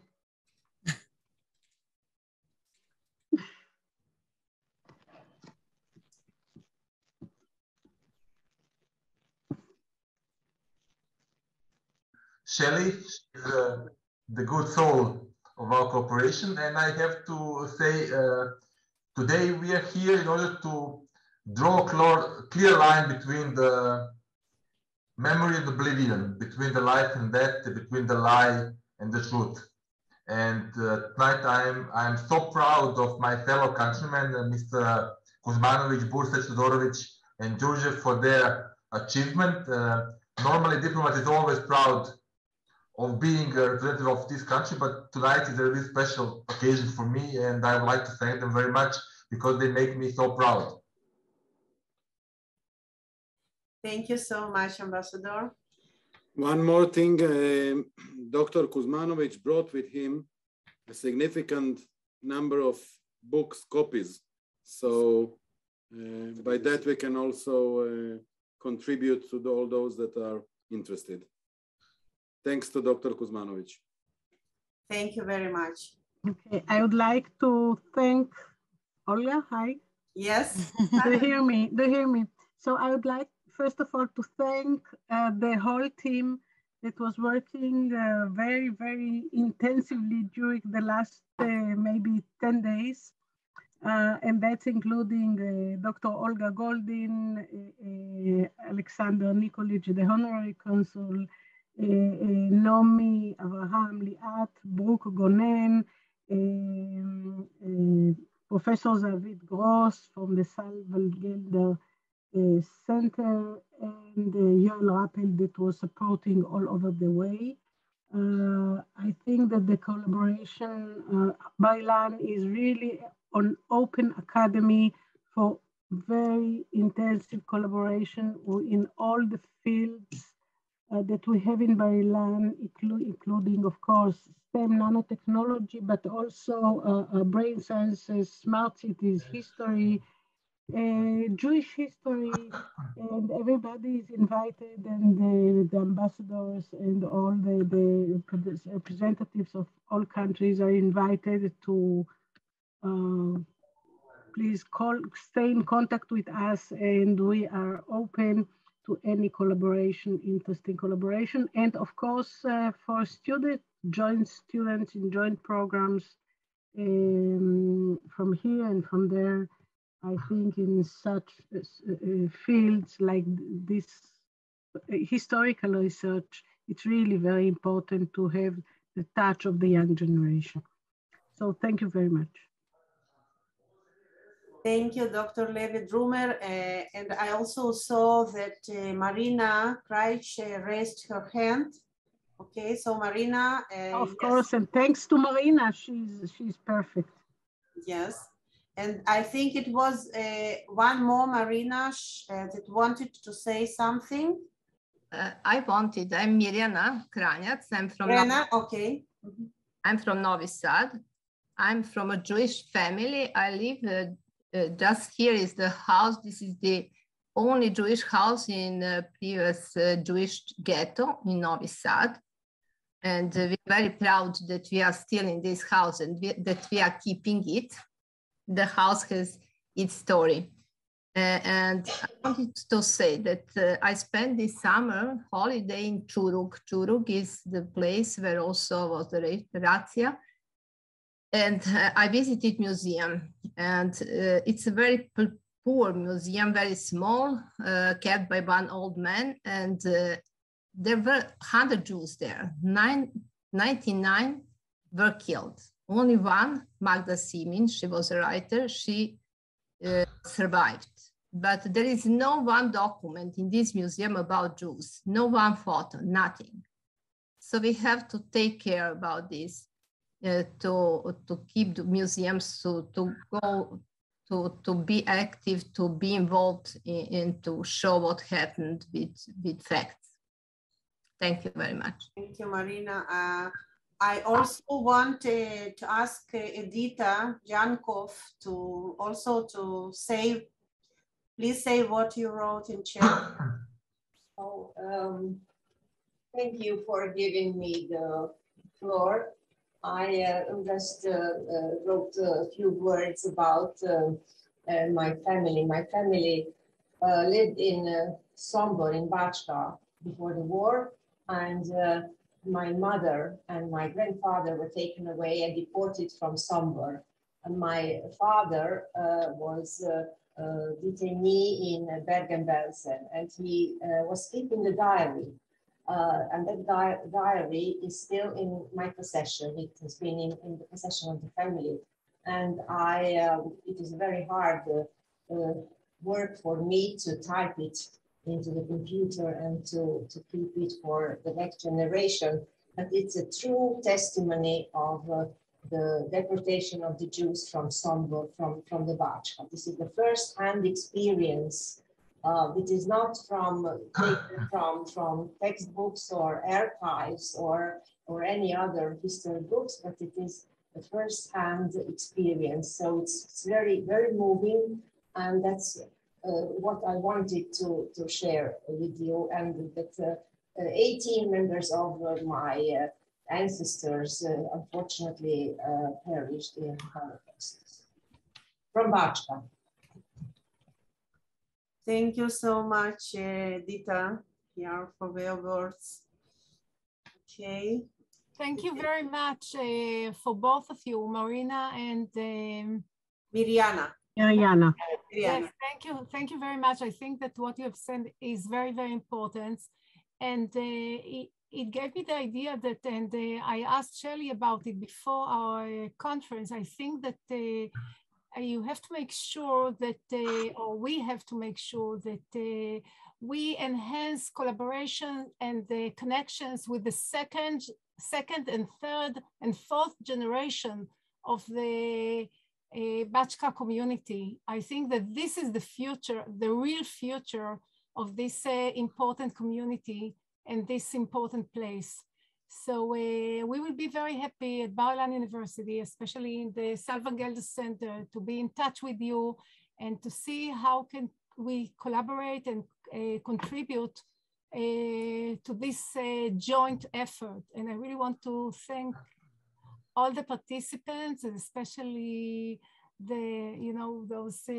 Shelley is the good soul of our cooperation, and I have to say today we are here in order to draw a clear line between the memory and oblivion, between the life and death, between the lie and the truth. And tonight I'm so proud of my fellow countrymen, Mr. Kuzmanovic, Bursec, Todorovic, and Georgiev for their achievement. Normally, diplomat is always proud of being a representative of this country, but tonight is a really special occasion for me, and I would like to thank them very much because they make me so proud. Thank you so much, Ambassador. One more thing, Dr. Kuzmanovic brought with him a significant number of books, copies. So by that we can also contribute to all those that are interested. Thanks to Dr. Kuzmanovic. Thank you very much. Okay, I would like to thank Olga. Hi. Yes. Do you hear me? Do you hear me? So I would like, first of all, to thank the whole team that was working very, very intensively during the last maybe 10 days. And that's including Dr. Olga Goldin, Alexander Nikolic, the honorary consul, Nomi, Avraham, Liat, Brooke Gonen, Professor Zavid Gross from the Salvan Gelder Center, and Joel Rappel that was supporting all over the way. I think that the collaboration, bar-Ilan is really an open academy for very intensive collaboration in all the fields that we have in bar-Ilan, including, of course, STEM, nanotechnology, but also brain sciences, smart cities, history, Jewish history, and everybody is invited, and the ambassadors and all the representatives of all countries are invited to please stay in contact with us, and we are open to any collaboration, interesting collaboration. And of course, for joint students in joint programs from here and from there, I think in such fields like this historical research, it's really very important to have the touch of the young generation. So thank you very much. Thank you, Dr. Levi Drumer. And I also saw that Marina Kreitsch raised her hand. Okay, so Marina. Of course, and thanks to Marina, she's perfect. Yes, and I think it was one more Marina that wanted to say something. I'm Mirjana Kranjac. I'm from okay. I'm from Novi Sad. I'm from a Jewish family. I live just here is the house. This is the only Jewish house in previous Jewish ghetto in Novi Sad. And we're very proud that we are still in this house and that we are keeping it. The house has its story. And I wanted to say that I spent this summer holiday in Churug. Churug is the place where also was the razzia. And I visited museum, and it's a very poor museum, very small, kept by one old man. And there were 100 Jews there. 99 were killed. Only one, Magda Simin, she was a writer, she survived. But there is no one document in this museum about Jews, no one photo, nothing. So we have to take care about this, to keep the museums, to go, to be active, to be involved in to show what happened with facts. Thank you very much. Thank you, Marina. I also want to ask Edita Jankov to say, please say what you wrote in chat. Oh, thank you for giving me the floor. I just wrote a few words about my family. My family lived in Sombor in Bačka before the war, and my mother and my grandfather were taken away and deported from Sombor. And my father was detainee in Bergen-Belsen, and he was keeping the diary. And that diary is still in my possession. It has been in the possession of the family. And it is very hard work for me to type it into the computer and to keep it for the next generation. But it's a true testimony of the deportation of the Jews from Sombor, from the BaČka. This is the first-hand experience. It is not from textbooks or archives or any other history books, but it is a first-hand experience. So it's very, very moving, and that's what I wanted to share with you. And that 18 members of my ancestors unfortunately perished in Holocaust from BaČka. Thank you so much, Dita, here for your words. Okay. Thank you very much for both of you, Marina and Mirjana. Mirjana. Yes, thank you very much. I think that what you have said is very, very important. And it gave me the idea that, and I asked Shelley about it before our conference. I think that you have to make sure that, or we have to make sure that we enhance collaboration and the connections with the second and third and fourth generation of the BaČka community. I think that this is the future, the real future of this important community and this important place. So we will be very happy at bar-Ilan University, especially in the Salvan Gelder Center, to be in touch with you and to see how can we collaborate and contribute to this joint effort. And I really want to thank all the participants, and especially those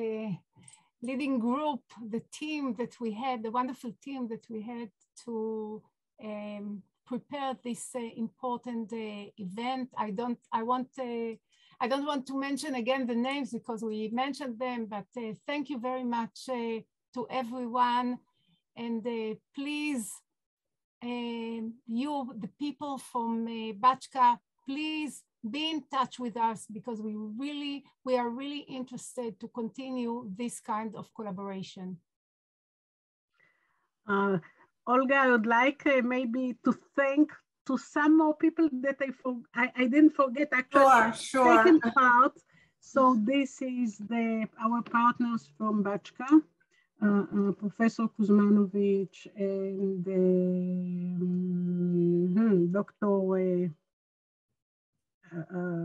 leading group, the team that we had, the wonderful team that we had to prepare this important event. I don't want to mention again the names because we mentioned them, but thank you very much to everyone. And please, you, the people from BaČka, please be in touch with us because we are really interested to continue this kind of collaboration. Olga, I would like maybe to thank to some more people that I didn't forget actually. Sure. Second part. So this is our partners from BaČka, Professor Kuzmanovic and Dr.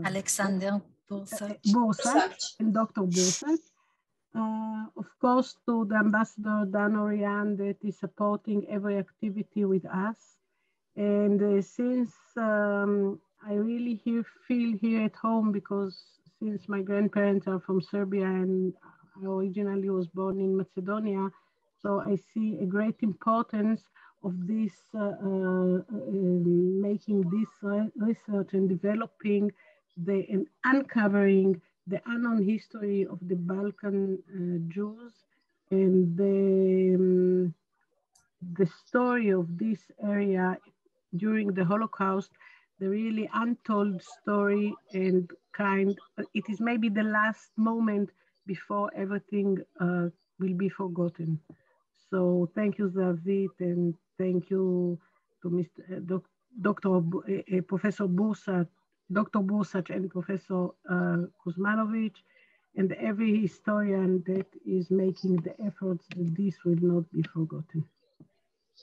Alexander Bursach and Dr. Bursach. Of course, to the Ambassador Dan Orian that is supporting every activity with us. And since I really feel here at home, because since my grandparents are from Serbia and I originally was born in Macedonia, so I see a great importance of this, making this research and developing and uncovering the unknown history of the Balkan Jews and the story of this area during the Holocaust, the really untold story and it is maybe the last moment before everything will be forgotten. So thank you, Zavit, and thank you to Professor Bursach, Dr. Bursach and Professor Kuzmanovic, and every historian that is making the efforts that this will not be forgotten.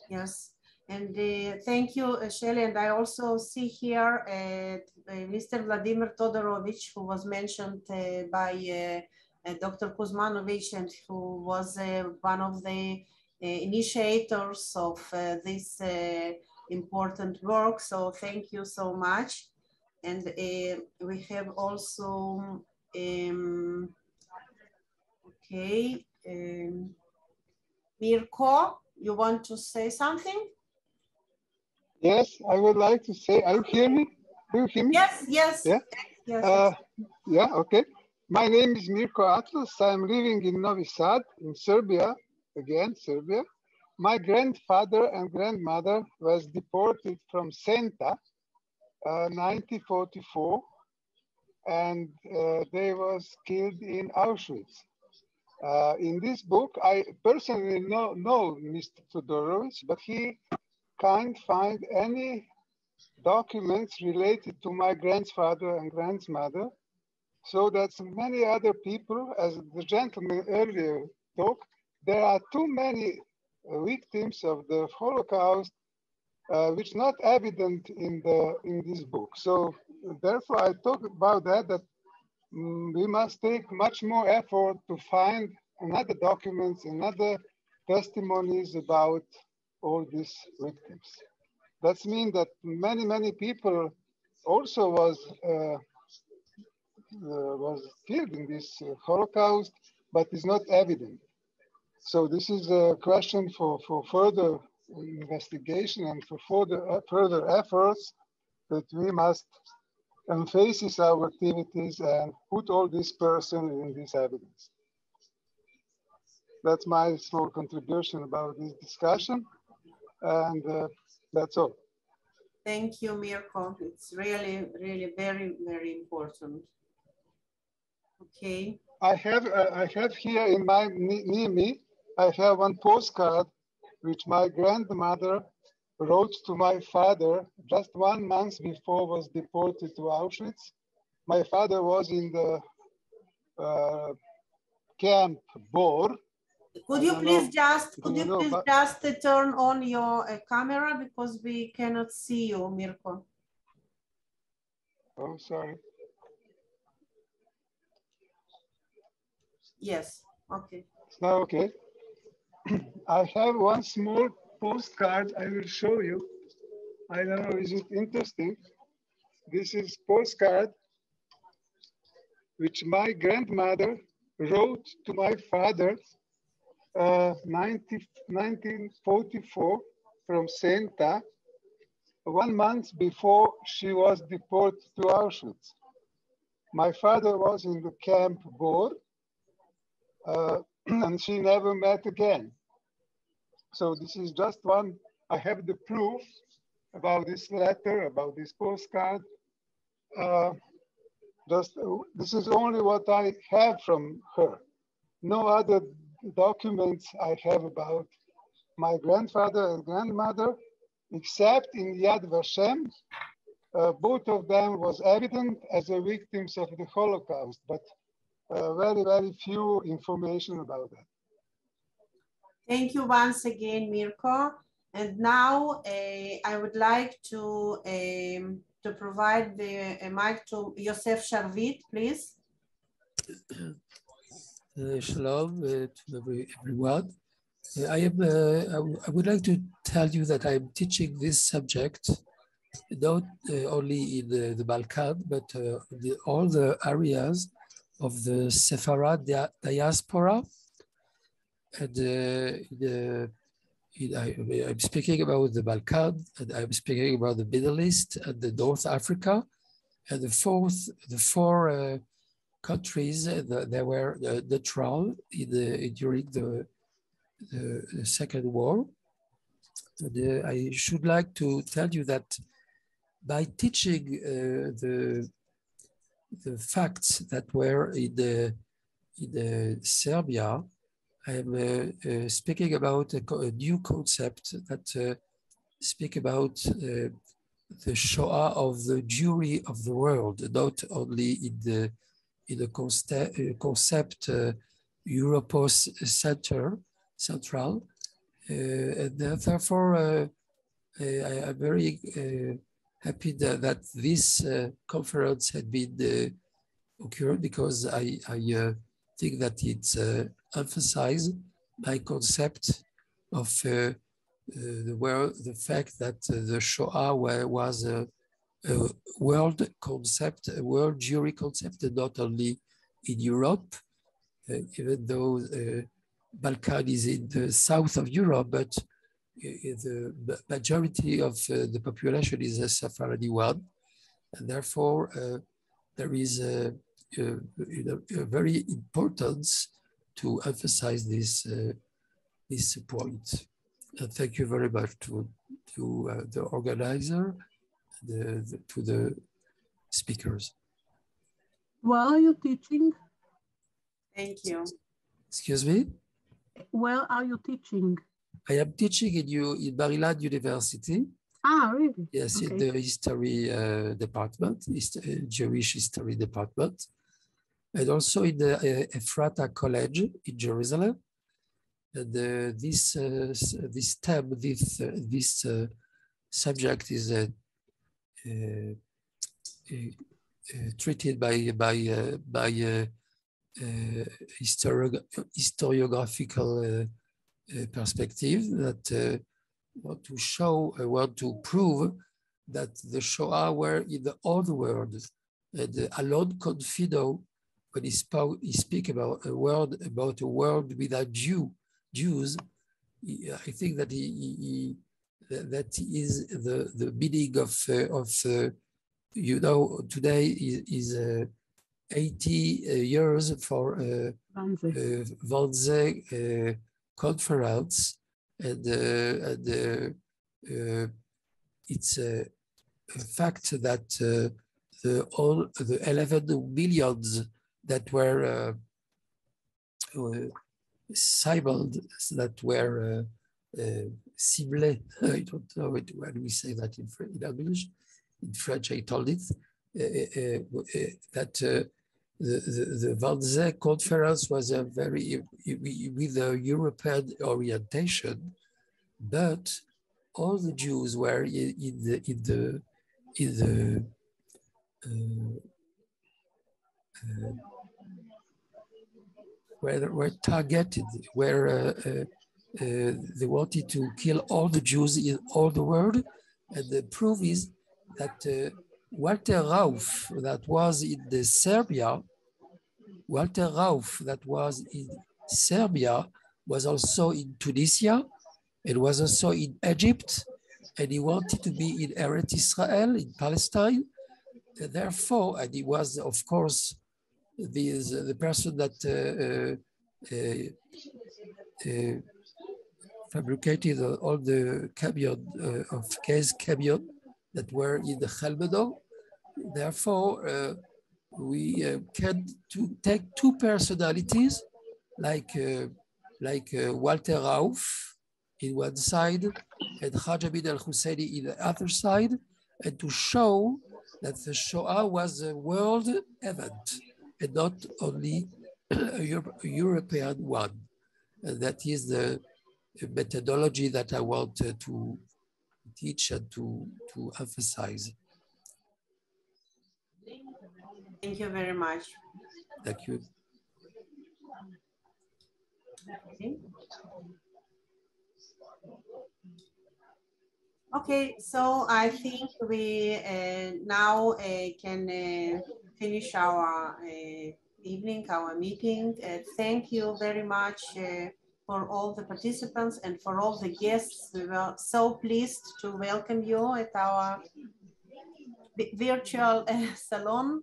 Yes, and thank you, Shelley. And I also see here Mr. Vladimir Todorovich, who was mentioned by Dr. Kuzmanovic, and who was one of the initiators of this important work. So thank you so much. And we have also, Mirko, you want to say something? Yes, I would like to say, are you hearing me? Do you hear me? Yes, yes. Yeah? Yes. Yeah, okay. My name is Mirko Atlas. I'm living in Novi Sad in Serbia, again, Serbia. My grandfather and grandmother was deported from Senta, 1944, and they was killed in Auschwitz. In this book, I personally know Mr. Todorovich, but he can't find any documents related to my grandfather and grandmother. So that's many other people, as the gentleman earlier talked, there are too many victims of the Holocaust which not evident in this book. So therefore I talk about that we must take much more effort to find another documents, another testimonies about all these victims. That means that many people also was killed in this Holocaust, but is not evident. So this is a question for further investigation and for further efforts that we must emphasize our activities and put all this person in this evidence. That's my small contribution about this discussion, and that's all. Thank you, Mirko. It's really, really very, very important. Okay. I have here in near me, I have one postcard which my grandmother wrote to my father just 1 month before was deported to Auschwitz. My father was in the camp Bor. Could you please just turn on your camera, because we cannot see you, Mirko. Oh, sorry. Yes, okay. It's now okay. I have one small postcard I will show you. I don't know, is it interesting? This is postcard which my grandmother wrote to my father 1944 from Senta, 1 month before she was deported to Auschwitz. My father was in the camp Bor, and she never met again. So this is just one, I have the proof about this letter, about this postcard. This is only what I have from her. No other documents I have about my grandfather and grandmother, except in Yad Vashem. Both of them was evident as a victims of the Holocaust, but very, very few information about that. Thank you once again, Mirko. And now I would like to provide the mic to Yosef Sharvit, please. Shalom to everyone. I would like to tell you that I'm teaching this subject not only in the Balkan, but all the areas of the Sepharad diaspora. And I'm speaking about the Balkan, and I'm speaking about the Middle East and the North Africa, and the four countries that were neutral during the Second War. I should like to tell you that by teaching the facts that were in the Serbia, I am speaking about a new concept that speak about the Shoah of the Jewry of the world, not only in the concept Europos central. And therefore, I am very happy that this conference had been occurred, because I think that it's emphasized my concept of the fact that the Shoah was a world concept, a world Jewry concept, and not only in Europe, even though Balkan is in the south of Europe, but the majority of the population is a Sephardi one, and therefore there is a very importance to emphasize this point. And thank you very much to the organizer, to the speakers. Where are you teaching? Thank you. Excuse me? Where are you teaching? I am teaching in bar-Ilan University. Ah, really? Yes, okay. In the history department, Jewish history department, and also in the Ephrata College in Jerusalem. And this subject is treated by historiographical perspective that want to show, want to prove that the Shoah were in the old world. And Alon Confido, when he speak about a world without Jews, I think that that is the meaning of today is 80 years for Wannsee conference, and it's a fact that the 11 millions that were cibled, that were ciblés, I don't know how do we say that in English. In French, I told it, that the Wannsee conference was a very, with a European orientation, but all the Jews were were targeted, where they wanted to kill all the Jews in all the world. And the proof is that Walter Rauff, that was in Serbia, was also in Tunisia, and was also in Egypt, and he wanted to be in Eretz Israel, in Palestine. And therefore, and he was, of course, the person that fabricated all the camion of gas camion that were in the Chelmeno. Therefore, we can take two personalities, like Walter Rauff in one side and Haj Amin al-Husseini in the other side, and to show that the Shoah was a world event and not only a European one. And that is the methodology that I want to teach and to emphasize. Thank you very much. Thank you. Okay, so I think we now can finish our evening, our meeting. Thank you very much for all the participants and for all the guests. We were so pleased to welcome you at our virtual salon,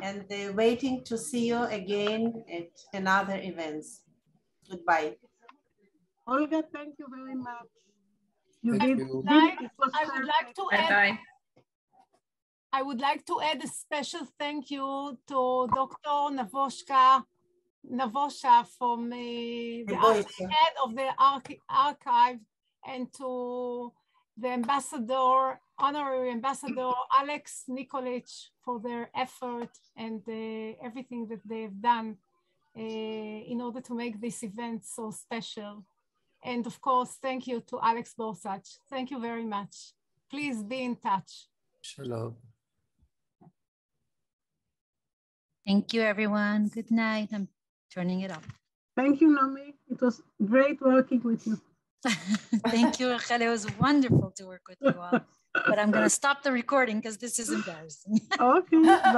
and waiting to see you again at another events. Goodbye. Olga, thank you very much. I would like to add a special thank you to Dr. Navosha from the head of the archive, and to the ambassador, honorary ambassador Alex Nikolic, for their effort and everything that they've done in order to make this event so special. And of course, thank you to Alex Borsach. Thank you very much. Please be in touch. Shalom. Thank you, everyone. Good night. I'm turning it off. Thank you, Nomi. It was great working with you. Thank you, Rachel. It was wonderful to work with you all. But I'm going to stop the recording because this is embarrassing. Okay. Bye.